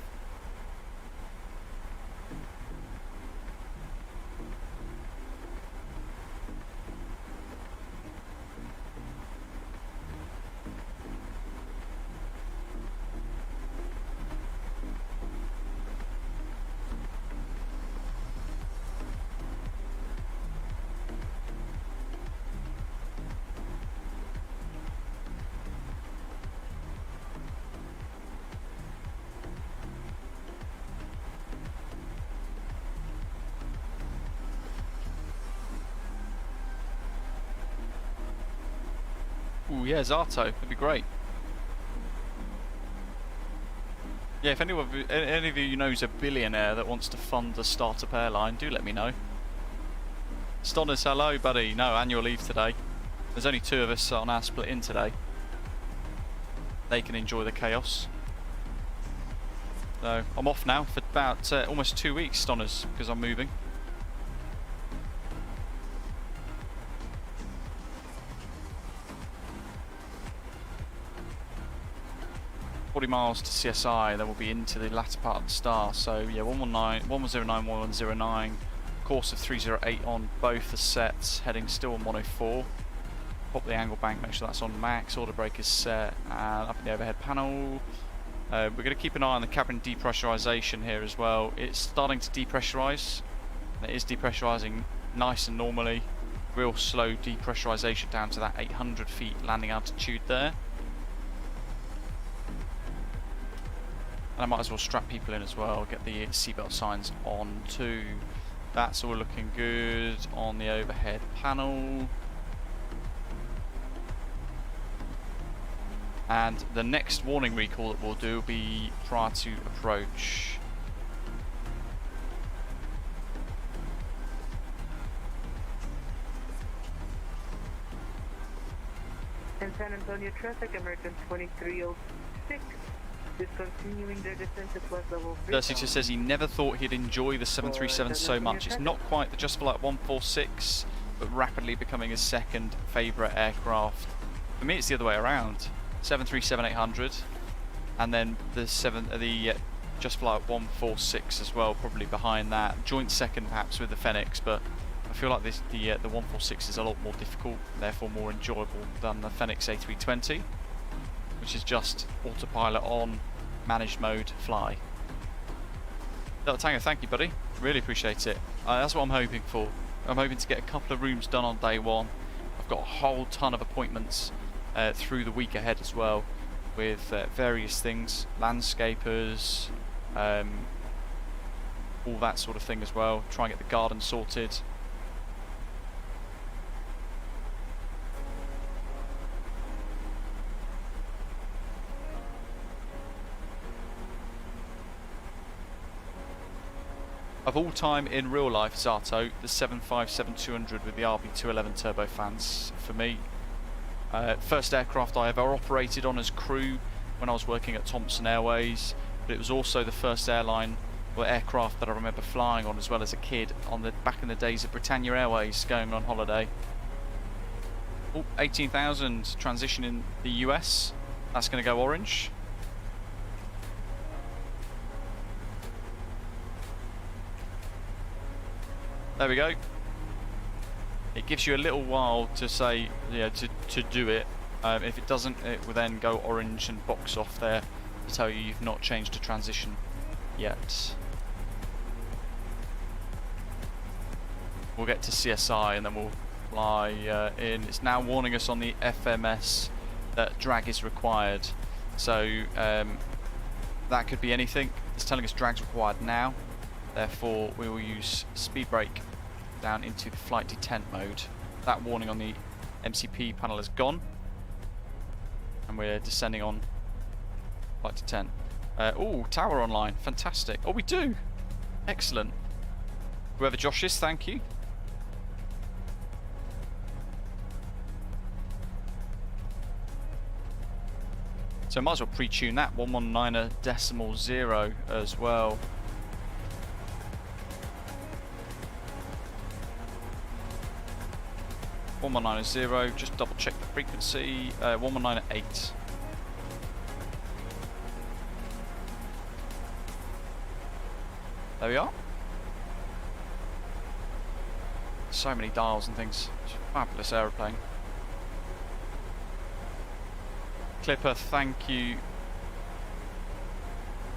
Ooh, yeah, Zato, that'd be great. Yeah, if any of you knows a billionaire that wants to fund a startup airline, do let me know. Stonners, hello, buddy. No, annual leave today. There's only 2 of us on our split in today. They can enjoy the chaos. So I'm off now for about almost 2 weeks, Stonners, because I'm moving. Miles to CSI, then we'll be into the latter part of the star. So yeah, 119, 1109, 1109, course of 308 on both the sets, heading still on 104. Pop the angle bank, make sure that's on max, order brake is set, and up in the overhead panel. We're going to keep an eye on the cabin depressurization here as well. It's starting to depressurize. It is depressurizing nice and normally. Real slow depressurization down to that 800 feet landing altitude there. And I might as well strap people in as well, get the seatbelt signs on too. That's all looking good on the overhead panel. And the next warning recall that we'll do will be prior to approach. In San Antonio traffic, American 2306. Discontinuing their descent to flight level 3. Dirty just says he never thought he'd enjoy the 737 so much. It's not quite the Just Flight 146, but rapidly becoming his second favourite aircraft. For me, it's the other way around. 737-800, and then the Just Flight 146 as well, probably behind that. Joint second, perhaps, with the Phoenix, but I feel like the 146 is a lot more difficult, therefore more enjoyable than the Phoenix A320. Which is just autopilot on, managed mode, fly. Delta Tango, thank you, buddy. Really appreciate it. That's what I'm hoping for. I'm hoping to get a couple of rooms done on day one. I've got a whole ton of appointments through the week ahead as well, with various things, landscapers, all that sort of thing as well. Try and get the garden sorted. Of all time in real life, Zato, the 757-200 with the RB211 turbofans for me. First aircraft I ever operated on as crew when I was working at Thompson Airways, but it was also the first airline or aircraft that I remember flying on as well as a kid on the back in the days of Britannia Airways going on holiday. Oh, 18,000 transition in the US. That's going to go orange. There we go. It gives you a little while to say, yeah, to do it. If it doesn't, it will then go orange and box off there to tell you you've not changed to transition yet. We'll get to CSI and then we'll fly in. It's now warning us on the FMS that drag is required. So that could be anything. It's telling us drag's required now. Therefore, we will use speed brake down into the flight detent mode. That warning on the MCP panel is gone, and we're descending on flight detent. Oh, tower online, fantastic. Oh, we do. Excellent. Whoever Josh is, thank you. So I might as well pre-tune that 119.0 as well. 119.0, just double check the frequency, 119.8. There we are. So many dials and things. It's a fabulous aeroplane. Clipper, thank you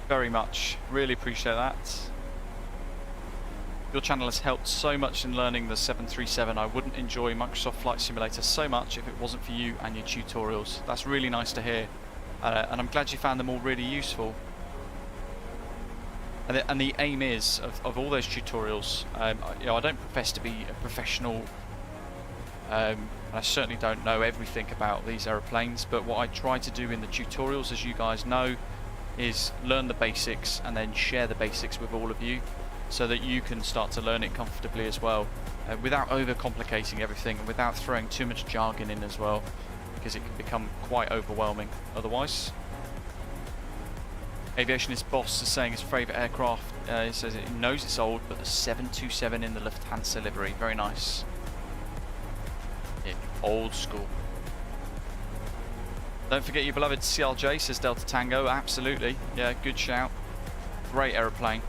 very much. Really appreciate that. Your channel has helped so much in learning the 737. I wouldn't enjoy Microsoft Flight Simulator so much if it wasn't for you and your tutorials. That's really nice to hear, and I'm glad you found them all really useful. And the aim is of all those tutorials. You know, I don't profess to be a professional. I certainly don't know everything about these aeroplanes, but what I try to do in the tutorials, as you guys know, is learn the basics and then share the basics with all of you, so that you can start to learn it comfortably as well. without overcomplicating everything and without throwing too much jargon in as well, because it can become quite overwhelming otherwise. Aviationist Boss is saying his favourite aircraft, he says he knows it's old, but the 727 in the Lufthansa livery, very nice. Yeah, old school. Don't forget your beloved CLJ, says Delta Tango, absolutely, yeah, good shout. Great aeroplane.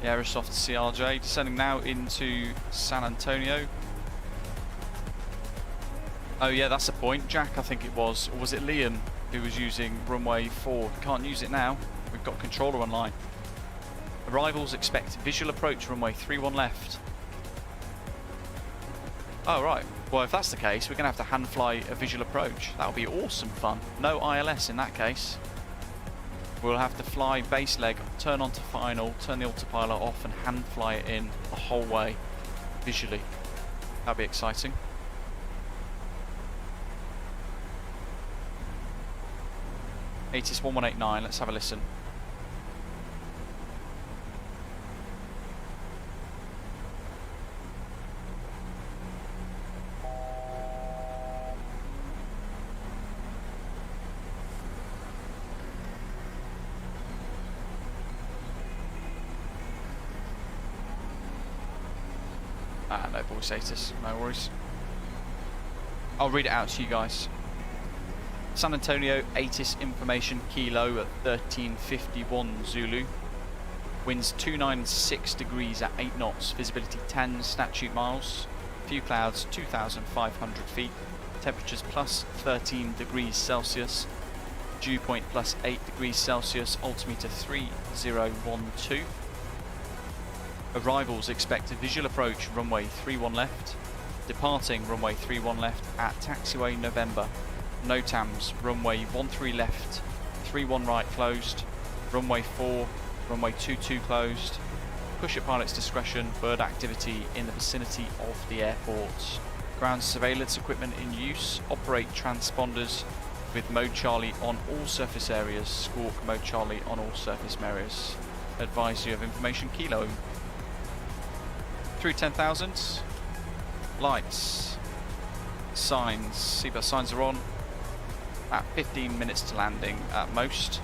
The Aerosoft CLJ descending now into San Antonio. Oh yeah, that's a point. Jack, I think it was, or was it Liam who was using runway 4? Can't use it now. We've got controller online. Arrivals expect visual approach runway 31 left. Oh right. Well, if that's the case, we're going to have to hand fly a visual approach. That'll be awesome fun. No ILS in that case. We'll have to fly base leg, turn onto final, turn the autopilot off and hand fly it in the whole way, visually. That'll be exciting. ATIS 1189, let's have a listen. No voice ATIS, no worries. I'll read it out to you guys. San Antonio ATIS information Kilo at 1351 Zulu. Winds 296 degrees at 8 knots. Visibility 10 statute miles. Few clouds 2,500 feet. Temperatures plus 13 degrees Celsius. Dew point plus 8 degrees Celsius. Altimeter 3012. Arrivals expect a visual approach runway 31 left. Departing runway 31 left at taxiway November. NOTAMs runway 13 left, 31 right closed, runway 4, runway 22 closed. Push at pilot's discretion, bird activity in the vicinity of the airport. Ground surveillance equipment in use. Operate transponders with mode Charlie on all surface areas. Squawk mode Charlie on all surface areas. Advise you of information Kilo. Through 10,000. Lights. Signs. Seatbelt signs are on. At 15 minutes to landing at most.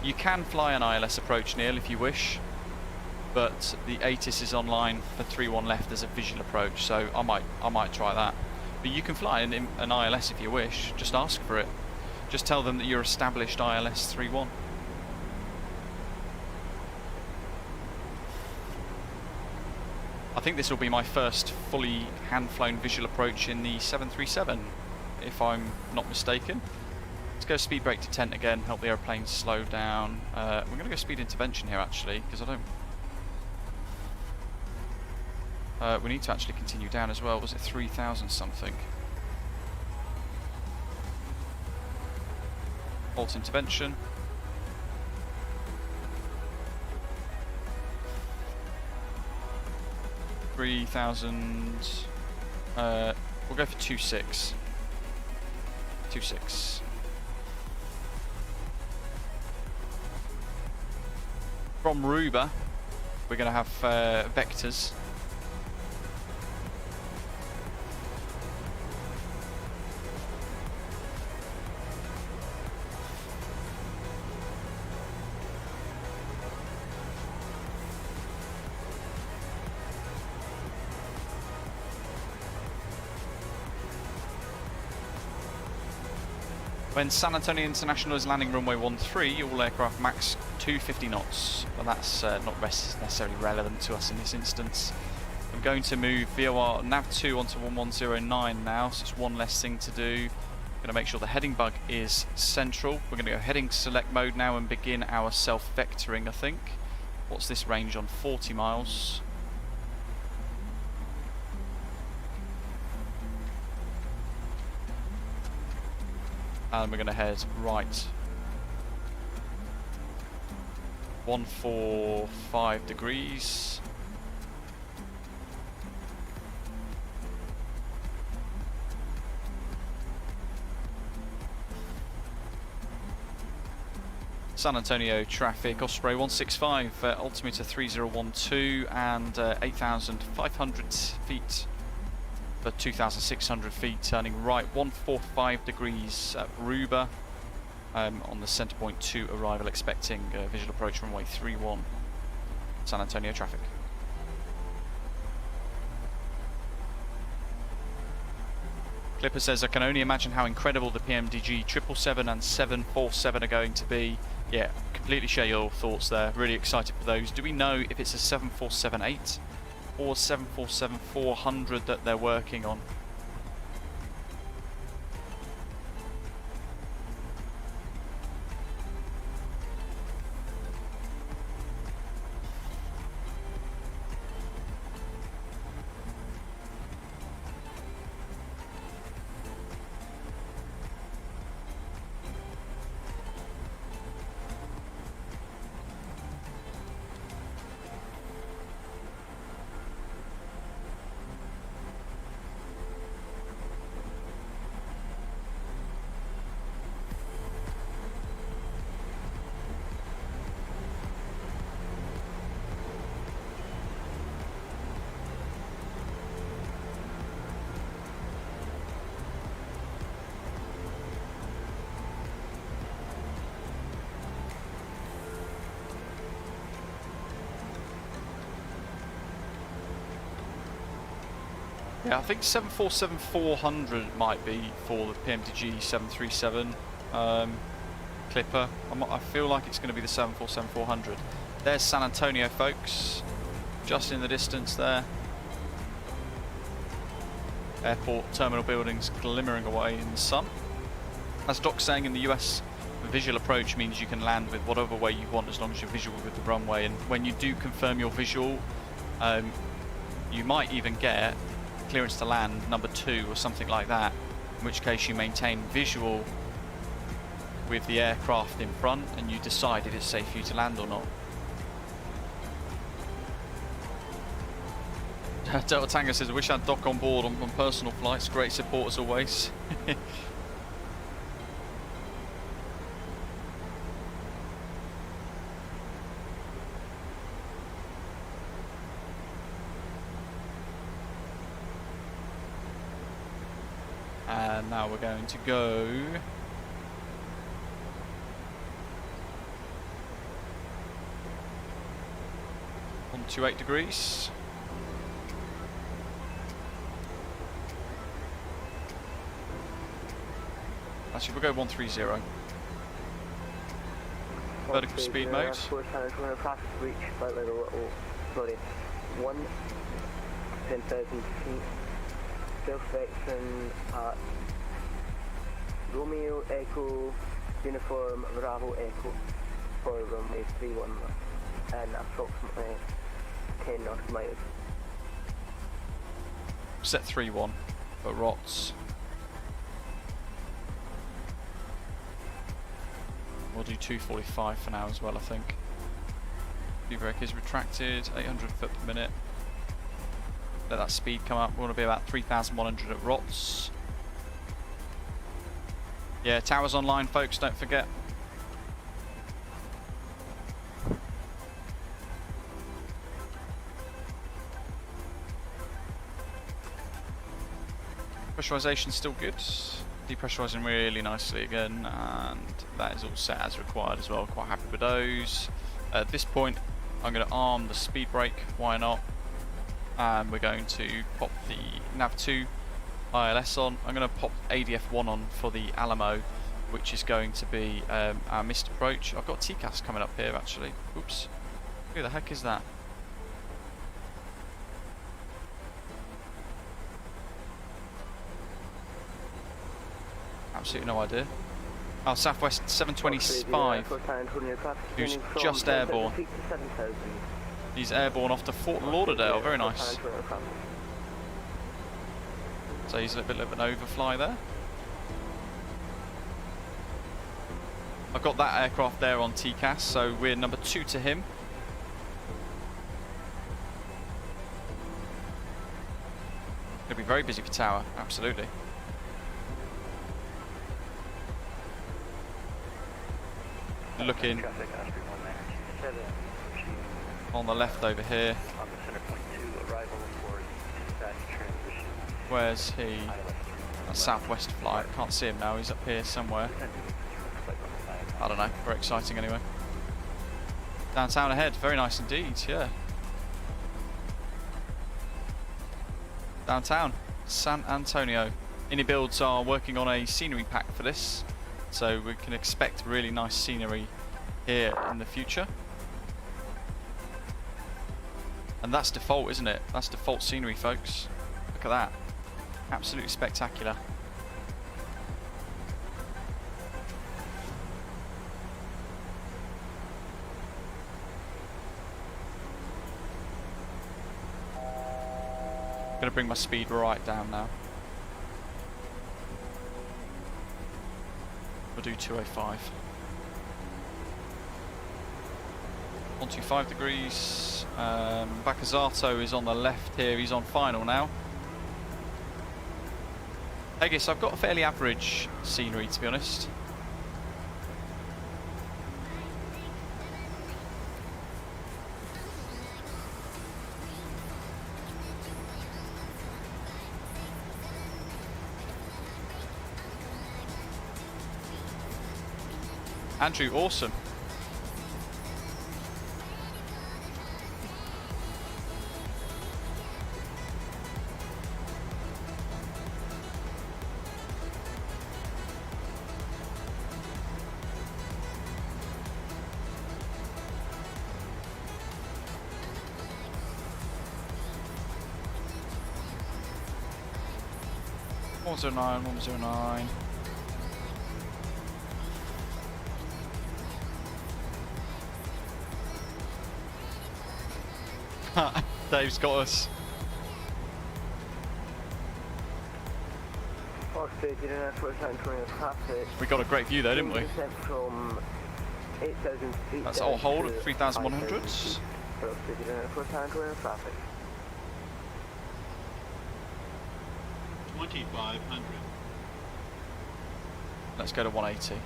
You can fly an ILS approach, Neil, if you wish, but the ATIS is online for 31 left as a visual approach, so I might try that. But you can fly an ILS if you wish. Just ask for it. Just tell them that you're established ILS 31. I think this will be my first fully hand-flown visual approach in the 737, if I'm not mistaken. Let's go speed brake to tent again, help the aeroplane slow down. We're going to go speed intervention here actually, because I don't... we need to actually continue down as well. Was it 3,000 something? Halt intervention. We'll go for 2.6. 2.6. From Ruba, we're going to have vectors. When San Antonio International is landing runway 13, all aircraft max 250 knots. Well, that's not necessarily relevant to us in this instance. I'm going to move VOR nav2 onto 1109 now, so it's one less thing to do. I'm going to make sure the heading bug is central. We're going to go heading select mode now and begin our self-vectoring, I think. What's this range on? 40 miles. And we're going to head right. 145 degrees. San Antonio traffic, Osprey 165, altimeter 3012 and 8,500 feet for 2,600 feet, turning right 145 degrees at Aruba on the center point 2 arrival, expecting visual approach runway 31, San Antonio traffic. Clipper says, I can only imagine how incredible the PMDG 777 and 747 are going to be. Yeah, completely share your thoughts there. Really excited for those. Do we know if it's a 747-8 or 747-400 that they're working on? Yeah, I think 747-400 might be for the PMDG 737 Clipper. I feel like it's going to be the 747-400. There's San Antonio, folks, just in the distance there. Airport terminal buildings glimmering away in the sun. As Doc's saying, in the US, visual approach means you can land with whatever way you want as long as you're visual with the runway. And when you do confirm your visual, you might even get clearance to land number 2 or something like that, in which case you maintain visual with the aircraft in front and you decide if it's safe for you to land or not. Delta Tango says, I wish I had Doc on board on personal flights. Great support as always. And now we're going to go on to 8 degrees. Actually, we'll go 130. Vertical speed mode. Traffic reach slightly a little, sorry, 10,000 feet. Self-section at Romeo Echo Uniform Bravo Echo for runway 31 and approximately 10 nautical miles. Set 3-1 for ROTS. We'll do 245 for now as well, I think. Speed brake is retracted, 800 foot per minute. Let that speed come up. We want to be about 3,100 at ROTS. Yeah, tower's online, folks, don't forget. Pressurization still good. Depressurizing really nicely again, and that is all set as required as well. Quite happy with those. At this point, I'm going to arm the speed brake. Why not? And we're going to pop the nav2 ILS on. I'm going to pop ADF1 on for the Alamo, which is going to be our missed approach. I've got TCAS coming up here actually. Oops. Who the heck is that? Absolutely no idea. Oh, Southwest 725, who's just airborne. He's airborne off to Fort Lauderdale, very nice. So he's a little bit of an overfly there. I've got that aircraft there on TCAS, so we're number 2 to him. It'll be very busy for tower, absolutely. looking Traffic Osprey 197, on the left over here. on the center point 2, arrival for dispatch transition. Where's he? A southwest flight. Can't see him now. He's up here somewhere. I don't know. Very exciting anyway. Downtown ahead. Very nice indeed. Yeah. Downtown San Antonio. iniBuilds are working on a scenery pack for this, so we can expect really nice scenery here in the future. And that's default, isn't it? That's default scenery, folks. Look at that. Absolutely spectacular. Gonna bring my speed right down now. We'll do 205. 125 degrees. Bakazato is on the left here. He's on final now. I guess I've got a fairly average scenery, to be honest. Andrew, awesome. One 109. Dave's got us. We got a great view though, didn't we? That's all hold at 3,100s. Let's go to 180.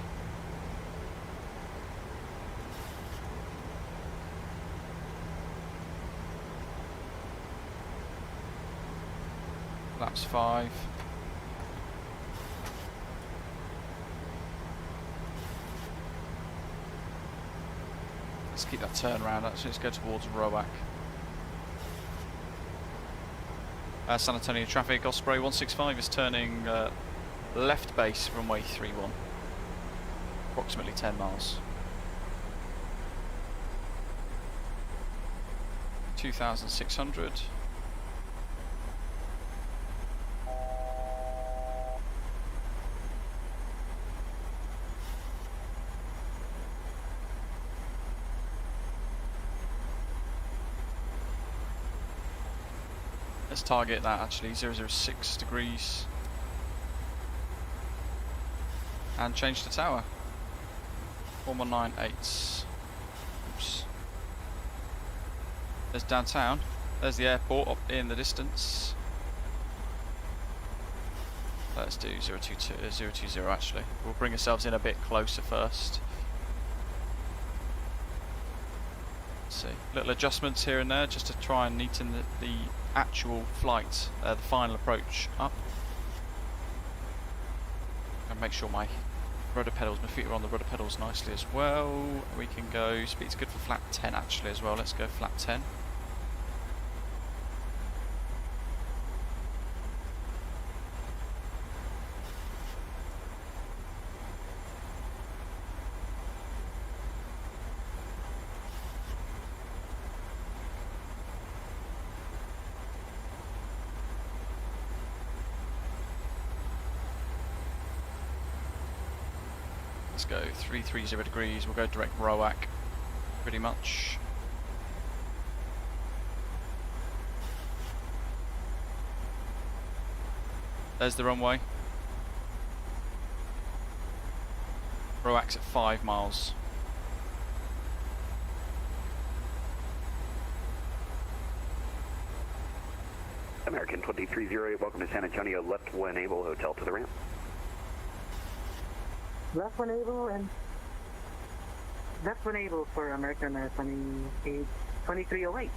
Laps 5. Let's keep that turn around. Let's go towards Roac. San Antonio traffic. Osprey 165 is turning left base runway 31. Approximately 10 miles. 2,600. Let's target that actually, 006 degrees. And change the tower. 4198. Oops. There's downtown. There's the airport up in the distance. Let's do 020 actually. We'll bring ourselves in a bit closer first. Let's see. Little adjustments here and there just to try and neaten the actual flight, the final approach up. And make sure my rudder pedals, my feet are on the rudder pedals nicely as well. We can go, speed's good for flat 10 actually as well. Let's go flat 10. Let's go 330 degrees, we'll go direct Roac, pretty much. There's the runway. Roac's at 5 miles. American 2308, welcome to San Antonio, left when able, hotel to the ramp. Left when able and That's enable for American 2308.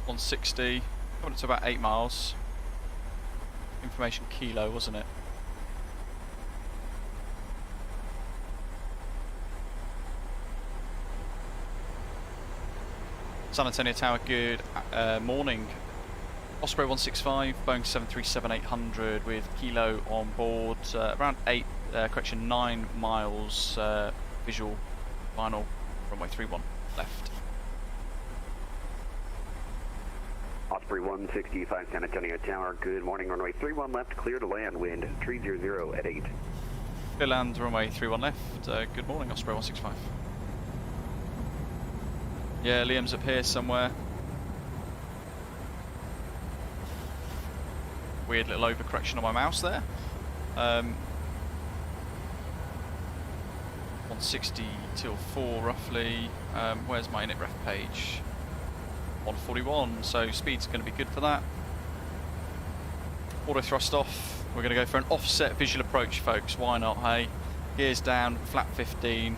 160, coming up to about 8 miles. Information kilo, wasn't it? San Antonio Tower, good morning. Osprey 165, Boeing 737-800 with kilo on board, around 9 miles visual, final, runway 31 left. Osprey 165 San Antonio Tower, good morning, runway 31 left, clear to land, wind 300 at 8. Clear land, runway 31 left, good morning Osprey 165. Yeah, Liam's up here somewhere. Weird little overcorrection on my mouse there. 160 till 4 roughly. Where's my init ref page? 141, so speed's going to be good for that. Auto thrust off. We're going to go for an offset visual approach, folks. Why not, hey? Gears down, flap 15.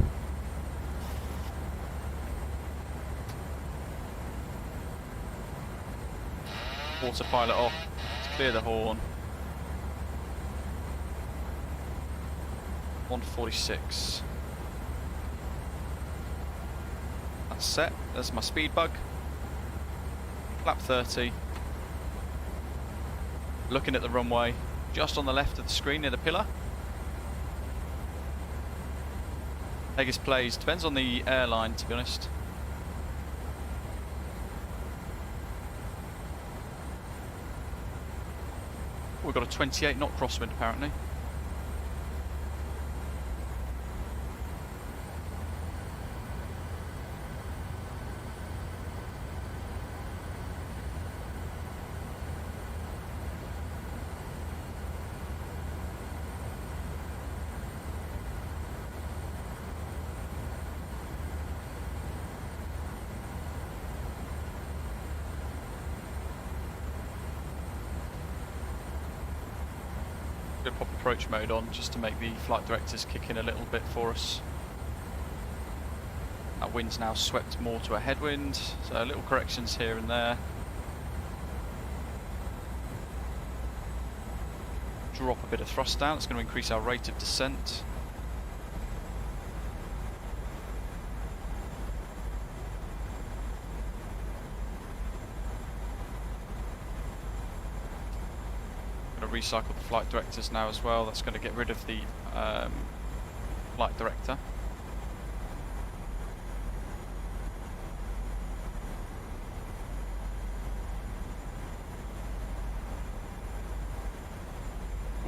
Autopilot off. Let's clear the horn. 146. That's set. There's my speed bug. Flap 30. Looking at the runway, just on the left of the screen near the pillar. Vegas plays. Depends on the airline, to be honest. We've got a 28 knot crosswind apparently. Gonna pop approach mode on just to make the flight directors kick in a little bit for us. That wind's now swept more to a headwind, so little corrections here and there. Drop a bit of thrust down, it's going to increase our rate of descent. Recycle the flight directors now as well. That's going to get rid of the flight director.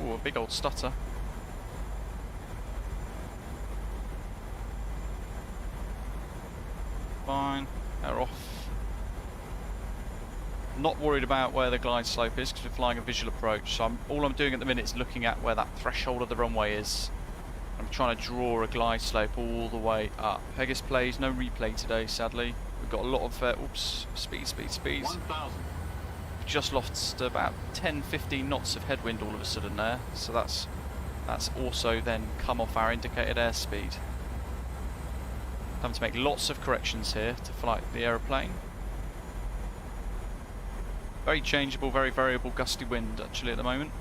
Ooh, a big old stutter. Fine, they're off. Not worried about where the glide slope is because we're flying a visual approach, so all I'm doing at the minute is looking at where that threshold of the runway is. I'm trying to draw a glide slope all the way up. Pegasus plays, no replay today sadly. We've got a lot of speeds. 1,000. Just lost about 10-15 knots of headwind all of a sudden there, so that's also then come off our indicated airspeed. Having to make lots of corrections here to fly the aeroplane. Very changeable, very variable gusty wind actually at the moment,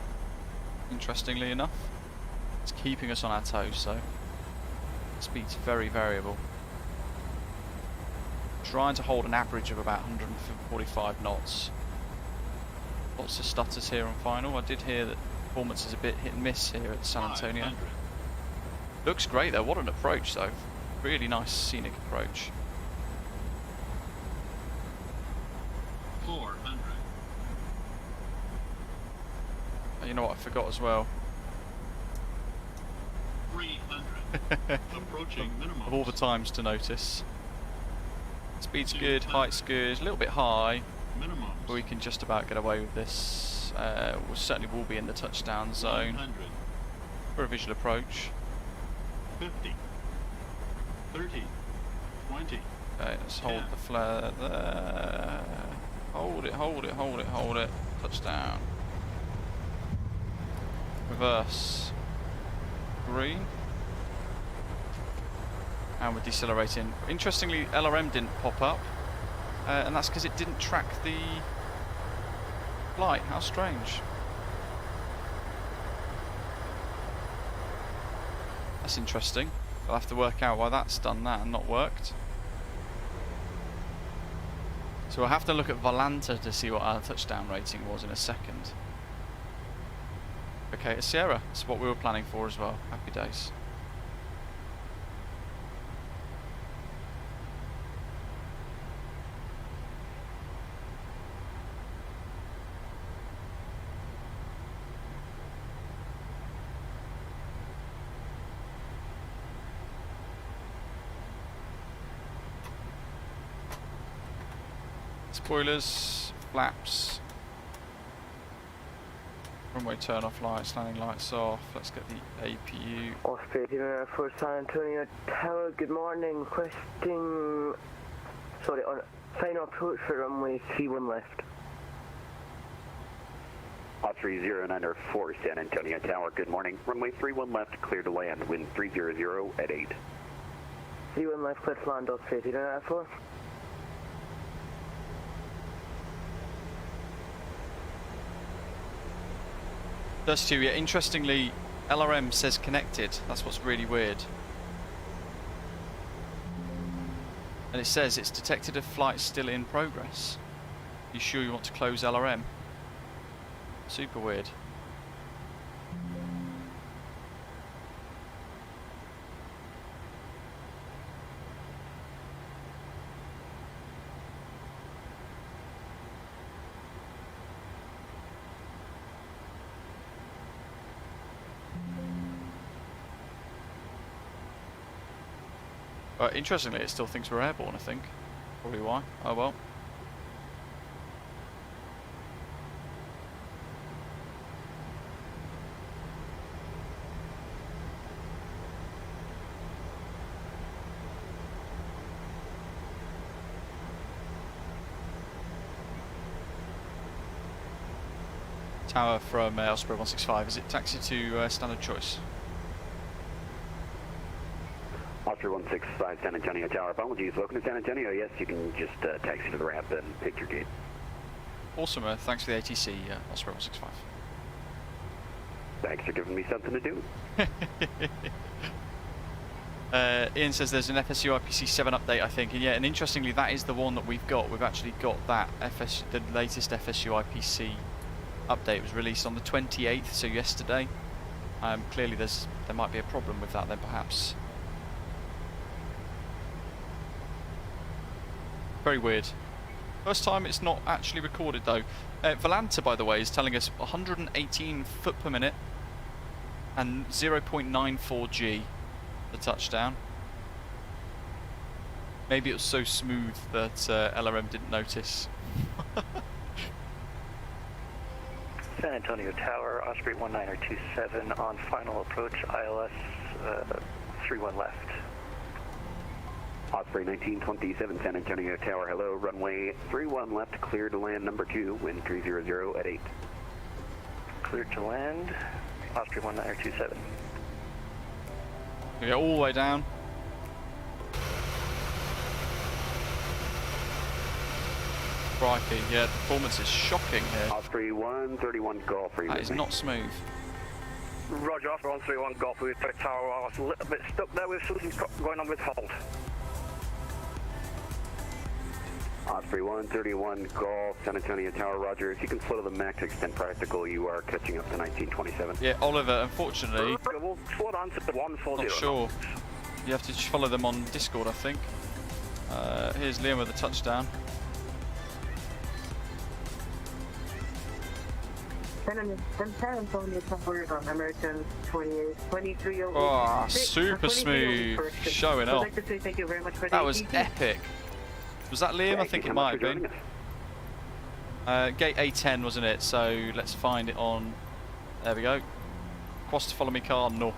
interestingly enough. It's keeping us on our toes, so speed's very variable. Trying to hold an average of about 145 knots. Lots of stutters here on final. I did hear that performance is a bit hit and miss here at San Antonio. 500. Looks great though, what an approach though. Really nice scenic approach. 400. You know what I forgot as well? 300. Approaching minimum. Of all the times to notice. Speed's good, height's good, a little bit high, Minimum. but we can just about get away with this. We certainly will be in the touchdown zone 100. for a visual approach. 50. 30. 20. Okay, let's hold the flare there. Hold it. Touchdown. Reverse. Green. And we're decelerating. Interestingly, LRM didn't pop up, and that's because it didn't track the flight. How strange. That's interesting. I'll have to work out why that's done that and not worked. So we'll have to look at Volanta to see what our touchdown rating was in a second. Okay, it's Sierra. That's what we were planning for as well. Happy days. Spoilers, flaps, runway turn off lights, landing lights off. Let's get the APU. Osprey for San Antonio Tower, good morning. Requesting, sorry, on final approach for runway 31 left. Osprey 0904 San Antonio Tower, good morning. Runway 31 left, clear to land, wind 300 at 8. 31 left, clear to land, Osprey 0904. Does too, yeah. Interestingly, LRM says connected. That's what's really weird. And it says it's detected a flight still in progress. You sure you want to close LRM? Super weird. But interestingly, it still thinks we're airborne, I think. Probably why. Oh well. Tower from Osprey 165. Is it taxi to standard choice? Osprey 165 San Antonio Tower, apologies. Welcome to San Antonio. Yes, you can just taxi to the ramp and pick your gate. Awesome, thanks for the ATC, Osprey 165. Thanks for giving me something to do. Ian says there's an FSU IPC7 update, I think, and yeah, and interestingly, that is the one that we've got. We've actually got that the latest FSU IPC update. It was released on the 28th, so yesterday. Clearly, there might be a problem with that then, perhaps. Very weird. First time it's not actually recorded though. Volanta, by the way, is telling us 118 foot per minute and 0.94 G the touchdown. Maybe it was so smooth that LRM didn't notice. San Antonio Tower, Osprey 1927 on final approach, ILS 31 left. Osprey 1927 San Antonio Tower, hello, runway 31 left, clear to land number 2, wind 300 at 8. Clear to land, Osprey 1927. We go all the way down. Crikey, yeah, performance is shocking here. Osprey 131 Golf, that is not smooth. Roger, Osprey 131 Golf, with the tower, I was a little bit stuck there with something going on with hold. Osprey 131 Golf, San Antonio Tower, roger. If you can slow to the max to extend practical, you are catching up to 1927. Yeah, Oliver, unfortunately, We'll slow down to the 140. not sure. You have to follow them on Discord, I think. Here's Liam with the touchdown. San Antonio Tower, American 23. Oh, super smooth. Showing I'd off. like to say thank you very much for That was epic. Was that Liam? I think it might have been. Gate A10, wasn't it? So let's find it on. There we go. Cross to follow me car, no.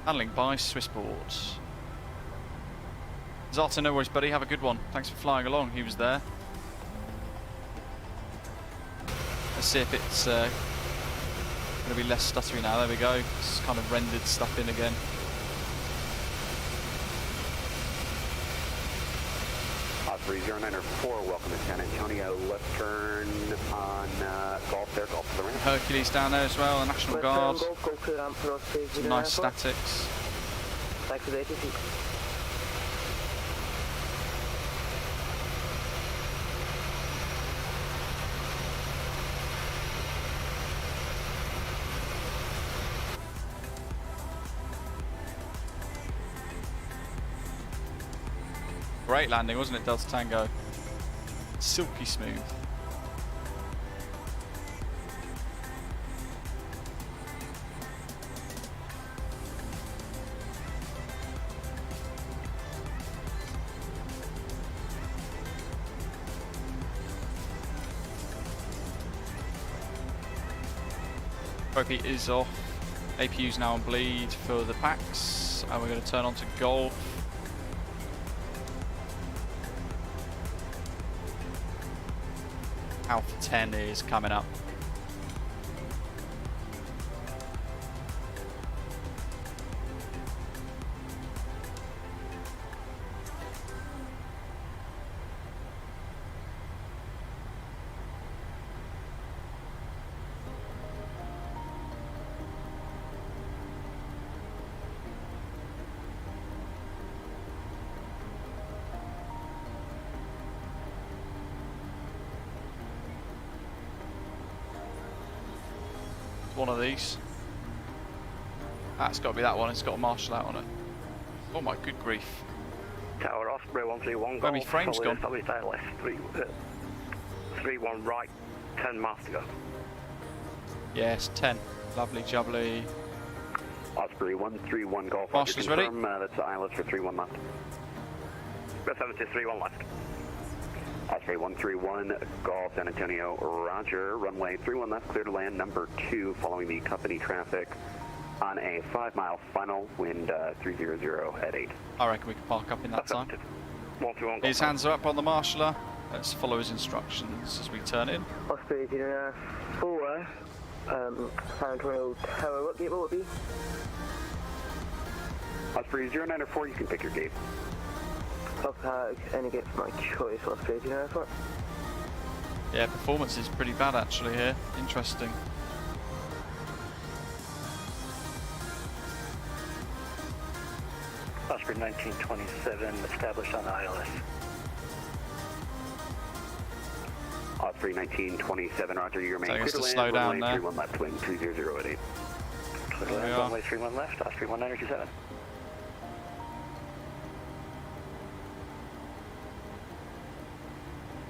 Handling by Swissport. Zata, no worries, buddy. Have a good one. Thanks for flying along. He was there. Let's see if it's going to be less stuttery now. There we go. It's kind of rendered stuff in again. Osprey 0904, welcome to San Antonio. Left turn on Golf there, Golf to the ramp. Hercules down there as well, the National Guard. Golf, go to ramp for Osprey Some nice statics. Thanks for the agency. Great landing, wasn't it, Delta Tango? Silky smooth. Trophy is off. APU's now on bleed for the packs, and we're going to turn on to Golf. Alpha 10 is coming up. One of these. That's got to be that one. It's got a marshal out on it. Oh my good grief. Tower Osprey 131 Where my Golf. frame's gone. Probably left 3-1 right, 10 miles to go. Yes, 10. Lovely jubbly. Osprey 131 Golf. Marshal's ready. That's the ILS for 3-1 left. 73-1 left. Osprey 131 Golf San Antonio, roger. Runway 31 left, clear to land number 2, following the company traffic on a 5-mile final, wind 300 at 8. I reckon we can park up in that time. 131 His hands are up on the marshaller. Let's follow his instructions as we turn in. Osprey 04, San Antonio Tower, what gate will it be? Osprey 0904, you can pick your gate. Any gate for my choice, Osprey 04. Yeah, performance is pretty bad actually here. Interesting. Osprey 1927, established on ILS. Osprey 1927, roger, you remain Telling clear us to to land, slow down runway there. 31 left, wind 200 at 8. Clear There we land, are. runway 31 left, Osprey 1927.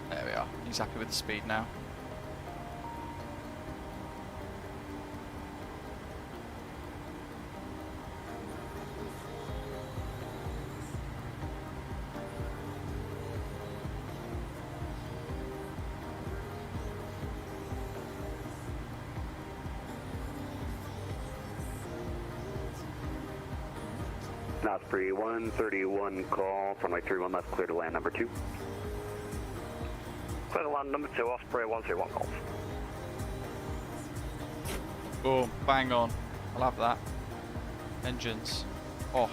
There we are. He's happy with the speed now. Osprey 131 call, runway 31 left, clear to land number 2. Clear to land number 2, Osprey 131 calls. Boom, bang on. I'll have that. Engines off.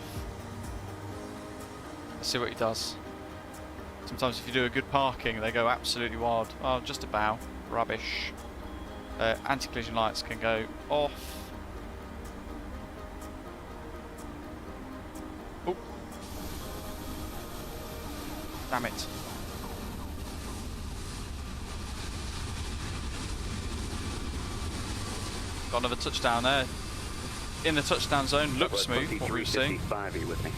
Let's see what he does. Sometimes if you do a good parking, they go absolutely wild. Oh, just a bow. Rubbish. Anti-collision lights can go off. Oh. Damn it. Got another touchdown there. In the touchdown zone, looks smooth, what we've seen. Are you with me?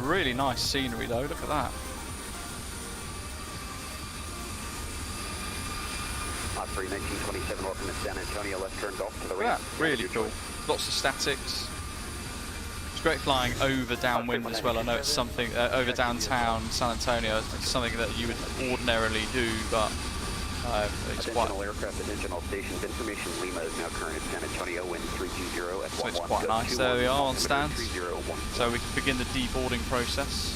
Really nice scenery though, look at that. Osprey 1927, welcome to San Antonio, left turn golf to the Look right. at that, really cool. Lots of statics. It's great flying over downwind as well. I know it's something, over downtown San Antonio, it's something that you would ordinarily do, but It's quite, Attention all aircraft, attention all stations. Information Lima is now current at San Antonio, wind 320 at 11. so it's quite nice. There we are on stands. 3014. So we can begin the deboarding process.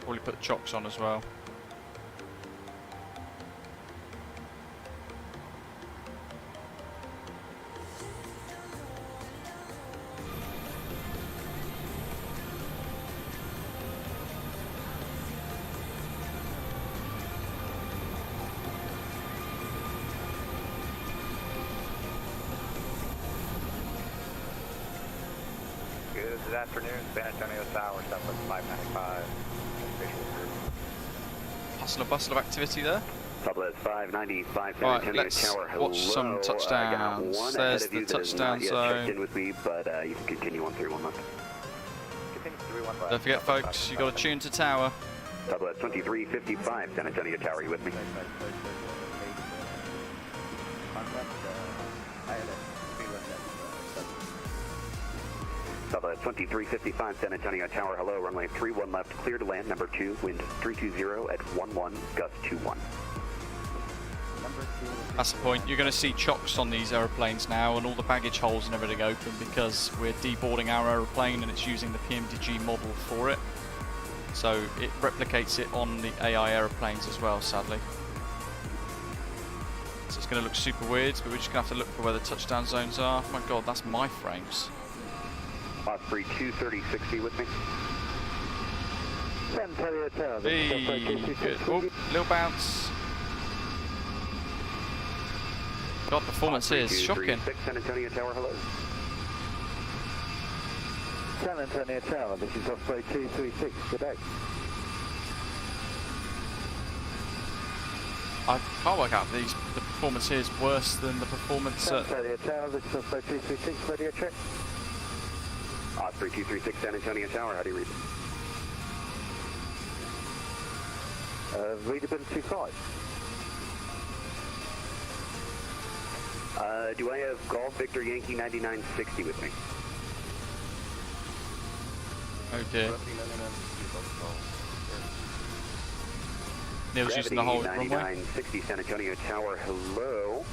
Probably put chocks on as well. Good afternoon, San Antonio Tower, Southwest 595. Hustle and bustle of activity there. Southwest 595 San Right, Antonio let's Tower. Hello. watch some I touchdowns. got one There's ahead of the you that has touchdown not yet zone. checked in with me, but you can continue on 31 left. Continue 31 left. Don't forget, folks, you got to tune to tower. Southwest 2355 San Antonio Tower. You with me? Southwest 2355 San Antonio Tower. Hello. Runway 31 left. Clear to land. Number 2. Wind 320 at 11. Gust 21. That's the point. You're going to see chocks on these aeroplanes now, and all the baggage holes and everything open because we're deboarding our aeroplane and it's using the PMDG model for it. So it replicates it on the AI aeroplanes as well, sadly. So it's going to look super weird, but we're just going to have to look for where the touchdown zones are. Oh my god, that's my frames. Osprey 23060 with me. San Antonio Tower. Good. Oh, little bounce. God, performance here is shocking. San Antonio Tower, hello. San Antonio Tower, this is Osprey 236, good day. I can't work out if the performance here is worse than the performance San at... Antonio Tower, this is Osprey 236, radio check. Osprey 236 San Antonio Tower, how do you read it? Readability 5. Do I have Golf Victor Yankee 9960 with me? Oh dear. Neil's using the whole runway. 9960 San Antonio Tower, hello.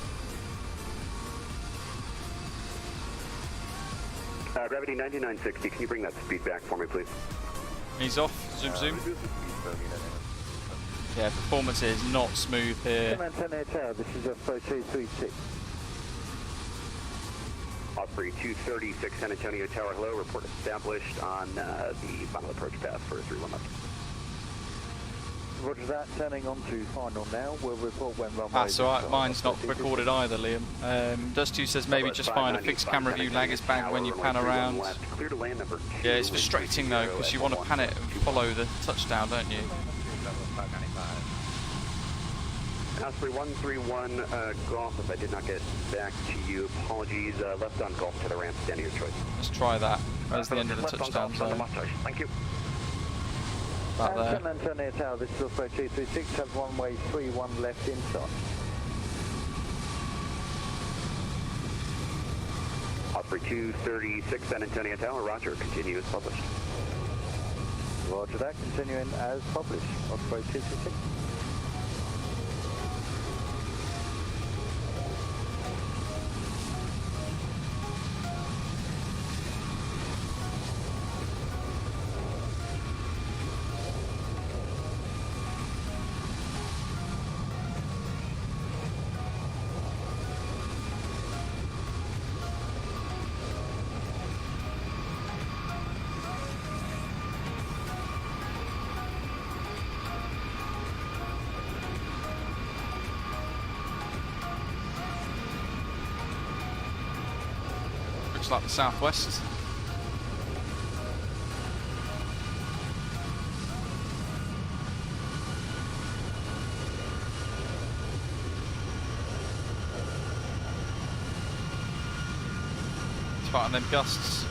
Gravity 9960, can you bring that speed back for me, please? He's off. Zoom, zoom. Yeah, performance here is not smooth here. San Antonio Tower, this is Osprey 236. Osprey 236 San Antonio Tower, hello. Report established on the final approach path for 31 left. Roger that, turning on to final now. We'll report when runway. That's alright, mine's not recorded either, Liam. Dust2 says maybe just find a fixed camera view lag is back when you pan around. Yeah, it's frustrating though, because you want to pan it and follow the touchdown, don't you? Osprey 131 Golf, if I did not get back to you, apologies. Left on Golf to the ramp, stand your choice. Let's try that. There's the end of the touchdown zone. Thank you. About there. San Antonio Tower, this is Osprey 236, have runway 31 left inside. Osprey 236 San Antonio Tower, roger, continue as published. Roger that, continuing as published. Osprey 236. Looks like the southwest. It's fighting them gusts.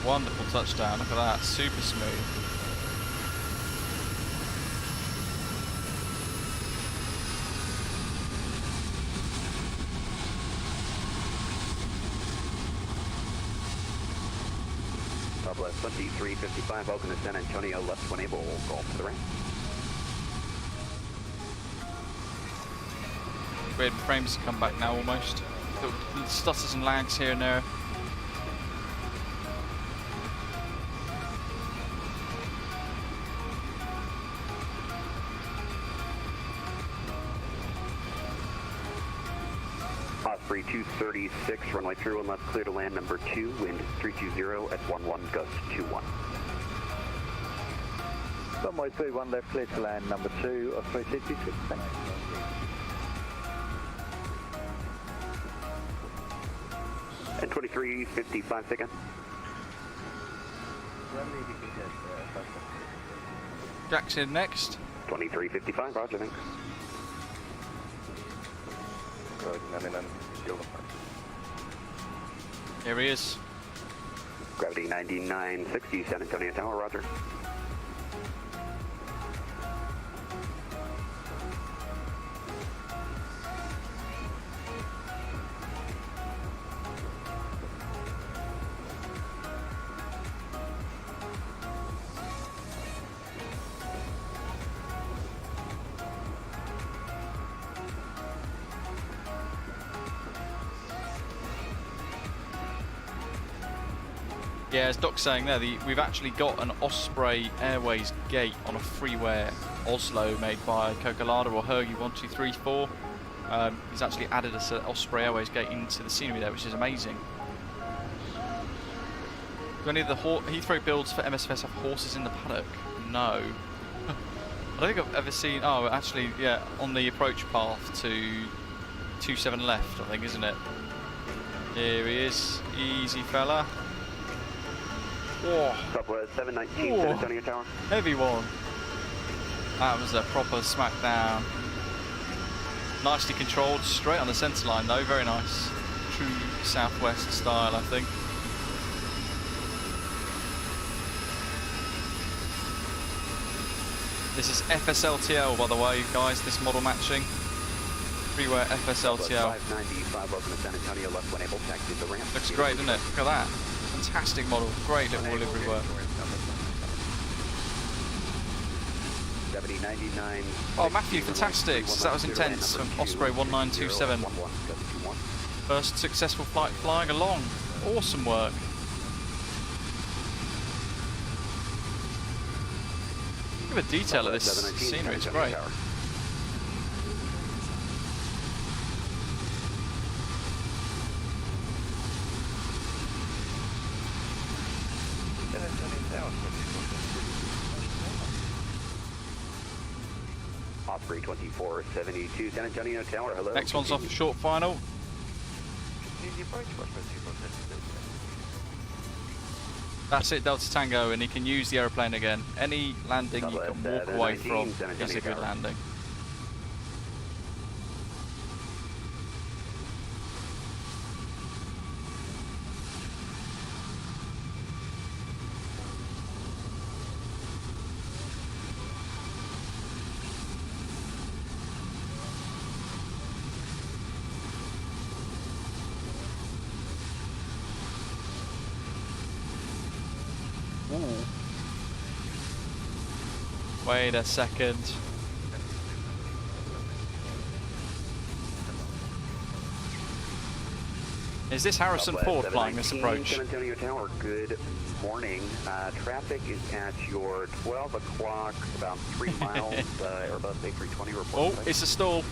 Wonderful touchdown, look at that, super smooth. Southwest 2355, welcome to San Antonio, left when able, golf to the ramp. Weird frames to come back now almost. Little stutters and lags here and there. Osprey 236, runway 31 left, clear to land number 2, wind 320 at 11, gust 21. Runway 31 left, clear to land number 2 of 366. Thanks. And 2355 second. Jack's in next. 2355, roger, thanks. Here he is. Gravity 9960, San Antonio Tower, roger. Yeah, as Doc's saying there, we've actually got an Osprey Airways gate on a freeware Oslo made by Coca-Cola or Hergy1234. He's actually added an Osprey Airways gate into the scenery there, which is amazing. Do any of the Heathrow builds for MSFS have horses in the paddock? No. I don't think I've ever seen... Oh, actually, yeah, on the approach path to 27 left, I think, isn't it? Here he is. Easy fella. Whoa. Southwest 719, San Antonio Tower. Heavy one. That was a proper smackdown. Nicely controlled, straight on the centre line though, very nice. True Southwest style, I think. This is FSLTL, by the way, guys, this model matching. Freeware FSLTL. 595, welcome to San Antonio, left when able, taxi the ramp. Looks great, doesn't it? Look at that. Fantastic model, great little livery work. Gravity 99. Oh, Matthew, fantastic. That was intense from Osprey 1927. First successful flight flying along. Awesome work. Look at the detail of this scenery, it's great. Osprey 2472, San Antonio Tower, hello. Next one's off short final. That's it, Delta Tango, and he can use the aeroplane again. Any landing you can walk away from is a good landing. Ooh. Wait a second. Is this Harrison Ford flying this approach? San Antonio Tower, good morning. Traffic is at your 12 o'clock, about 3 miles, Airbus A320 report. Oh, it's a stall.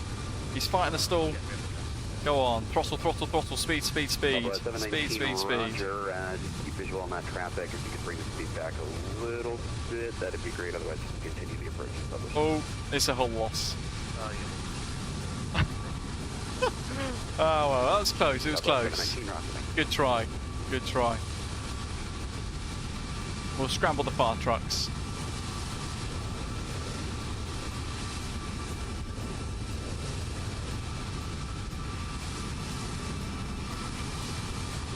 He's fighting the stall. Go on, throttle, throttle, throttle, speed, speed, speed. Speed, speed, speed. Roger, just keep visual on that traffic. If you could bring the speed back a little bit, that'd be great. Otherwise, just continue the approach. Oh, it's a whole loss. Oh, well, that was close. It was close. Good try. Good try. We'll scramble the fire trucks.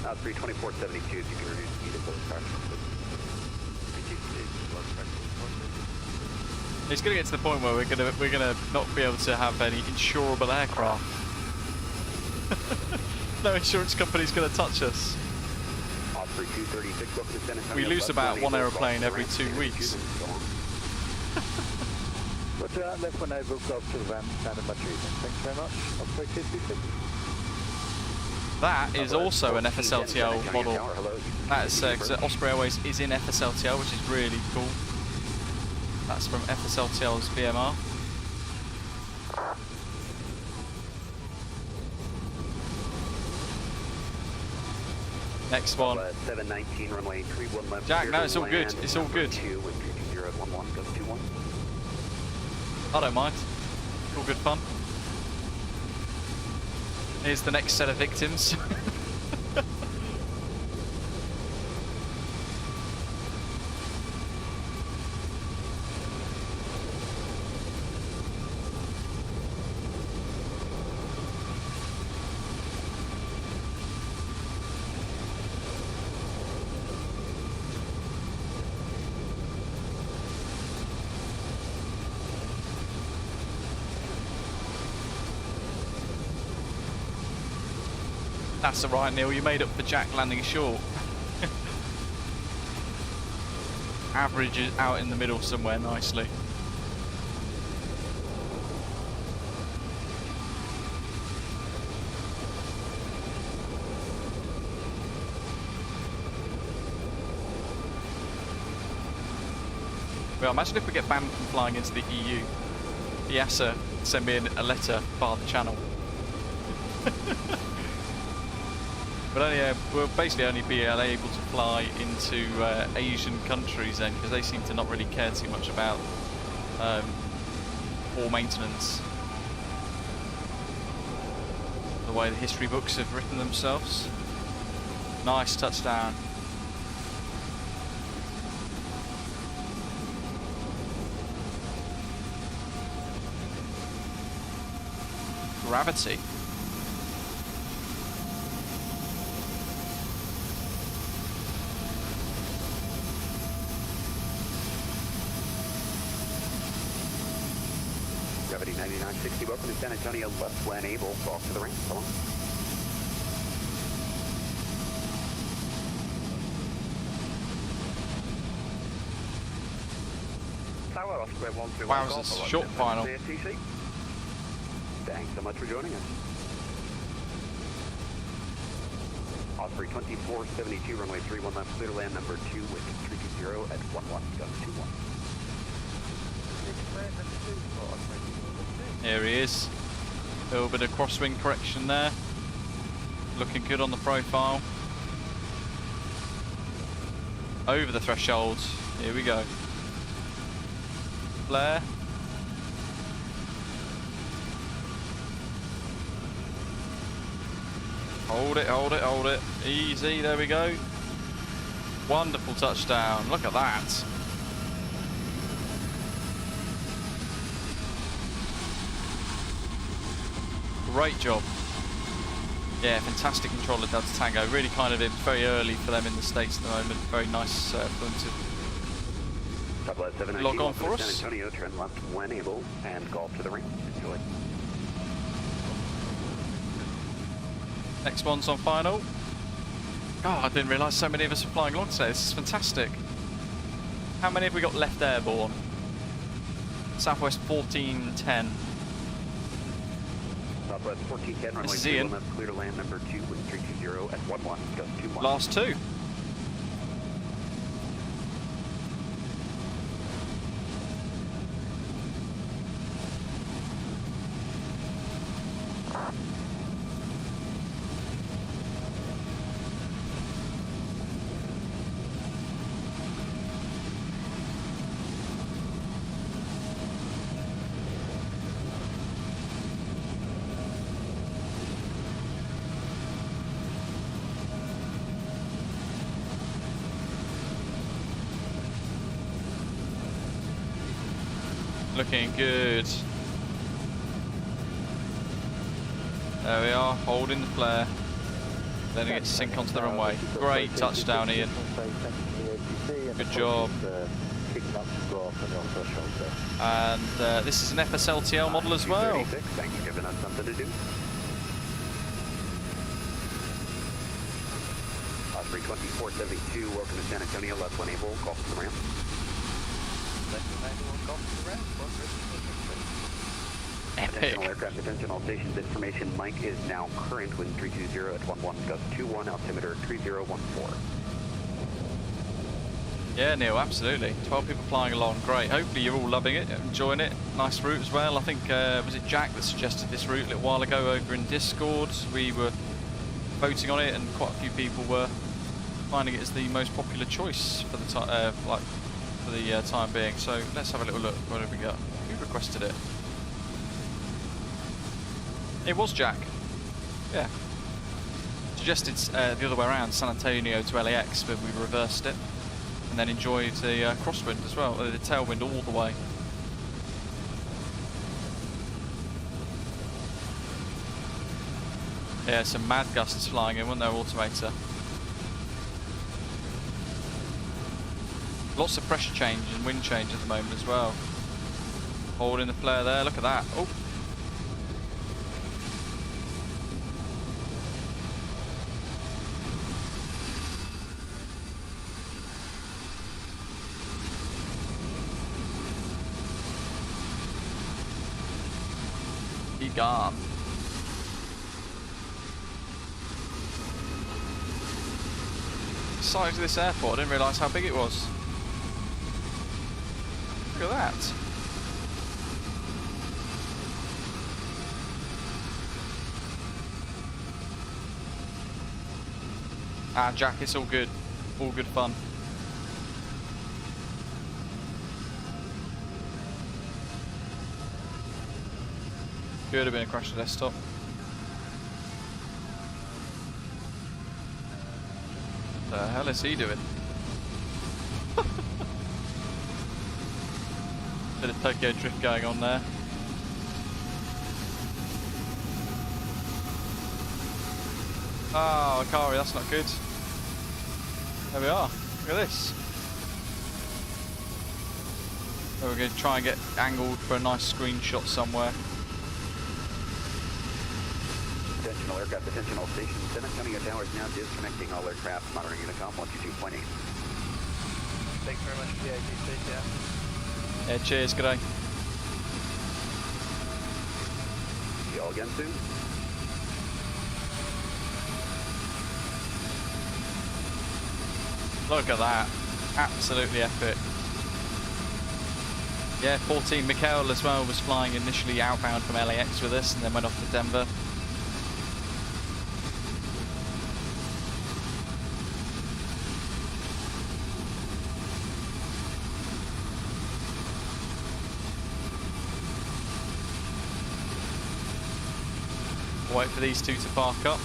Osprey 2472, if you can reduce speed of those cars. It's going to get to the point where we're gonna not be able to have any insurable aircraft. No insurance company's going to touch us. Osprey 236, welcome to San Antonio. We lose about one aeroplane every 2 weeks. Roger that, left 1 over, Golf to the ramp, standing by treatment. Thanks very much. Osprey 236. That is also an FSLTL model. That is because Osprey Airways is in FSLTL, which is really cool. That's from FSLTL's VMR. Next one. 719 runway 31 left. Jack, no, it's all good. It's all good. 2 with 320 at 11, goes 21. I don't mind. All good fun. Here's the next set of victims. That's alright, Neil, you made up for Jack landing short. Average is out in the middle somewhere nicely. Well, imagine if we get banned from flying into the EU. EASA send me a letter via the channel. But we'll basically only be able to fly into Asian countries then, because they seem to not really care too much about war maintenance. The way the history books have written themselves. Nice touchdown. Gravity. Gravity 9960, welcome to San Antonio, left when able, off to the ramp, come on. Tower, Osprey 131 Wow, Golf, it's a hello, short final. ATC. Thanks so much for joining us. Osprey 2472, runway 31 left, clear to land number 2 with 320 at 11, go 21. Here he is. A little bit of crosswind correction there. Looking good on the profile. Over the threshold. Here we go. Flare. Hold it, hold it, hold it. Easy, there we go. Wonderful touchdown. Look at that. Great job. Yeah, fantastic control of Delta Tango. Really kind of, it's very early for them in the States at the moment. Very nice for them to log on for us. San Antonio, turn left when able, and golf to the ramp. Enjoy. Next one's on final. God, I didn't realise so many of us are flying along today. This is fantastic. How many have we got left airborne? Southwest 1410. Southwest 1410, runway 31 left, clear to land number 2 with 320 at 11, goes 21. Last two. Looking good. There we are, holding the flare. Letting it sink onto the runway. Great touchdown, Ian. Good job. And this is an FSLTL model as well. Thank you for giving us something to do. 320, 472, welcome to San Antonio, left one able, golf to the ramp. Left one able, golf to the ramp, Attention all aircraft, attention all stations, information, mic is now current with 320 at 11, gust 21, altimeter 3014. Yeah, Neil, absolutely. 12 people flying along, great. Hopefully you're all loving it, enjoying it. Nice route as well. I think, was it Jack that suggested this route a little while ago over in Discord? We were voting on it and quite a few people were finding it as the most popular choice for the time being. So let's have a little look. What have we got? Who requested it? It was Jack. Yeah. Suggested the other way around, San Antonio to LAX, but we reversed it. And then enjoyed the crosswind as well, the tailwind all the way. Yeah, some mad gusts flying in, weren't there, Automator? Lots of pressure change and wind change at the moment as well. Holding the flare there, look at that. Oh. He gone. Size of this airport, I didn't realise how big it was. Look at that. Ah, Jack, it's all good. All good fun. Could have been a crash to desktop. What the hell is he doing? Bit of Tokyo drift going on there. Oh, Akari, that's not good. There we are. Look at this. So we're going to try and get angled for a nice screenshot somewhere. Attention all aircraft, attention all stations. San Antonio Tower is now disconnecting all aircraft. Monitoring Unicom 122.8. Thanks very much, PAG. Yeah. Yeah, cheers, good day. See you all again soon. Look at that. Absolutely epic. Yeah, 14. Mikhail as well was flying initially outbound from LAX with us and then went off to Denver. Wait for these two to park up.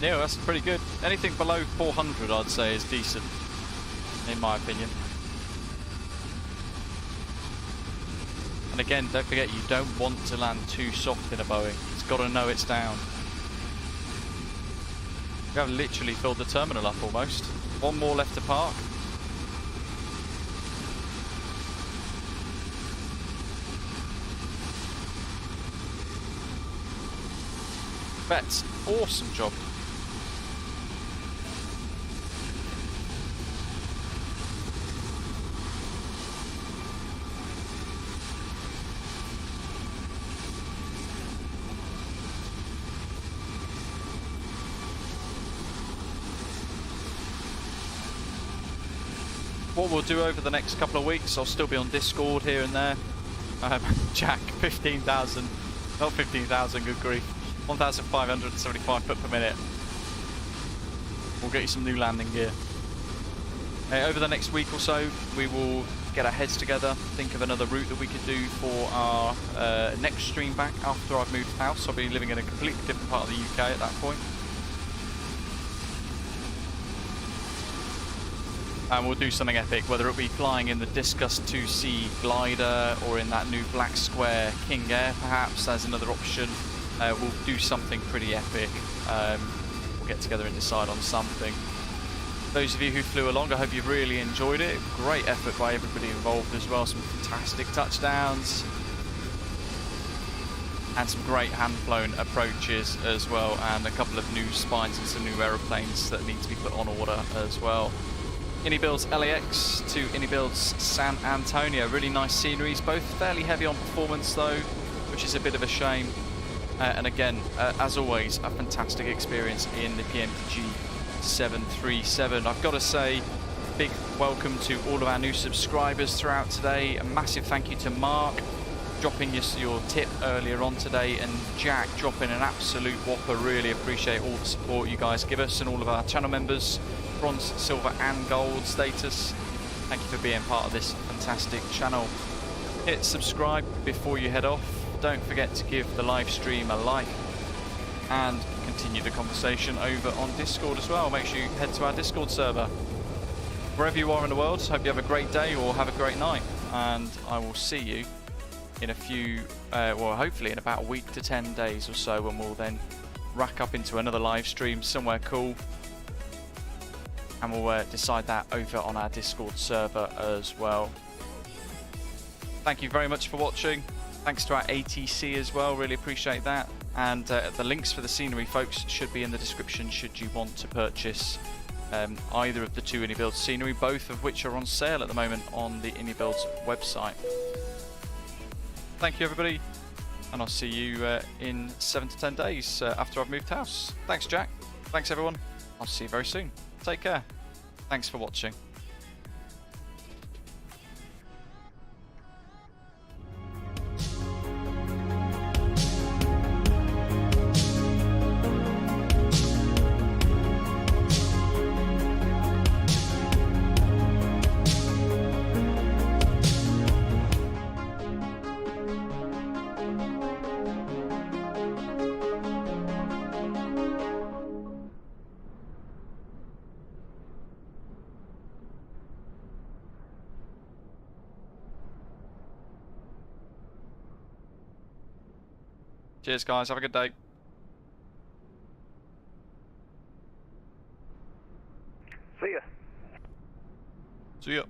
Yeah, that's pretty good. Anything below 400 I'd say is decent, in my opinion. And again, don't forget, you don't want to land too soft in a Boeing. It's got to know it's down. We have literally filled the terminal up almost. One more left to park. Vets, awesome job. What we'll do over the next couple of weeks, I'll still be on Discord here and there. Jack, 15,000, not 15,000, good grief, 1,575 foot per minute. We'll get you some new landing gear. Over the next week or so, we will get our heads together, think of another route that we could do for our next stream back after I've moved house. I'll be living in a completely different part of the UK at that point. And we'll do something epic, whether it be flying in the Discus 2C glider or in that new Black Square King Air perhaps as another option. We'll do something pretty epic. We'll get together and decide on something. Those of you who flew along, I hope you've really enjoyed it. Great effort by everybody involved as well. Some fantastic touchdowns. And some great hand-flown approaches as well. And a couple of new spines and some new aeroplanes that need to be put on order as well. iniBuilds LAX to iniBuilds San Antonio. Really nice sceneries, both fairly heavy on performance though, which is a bit of a shame. And again, as always, a fantastic experience in the PMDG 737. I've got to say, big welcome to all of our new subscribers throughout today. A massive thank you to Mark, dropping your tip earlier on today, and Jack dropping an absolute whopper. Really appreciate all the support you guys give us and all of our channel members, bronze, silver and gold status. Thank you for being part of this fantastic channel. Hit subscribe before you head off. Don't forget to give the live stream a like and continue the conversation over on Discord as well. Make sure you head to our Discord server. Wherever you are in the world, hope you have a great day or have a great night, and I will see you in a few, well hopefully in about a week to 10 days or so, when we'll then rack up into another live stream somewhere cool, and we'll decide that over on our Discord server as well. Thank you very much for watching. Thanks to our ATC as well, really appreciate that. And the links for the scenery, folks, should be in the description should you want to purchase either of the two iniBuilds scenery, both of which are on sale at the moment on the iniBuilds website. Thank you everybody, and I'll see you in 7 to 10 days after I've moved house. Thanks Jack, thanks everyone, I'll see you very soon. Take care, thanks for watching. Cheers guys, have a good day. See ya. See ya.